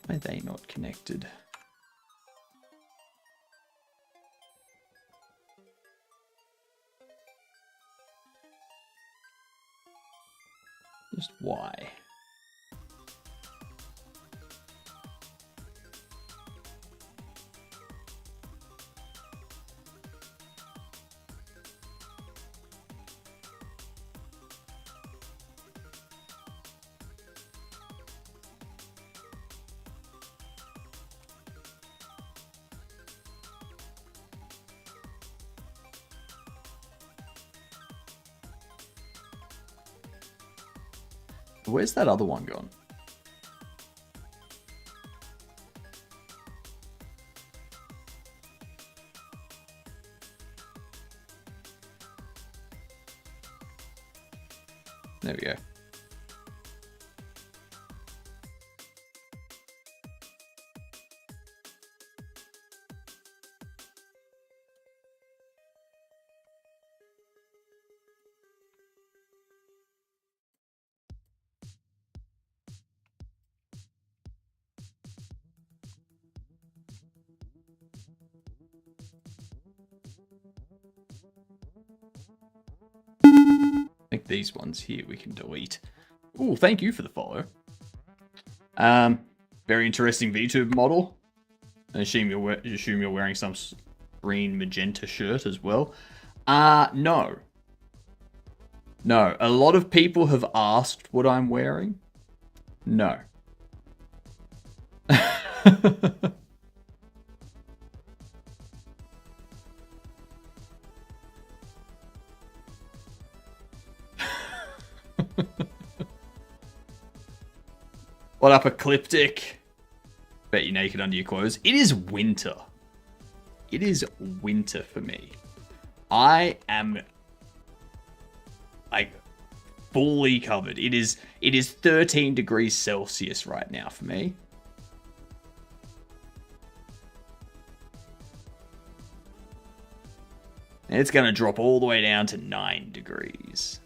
Why are they not connected? Just why? Where's that other one gone? There we go. I think these ones here we can delete. Ooh, thank you for the follow. Very interesting VTube model. I assume you're wearing some green magenta shirt as well. No. No, a lot of people have asked what I'm wearing. No. What up, Ecliptic? Bet you're naked under your clothes. It is winter. It is winter for me. I am like fully covered. It is 13 degrees Celsius right now for me. And it's going to drop all the way down to 9 degrees.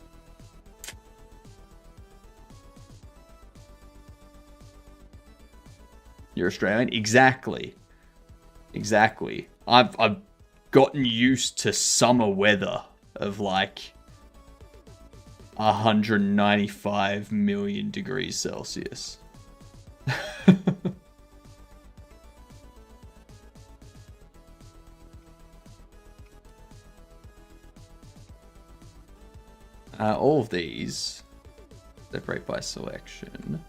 You're Australian? Exactly. Exactly. I've gotten used to summer weather of like 195 million degrees Celsius. All of these separate by selection.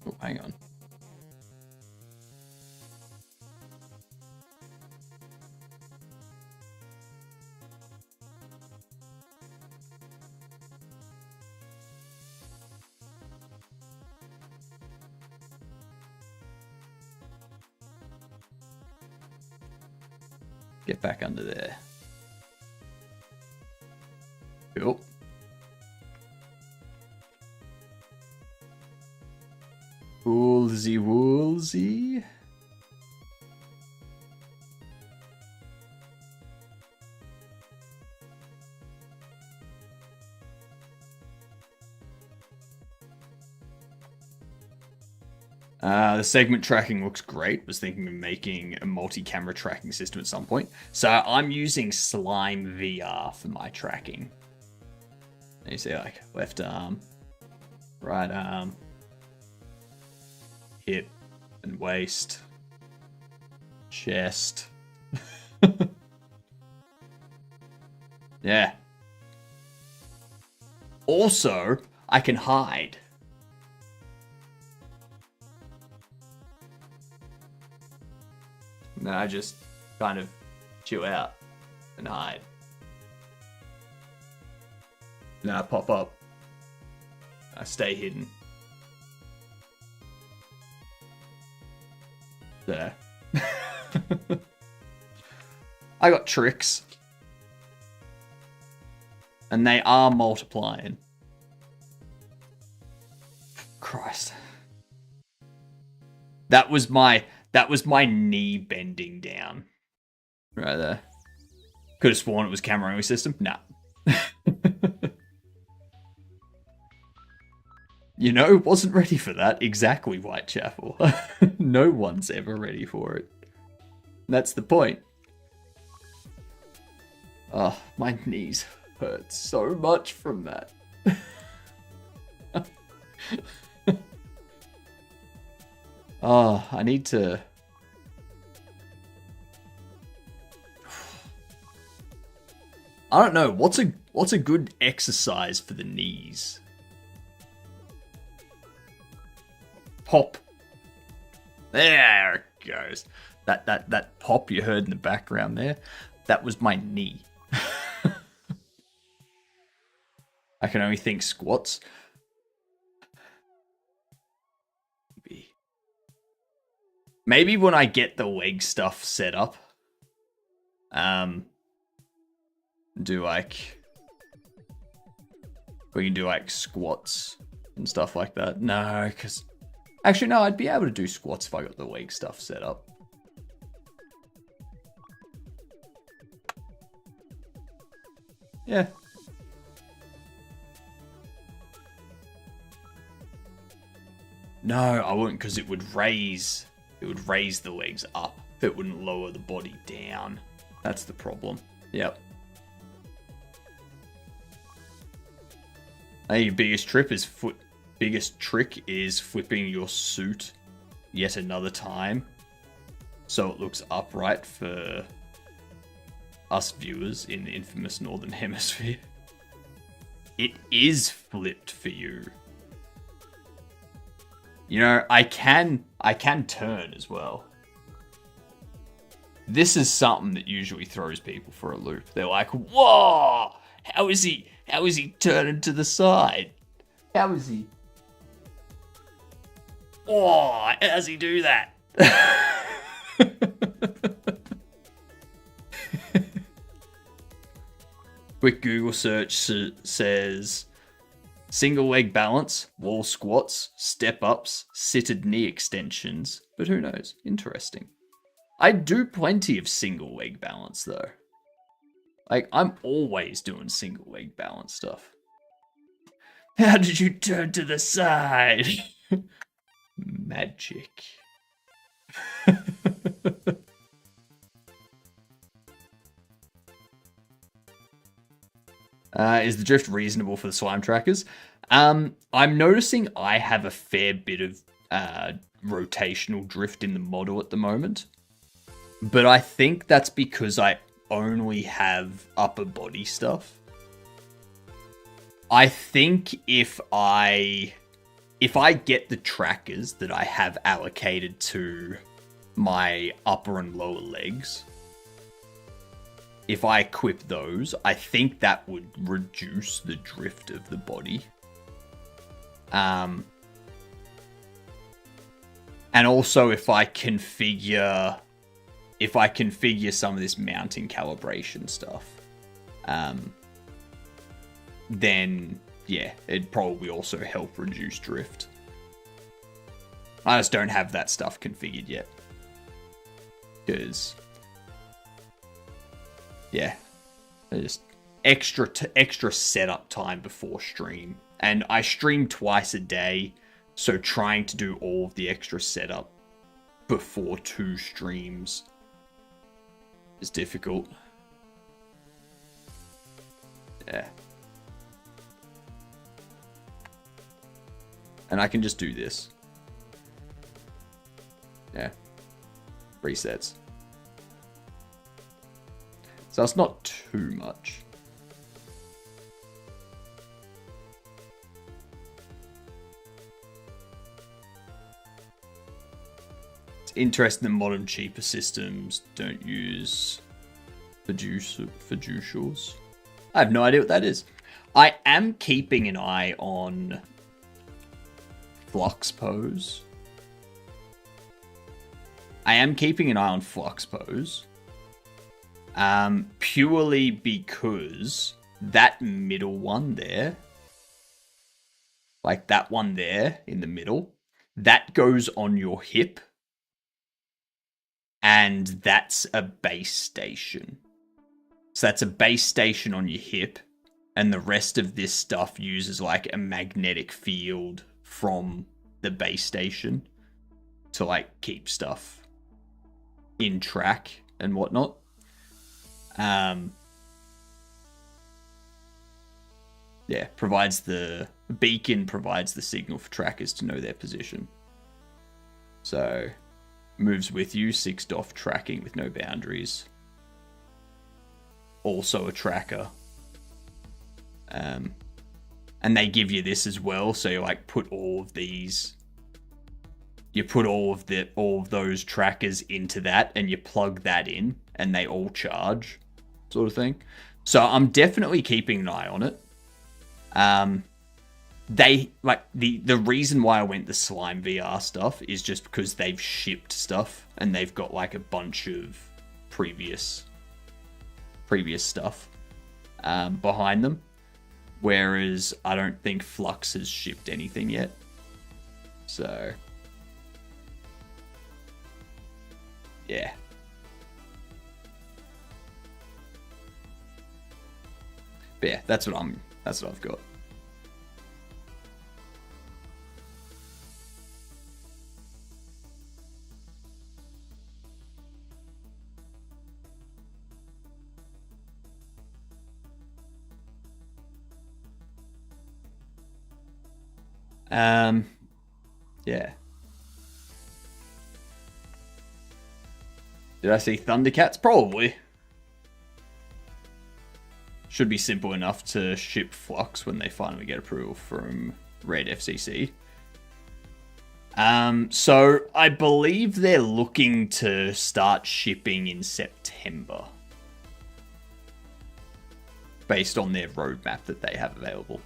Oh, hang on. Get back under there. Cool. Woolsy woolsy. The segment tracking looks great. Was thinking of making a multi-camera tracking system at some point. So I'm using Slime VR for my tracking. And you see like left arm, right arm, hip and waist, chest. Yeah. Also, I can hide. No, I just kind of chill out and hide. Now I pop up. I stay hidden. There. I got tricks. And they are multiplying. Christ. That was my knee bending down. Right there. Could have sworn it was camera only system. Nah. You know, wasn't ready for that. Exactly, Whitechapel. No one's ever ready for it. That's the point. Oh, my knees hurt so much from that. Oh, I need to... I don't know. What's a good exercise for the knees? Pop. There it goes. That pop you heard in the background there, that was my knee. I can only think squats. Maybe when I get the leg stuff set up, do like, we can do like squats and stuff like that. No, because actually no, I'd be able to do squats if I got the leg stuff set up. Yeah. No, I wouldn't, because it would raise the legs up. It wouldn't lower the body down. That's the problem. Yep. I think your biggest trick is flipping your suit yet another time so it looks upright for us viewers in the infamous Northern Hemisphere. It is flipped for you. You know, I can turn as well. This is something that usually throws people for a loop. They're like, whoa, how is he turning to the side? How is he? Oh, how does he do that? Quick Google search says single leg balance, wall squats, step ups, seated knee extensions. But who knows? Interesting. I do plenty of single leg balance though. Like, I'm always doing single leg balance stuff. How did you turn to the side? Magic. Is the drift reasonable for the slime trackers? I'm noticing I have a fair bit of rotational drift in the model at the moment. But I think that's because I only have upper body stuff. I think if I get the trackers that I have allocated to my upper and lower legs, if I equip those, I think that would reduce the drift of the body. And also if I configure some of this mounting calibration stuff, then yeah, it'd probably also help reduce drift. I just don't have that stuff configured yet. Because yeah, just extra setup time before stream. And I stream twice a day, so trying to do all of the extra setup before 2 streams is difficult. Yeah. And I can just do this. Yeah. Resets. So it's not too much. It's interesting that modern cheaper systems don't use fiducials. I have no idea what that is. I am keeping an eye on Flux Pose. Purely because that middle one there, like that one there in the middle, that goes on your hip, and that's a base station. So that's a base station on your hip, and the rest of this stuff uses like a magnetic field from the base station to like keep stuff in track and whatnot. Yeah, provides the beacon provides the signal for trackers to know their position. So moves with you, 6 DOF tracking with no boundaries. Also a tracker. And they give you this as well, so you like put all of these, you put all of those trackers into that, and you plug that in, and they all charge, sort of thing. So I'm definitely keeping an eye on it. They like the reason why I went the Slime VR stuff is just because they've shipped stuff and they've got like a bunch of previous stuff behind them, whereas I don't think Flux has shipped anything yet. So yeah. But yeah, that's what I've got. Yeah. Did I see Thundercats? Probably. Should be simple enough to ship Flux when they finally get approval from Red FCC. So I believe they're looking to start shipping in September, based on their roadmap that they have available.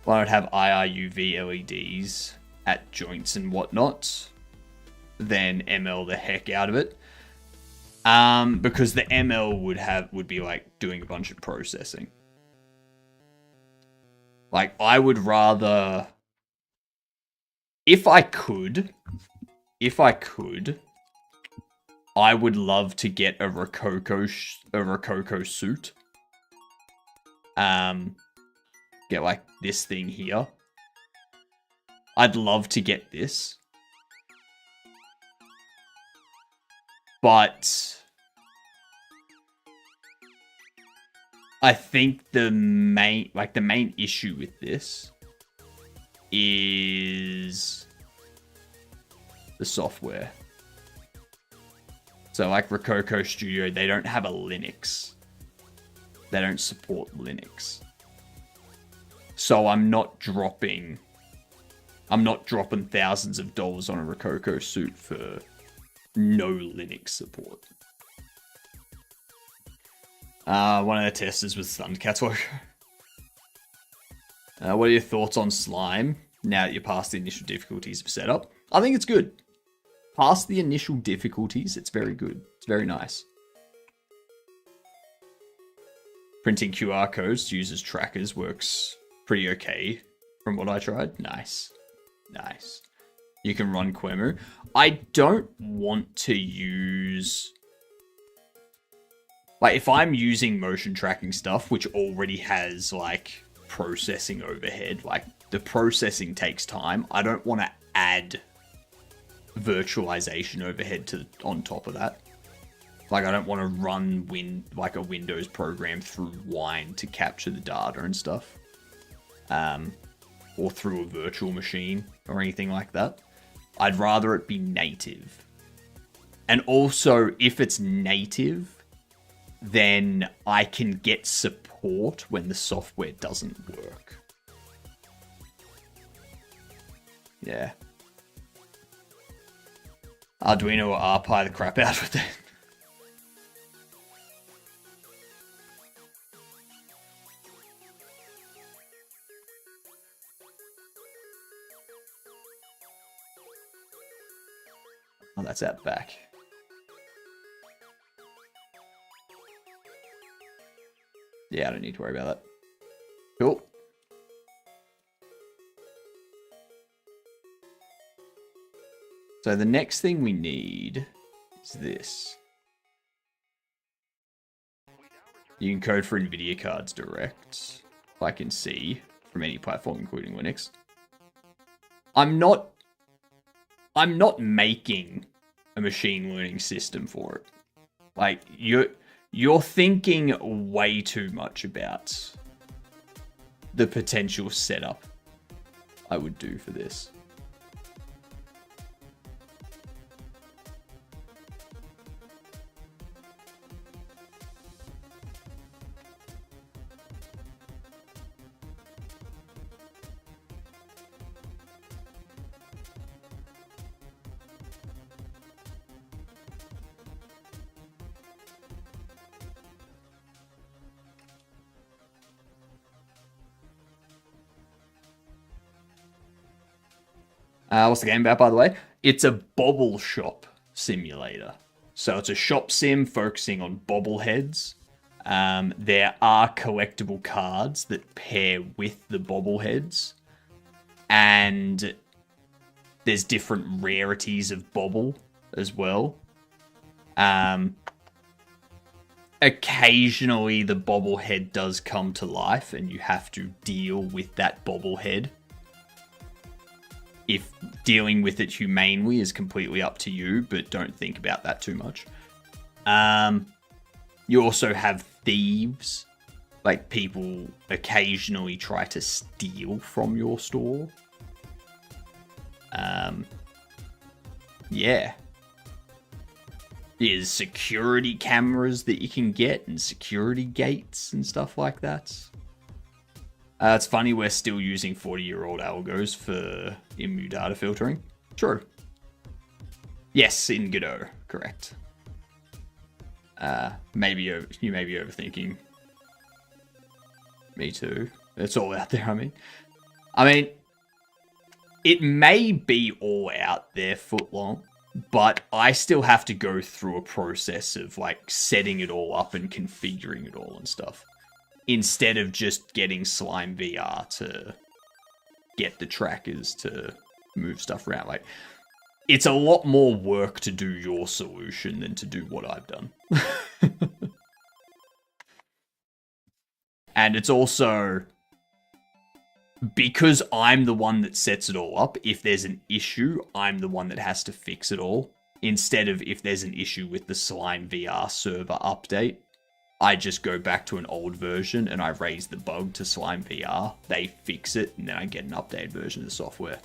Why not have IRUV LEDs at joints and whatnot, then ML the heck out of it? Because the ML would be like doing a bunch of processing. Like, I would rather, if I could, I would love to get a Rococo suit. Get like this thing here. I'd love to get this. But I think the main issue with this is the software. So like Rococo Studio, they don't have a Linux. They don't support Linux. So I'm not dropping thousands of dollars on a Rococo suit for no Linux support. One of the testers was Thundercats logo. What are your thoughts on Slime now that you're past the initial difficulties of setup? I think it's good. Past the initial difficulties, it's very good. It's very nice. Printing QR codes to use as trackers works pretty okay from what I tried. Nice. Nice. You can run Quemu. I don't want to use... Like, if I'm using motion tracking stuff, which already has, like, processing overhead, like, the processing takes time, I don't want to add virtualization overhead on top of that. Like, I don't want to run a Windows program through Wine to capture the data and stuff. Or through a virtual machine or anything like that. I'd rather it be native. And also, if it's native, then I can get support when the software doesn't work. Yeah. Arduino or RPi the crap out with it. Oh, that's out back. Yeah, I don't need to worry about that. Cool. So the next thing we need is this. You can code for NVIDIA cards direct, if I can see, from any platform, including Linux. I'm not making a machine learning system for it. Like, you're thinking way too much about the potential setup I would do for this. What's the game about, by the way? It's a Bobble Shop simulator. So it's a shop sim focusing on bobbleheads. There are collectible cards that pair with the bobbleheads. And there's different rarities of bobble as well. Occasionally the bobblehead does come to life and you have to deal with that bobblehead. If dealing with it humanely is completely up to you, but don't think about that too much. You also have thieves. Like, people occasionally try to steal from your store. Yeah. There's security cameras that you can get and security gates and stuff like that. It's funny we're still using 40-year-old algos for IMU data filtering. True. Yes, in Godot, correct. Maybe you may be overthinking. Me too. It's all out there, I mean, it may be all out there footlong, but I still have to go through a process of like setting it all up and configuring it all and stuff. Instead of just getting Slime VR to get the trackers to move stuff around. Like, it's a lot more work to do your solution than to do what I've done. And it's also, because I'm the one that sets it all up, if there's an issue, I'm the one that has to fix it all. Instead of if there's an issue with the Slime VR server update, I just go back to an old version and I raise the bug to Slime VR. They fix it and then I get an updated version of the software.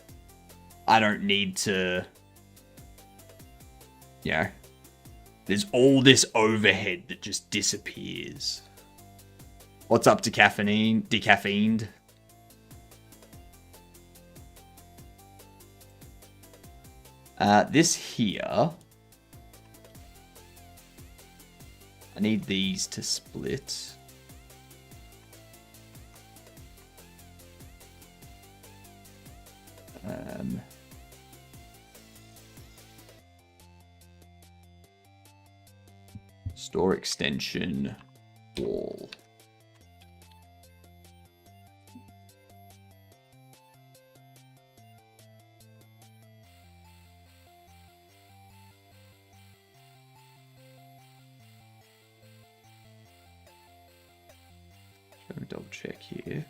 I don't need to... Yeah. There's all this overhead that just disappears. What's up to caffeine? Decaffeined? This here... I need these to split. Store extension wall. Let me double check here.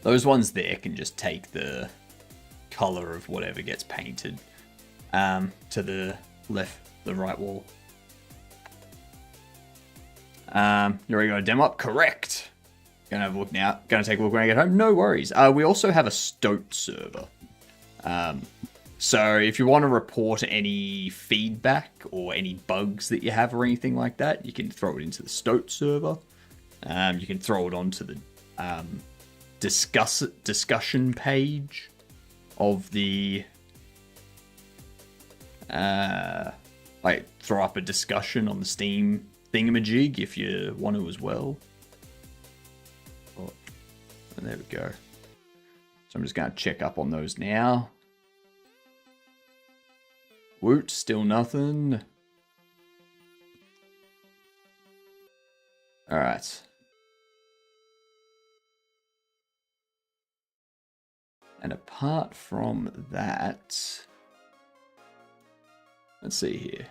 Those ones there can just take the color of whatever gets painted to the right wall. You already got a demo up? Correct. Gonna have a look now. Gonna take a look when I get home. No worries. We also have a Stoat server. So if you want to report any feedback or any bugs that you have or anything like that, you can throw it into the Stoat server. You can throw it onto the discussion page of the like throw up a discussion on the Steam thingamajig if you want to as well. Oh, and there we go. So I'm just going to check up on those now. Woot, still nothing. Alright. And apart from that, let's see here.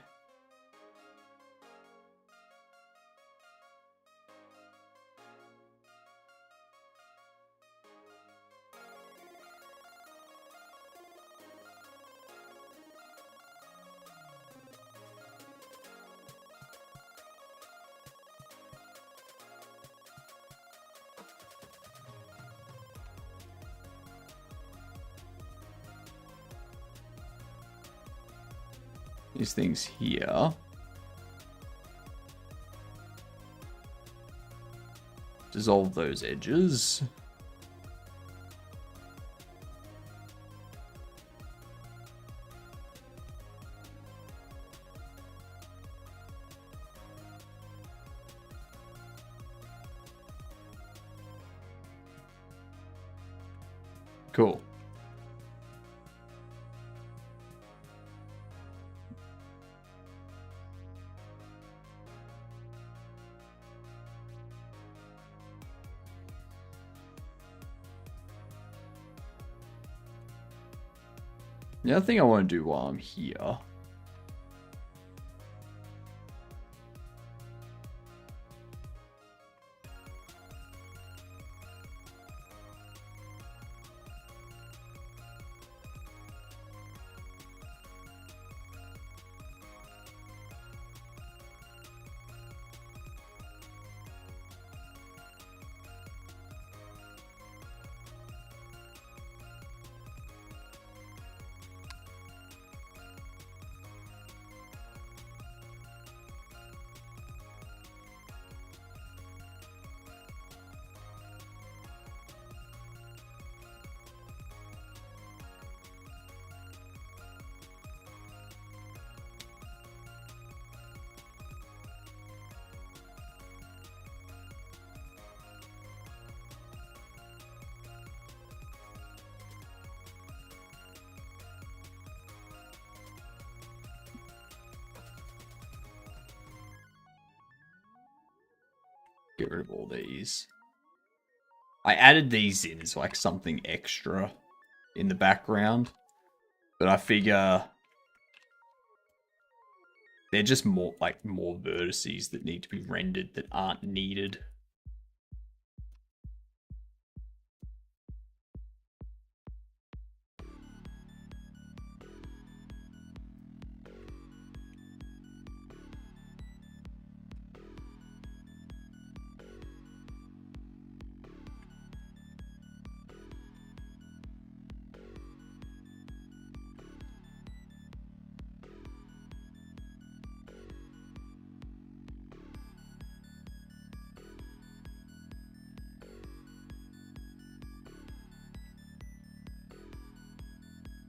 These things here. Dissolve those edges. Cool. The other thing I want to do while I'm here Get rid of all these. I added these in as like something extra in the background. But I figure they're just more vertices that need to be rendered that aren't needed.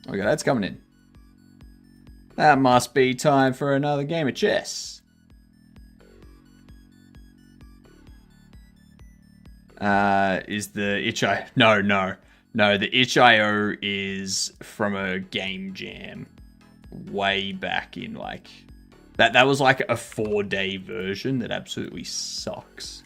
Okay, that's coming in. That must be time for another game of chess. Is the itch.io... No, the itch.io is from a game jam way back in like... That was like a 4-day version that absolutely sucks.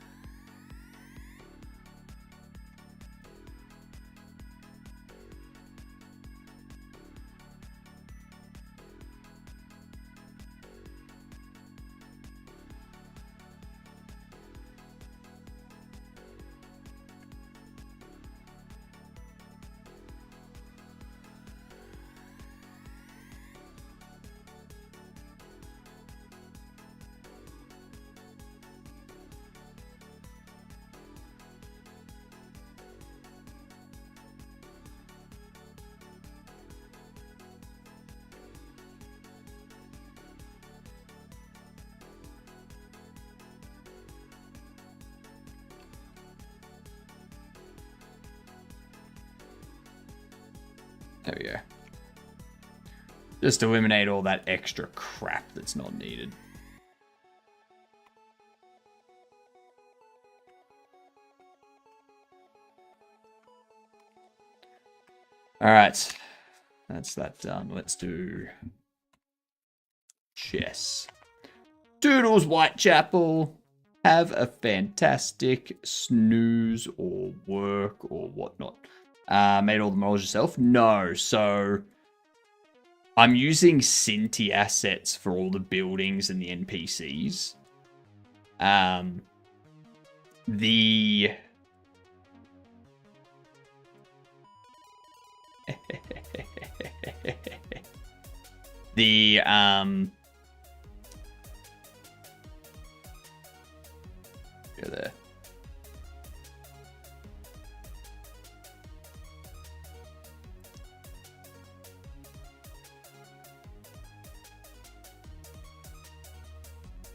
There we go. Just eliminate all that extra crap that's not needed. Alright. That's that done. Let's do chess. Doodles, Whitechapel. Have a fantastic snooze or work or whatnot. Made all the models yourself? No. So I'm using Cinti assets for all the buildings and the NPCs. Go there.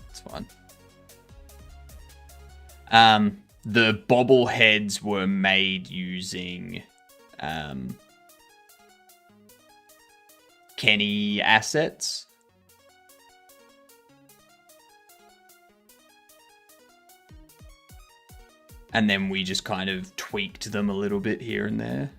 It's fine. The bobbleheads were made using Kenny assets. And then we just kind of tweaked them a little bit here and there.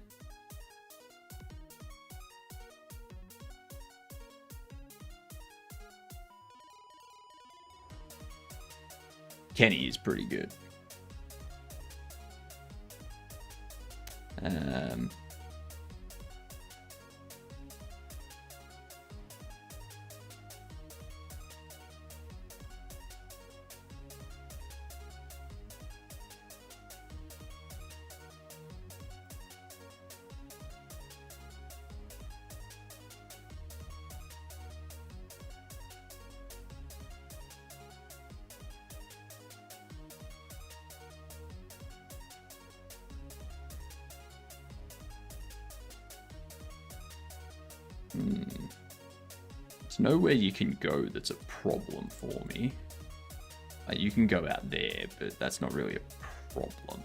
Kenny is pretty good. There's nowhere you can go that's a problem for me. Like, you can go out there, but that's not really a problem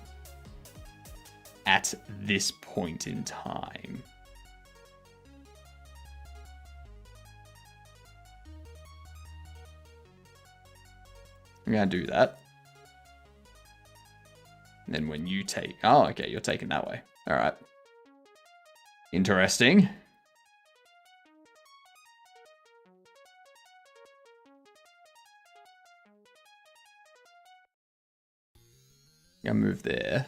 at this point in time. I'm gonna do that. And then when you take... Oh, okay, you're taking that way. All right. Interesting. I move there.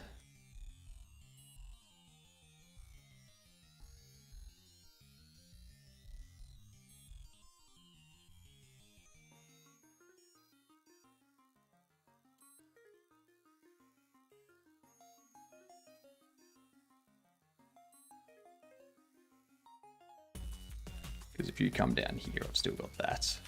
Because if you come down here, I've still got that.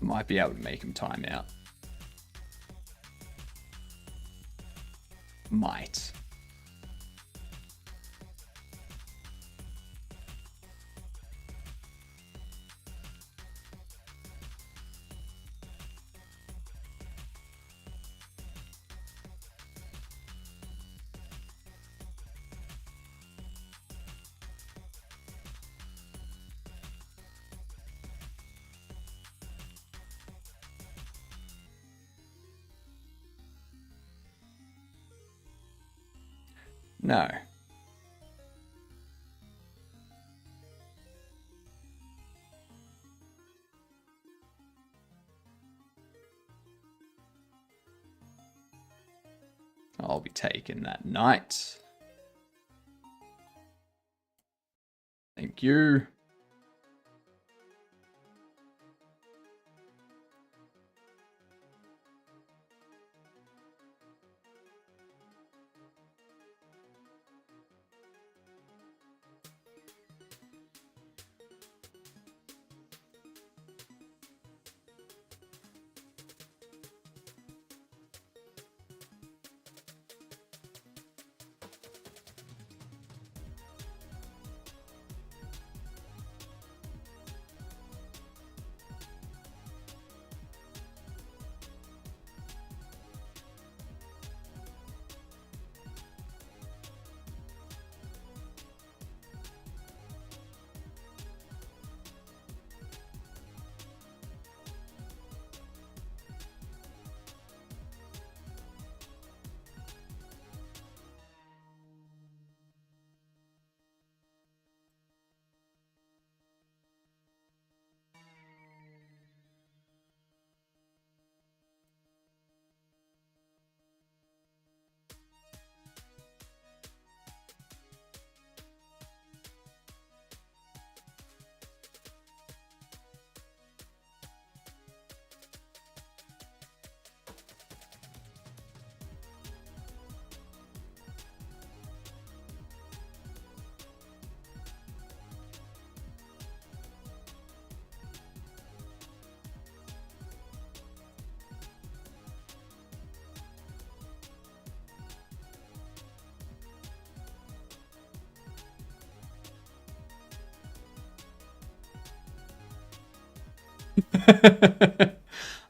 Might be able to make him time out. Might. No. I'll be taking that knight. Thank you.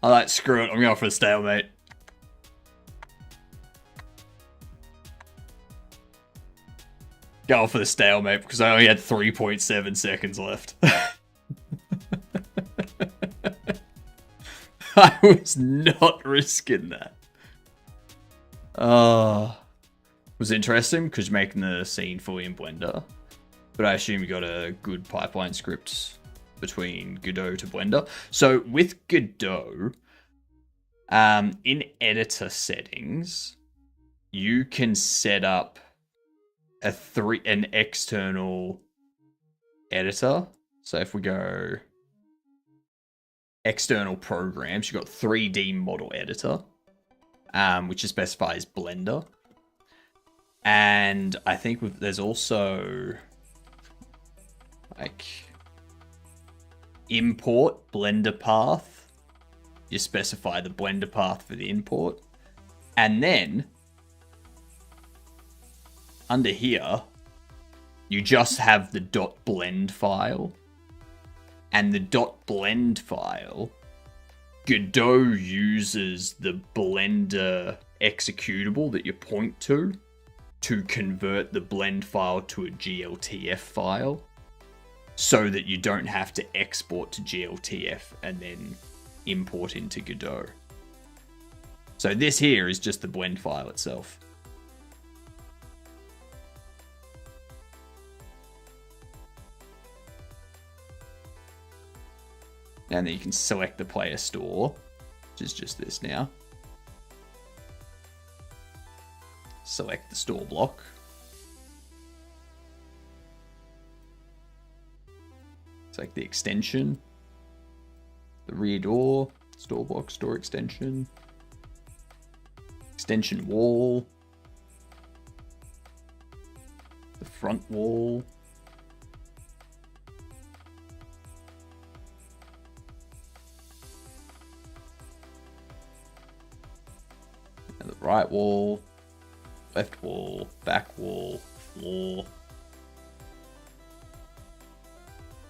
I like, screw it, I'm going for a stalemate. Go for the stalemate because I only had 3.7 seconds left. I was not risking that. It was interesting because you're making the scene fully in Blender. But I assume you got a good pipeline script between Godot to Blender. So with Godot, in editor settings, you can set up an external editor. So if we go external programs. You've got 3D model editor, which specifies Blender. And I think there's also like import Blender path. You specify the Blender path for the import. And then under here, you just have the .blend file. And the .blend file, Godot uses the Blender executable that you point to convert the blend file to a GLTF file so that you don't have to export to GLTF and then import into Godot. So this here is just the blend file itself. And then you can select the player store, which is just this now. Select the store block. Select the extension. The rear door, store block, store extension. Extension wall. The front wall. And the right wall. Left wall, back wall, floor.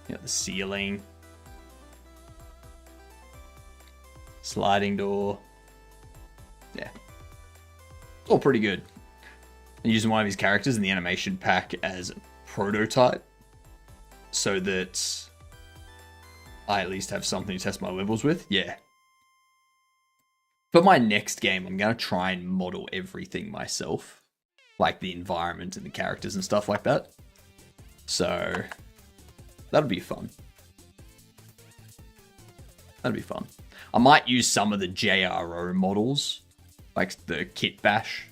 You got the ceiling. Sliding door. Yeah. All pretty good. And using one of his characters in the animation pack as a prototype so that I at least have something to test my levels with. Yeah. For my next game, I'm going to try and model everything myself. Like the environment and the characters and stuff like that. So, that'll be fun. That'll be fun. I might use some of the JRO models, like the kit bash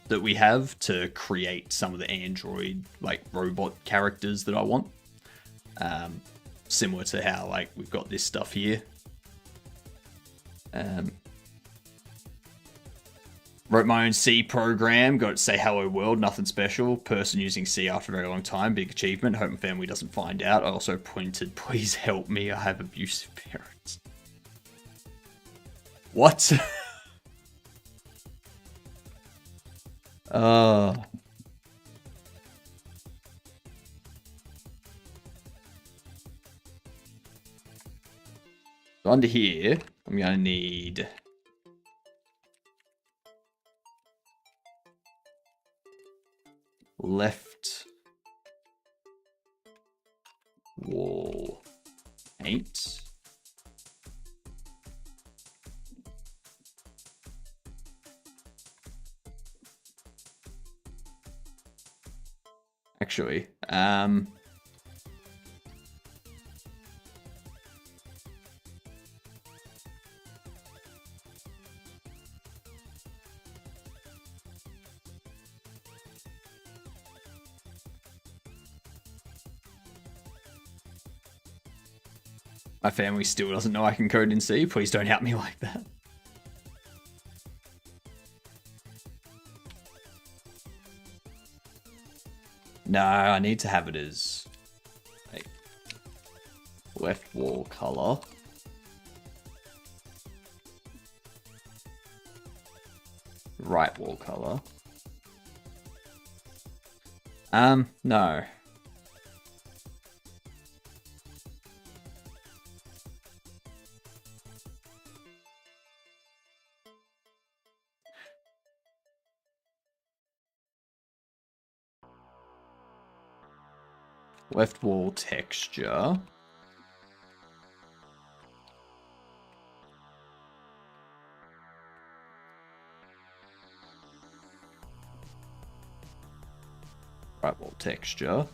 that we have, to create some of the Android, like, robot characters that I want. Similar to how, like, we've got this stuff here. Wrote my own C program. Got to say hello world. Nothing special. Person using C after a very long time. Big achievement. Hope my family doesn't find out. I also pointed, please help me. I have abusive parents. What? So under here, I'm going to need left wall paint. Actually, my family still doesn't know I can code in C. Please don't help me like that. No, I need to have it as like left wall color. Right wall color. No. Left wall texture. Right wall texture.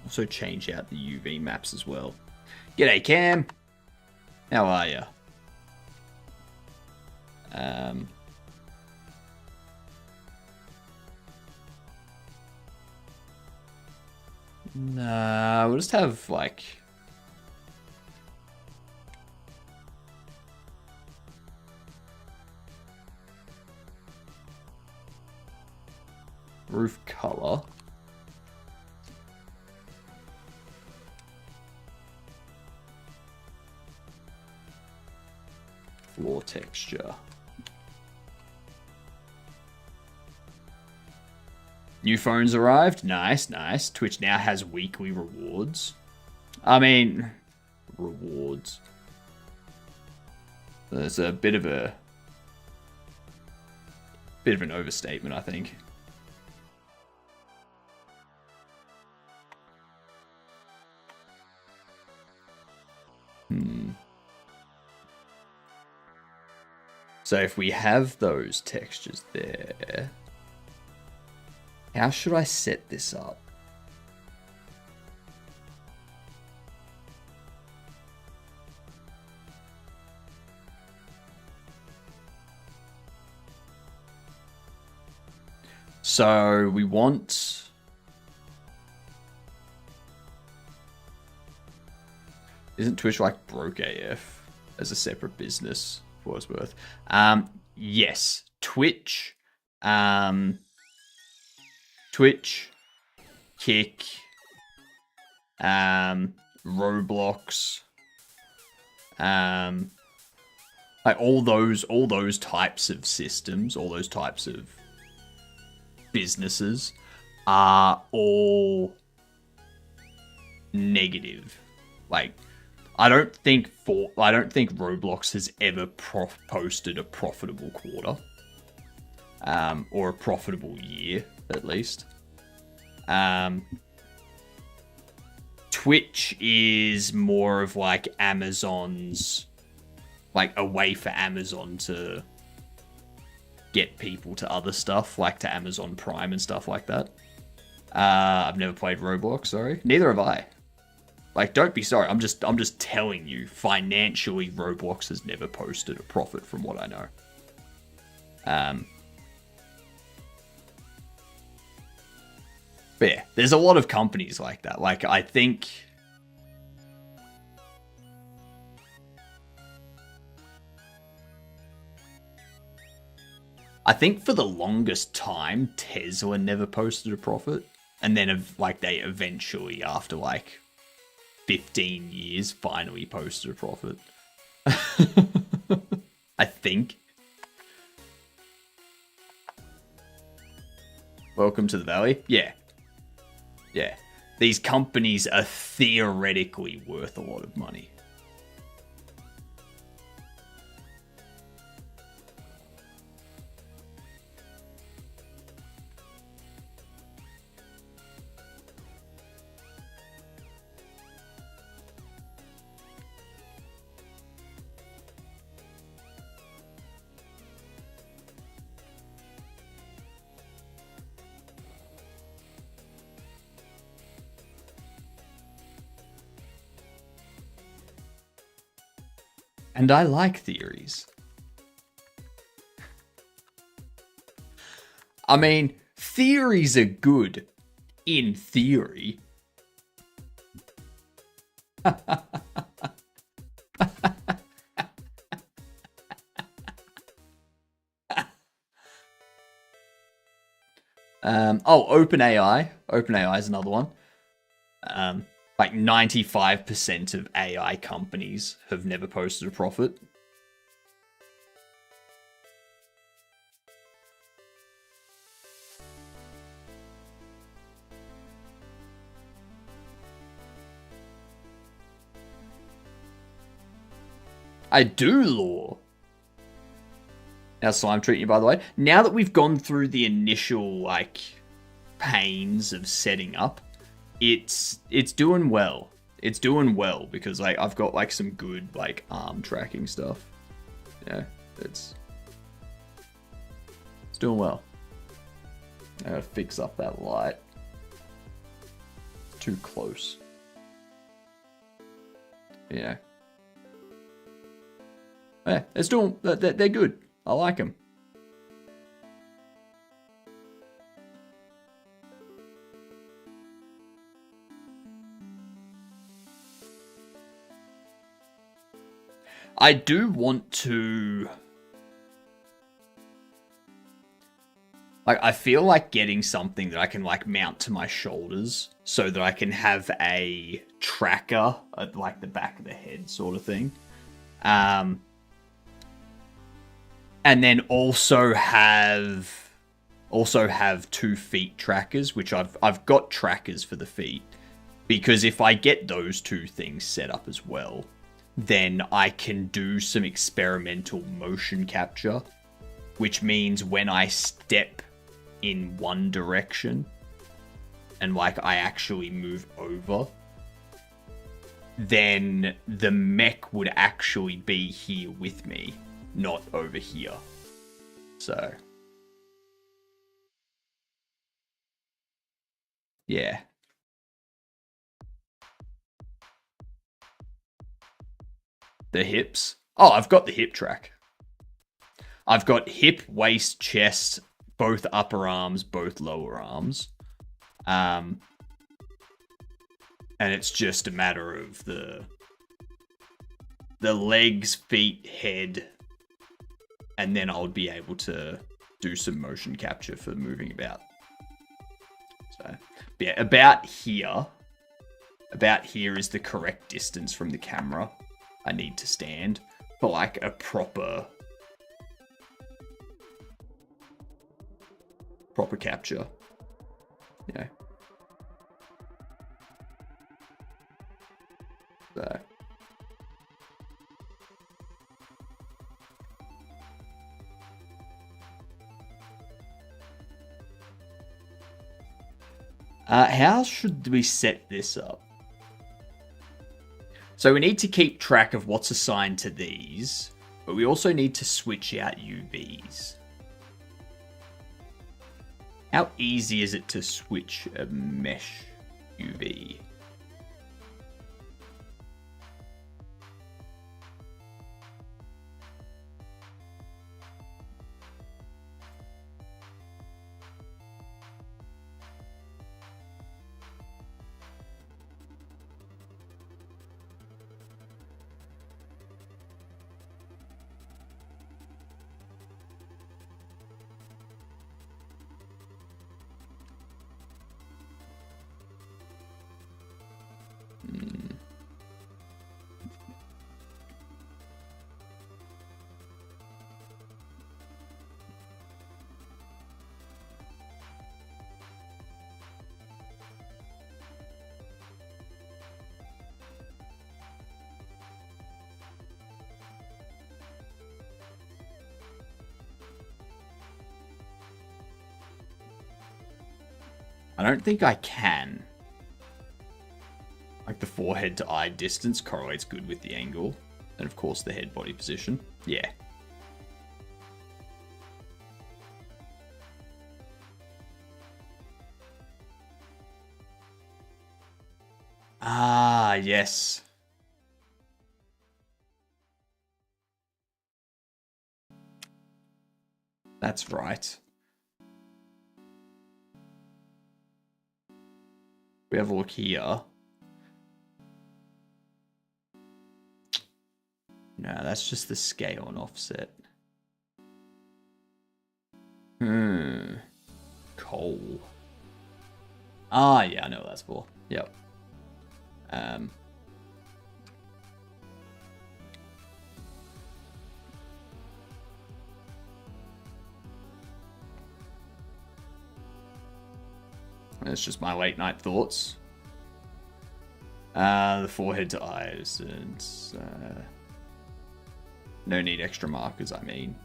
Also change out the UV maps as well. G'day, Cam. How are you? Nah, we'll just have, like... roof color. Floor texture. New phones arrived. Nice, nice. Twitch now has weekly rewards. I mean, rewards. There's a bit of an overstatement, I think. So if we have those textures there, how should I set this up? So we want... Isn't Twitch like broke AF as a separate business for what it's worth? Yes. Twitch, Kick, Roblox, like all those types of systems, all those types of businesses are all negative. Like, I don't think Roblox has ever posted a profitable quarter, or a profitable year at least. Twitch is more of like Amazon's, like a way for Amazon to get people to other stuff, like to Amazon Prime and stuff like that. I've never played Roblox, sorry. Neither have I. Like, don't be sorry. I'm just telling you, financially, Roblox has never posted a profit from what I know. But yeah, there's a lot of companies like that. Like, I think for the longest time, Tesla never posted a profit. And then, like, they eventually, after, like, 15 years, finally posted a profit. I think. Welcome to the Valley. Yeah. Yeah. These companies are theoretically worth a lot of money. And I like theories. I mean, theories are good in theory. OpenAI. OpenAI is another one. Like 95% of AI companies have never posted a profit. I do, Law. How's Slime treating you, by the way? Now that we've gone through the initial, like, pains of setting up, it's doing well. It's doing well because, like, I've got, like, some good, like, arm tracking stuff. Yeah, it's doing well. I gotta fix up that light. Too close. Yeah. Yeah, they're good. I like them. I do want to... Like, I feel like getting something that I can, like, mount to my shoulders so that I can have a tracker at, like, the back of the head sort of thing. And then also have 2 feet trackers, which I've got trackers for the feet. Because if I get those 2 things set up as well, then I can do some experimental motion capture, which means when I step in one direction and like I actually move over, then the mech would actually be here with me, not over here. So yeah. The hips. Oh, I've got the hip track. I've got hip, waist, chest, both upper arms, both lower arms. And it's just a matter of the legs, feet, head, and then I'll be able to do some motion capture for moving about. So, yeah, about here is the correct distance from the camera I need to stand for like a proper capture. Yeah. So. How should we set this up? So we need to keep track of what's assigned to these, but we also need to switch out UVs. How easy is it to switch a mesh UV? I don't think I can. Like the forehead to eye distance correlates good with the angle. And of course the head body position. Yeah. Ah, yes. That's right. We have a look here. No, that's just the scale and offset. Coal. Ah, yeah, I know what that's for. Yep. That's just my late night thoughts. The forehead to eyes and no need extra markers, I mean.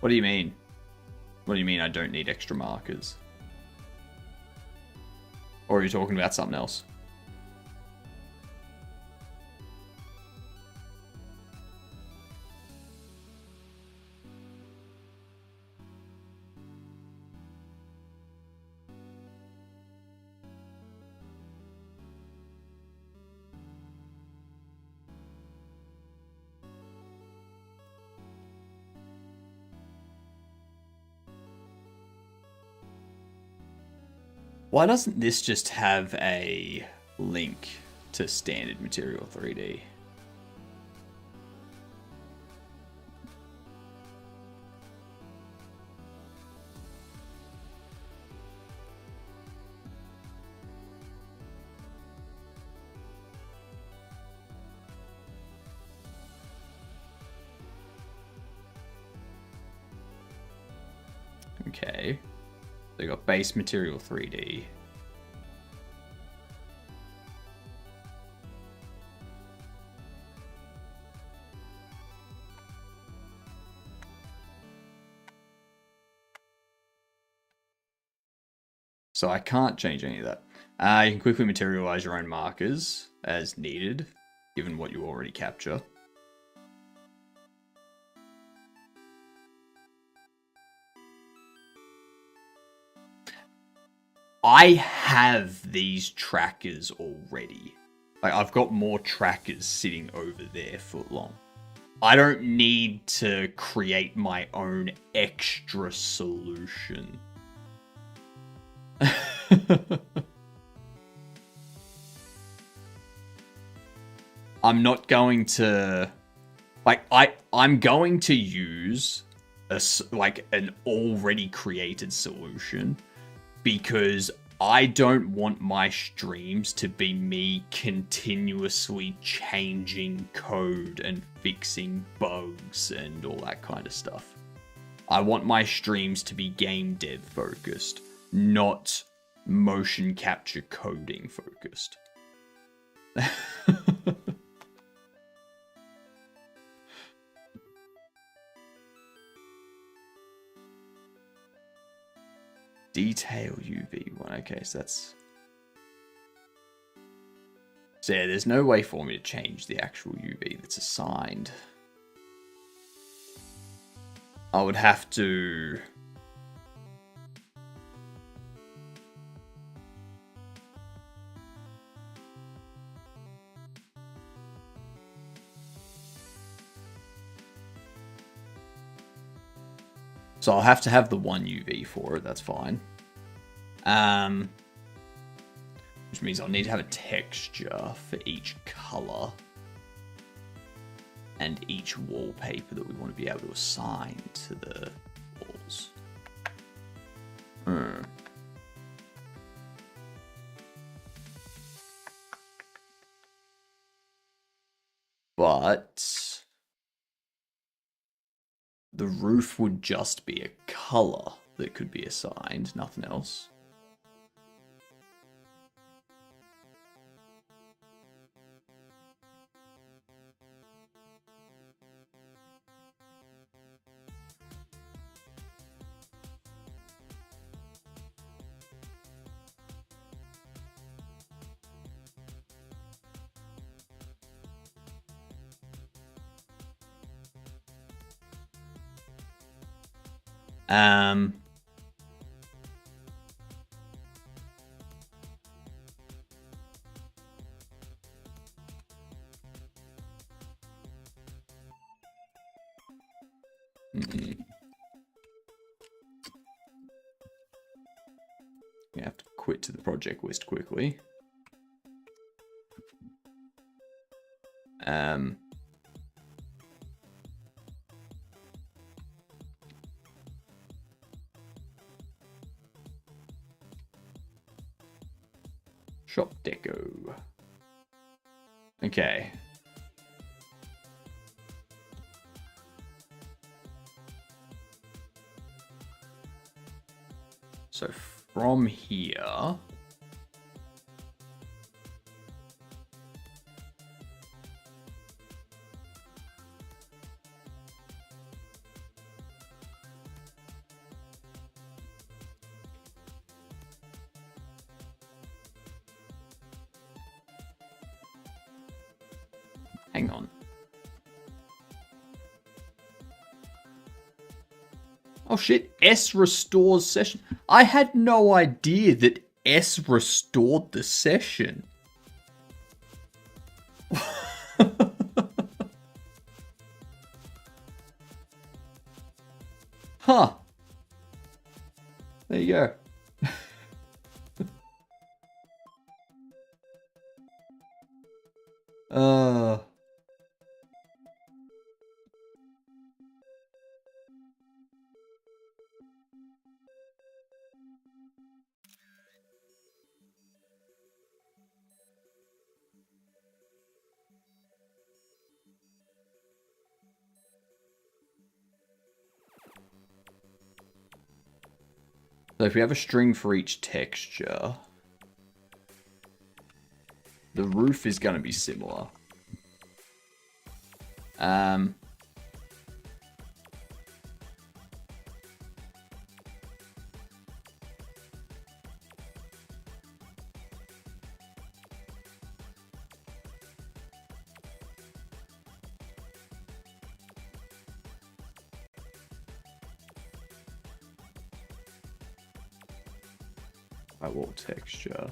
What do you mean? What do you mean I don't need extra markers? Or are you talking about something else? Why doesn't this just have a link to standard Material 3D? Okay. So you got base Material 3D. So I can't change any of that. You can quickly materialize your own markers as needed, given what you already capture. I have these trackers already. Like, I've got more trackers sitting over there foot long. I don't need to create my own extra solution. I'm not going to... Like, I'm going to use an already created solution, because I don't want my streams to be me continuously changing code and fixing bugs and all that kind of stuff. I want my streams to be game dev focused, not motion capture coding focused. Detail UV1. Okay, so that's... So yeah, there's no way for me to change the actual UV that's assigned. I would have to... So I'll have to have the one UV for it, that's fine. Which means I'll need to have a texture for each color and each wallpaper that we want to be able to assign to the walls. But the roof would just be a color that could be assigned, nothing else. You have to quit to the project list quickly. Shop deco. Okay. So from here, hang on. Oh shit, S restores session. I had no idea that S restored the session. Huh. There you go. So if we have a string for each texture, the roof is going to be similar. Right wall texture.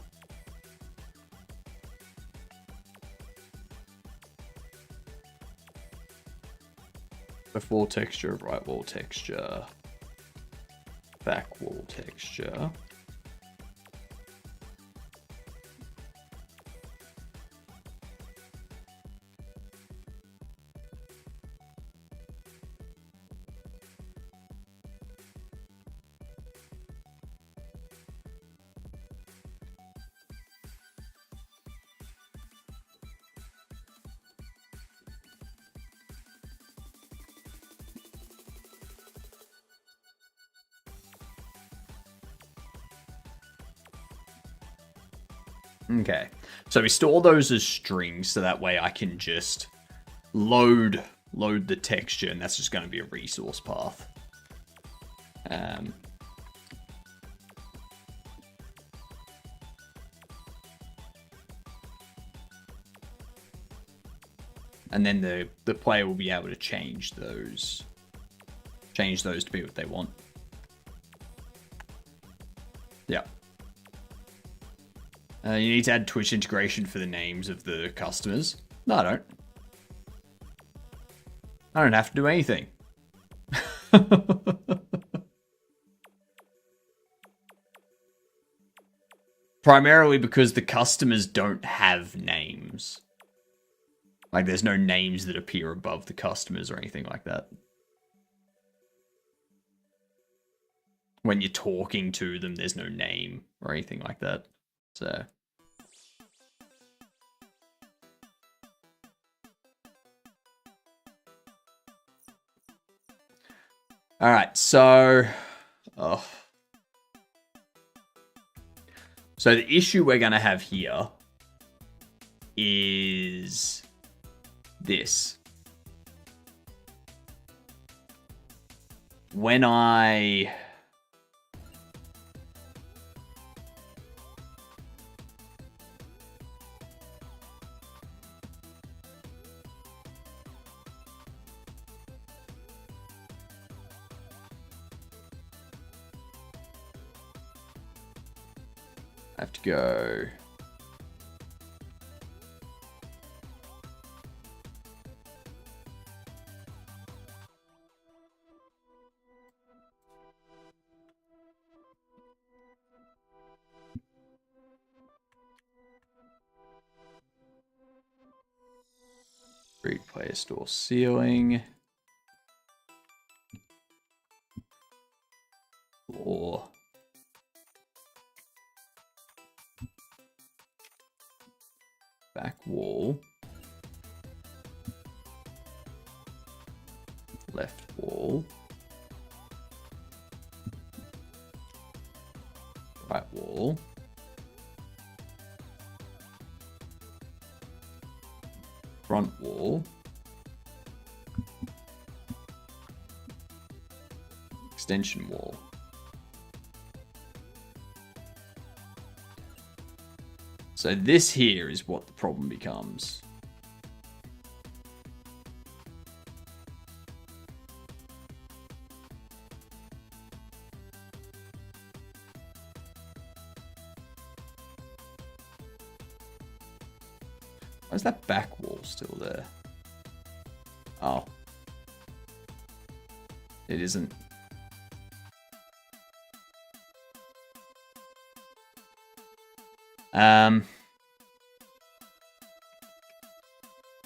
Left wall texture, right wall texture, back wall texture. Okay, so we store those as strings, so that way I can just load the texture, and that's just going to be a resource path. And then the player will be able to change those to be what they want. Yeah. You need to add Twitch integration for the names of the customers. No, I don't. I don't have to do anything. Primarily because the customers don't have names. Like, there's no names that appear above the customers or anything like that. When you're talking to them, there's no name or anything like that. So... Alright, so... Oh. So the issue we're going to have here is this. When I... I have to go... Create player store ceiling. Floor. Back wall. Left wall. Right wall. Front wall. Extension wall. So this here is what the problem becomes. Why is that back wall still there? Oh. It isn't.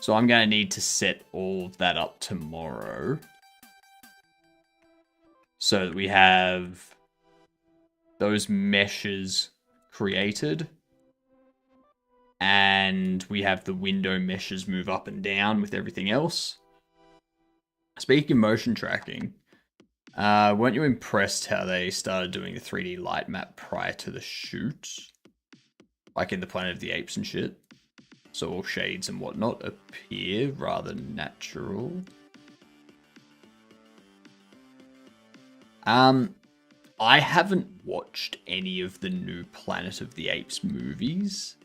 So I'm going to need to set all of that up tomorrow. So that we have those meshes created. And we have the window meshes move up and down with everything else. Speaking of motion tracking, Weren't you impressed how they started doing the 3D light map prior to the shoot? Like in the Planet of the Apes and shit? So all shades and whatnot appear rather natural. I haven't watched any of the new Planet of the Apes movies.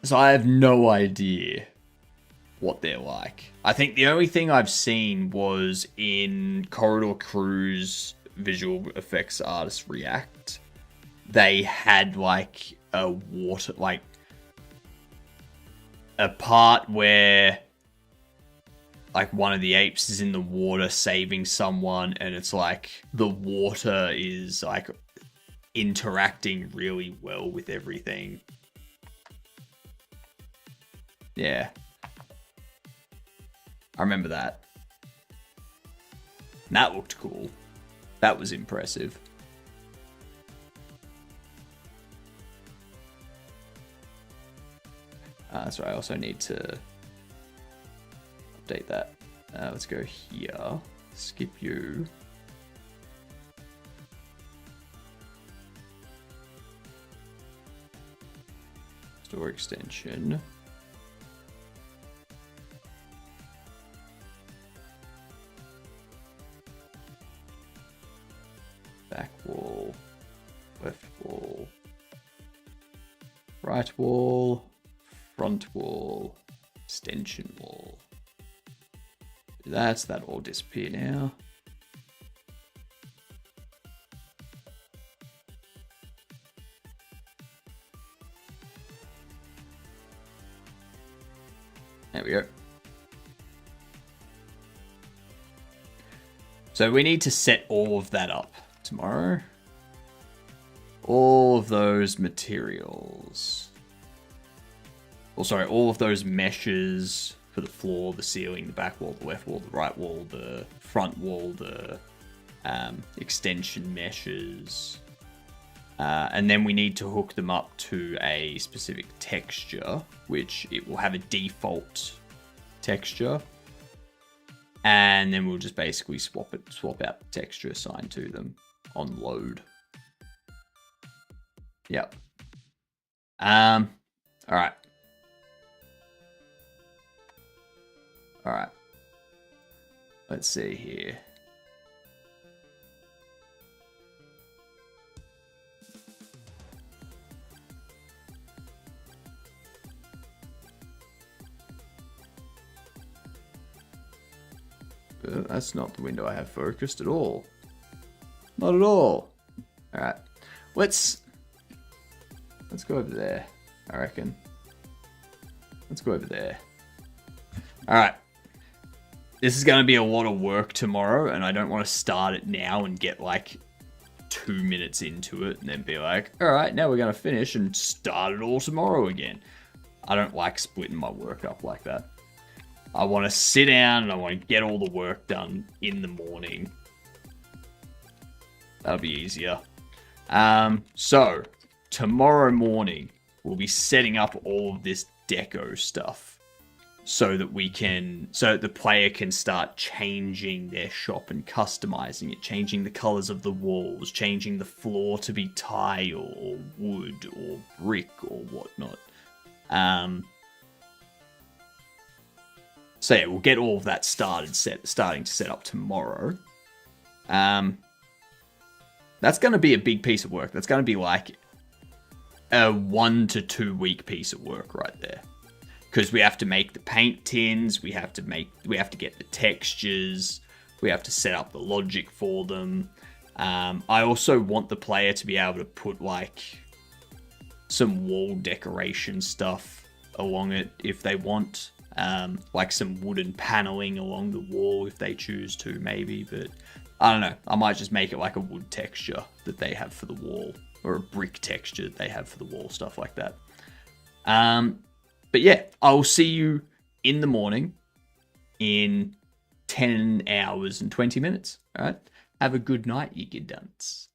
So I have no idea what they're like. I think the only thing I've seen was in Corridor Crew's visual effects artist React. They had like a water, like a part where like one of the apes is in the water saving someone, and it's like the water is like interacting really well with everything. Yeah. I remember that. And that looked cool. That was impressive. That's right, I also need to update that. Let's go here. Skip you. Store extension. Back wall. Left wall. Right wall. Front wall. Extension wall. That all disappear now. There we go. So we need to set all of that up tomorrow. All of those materials. Oh, sorry, all of those meshes for the floor, the ceiling, the back wall, the left wall, the right wall, the front wall, the extension meshes. And then we need to hook them up to a specific texture, which it will have a default texture. And then we'll just basically swap out the texture assigned to them on load. Yep. All right. All right. Let's see here. That's not the window I have focused at all. Not at all. All right. Let's go over there, I reckon. Let's go over there. All right. This is going to be a lot of work tomorrow, and I don't want to start it now and get like 2 minutes into it and then be like, all right, now we're going to finish and start it all tomorrow again. I don't like splitting my work up like that. I want to sit down and I want to get all the work done in the morning. That'll be easier. So, tomorrow morning, we'll be setting up all of this deco stuff. So that the player can start changing their shop and customizing it, changing the colors of the walls, changing the floor to be tile or wood or brick or whatnot. So yeah, we'll get all of that starting to set up tomorrow. That's going to be a big piece of work. That's going to be like a 1 to 2 week piece of work right there. Because we have to make the paint tins, we have to get the textures, we have to set up the logic for them. I also want the player to be able to put like some wall decoration stuff along it if they want. Like some wooden paneling along the wall if they choose to, maybe. But I don't know. I might just make it like a wood texture that they have for the wall, or a brick texture that they have for the wall, stuff like that. But yeah, I'll see you in the morning in 10 hours and 20 minutes. All right. Have a good night, you good dunce.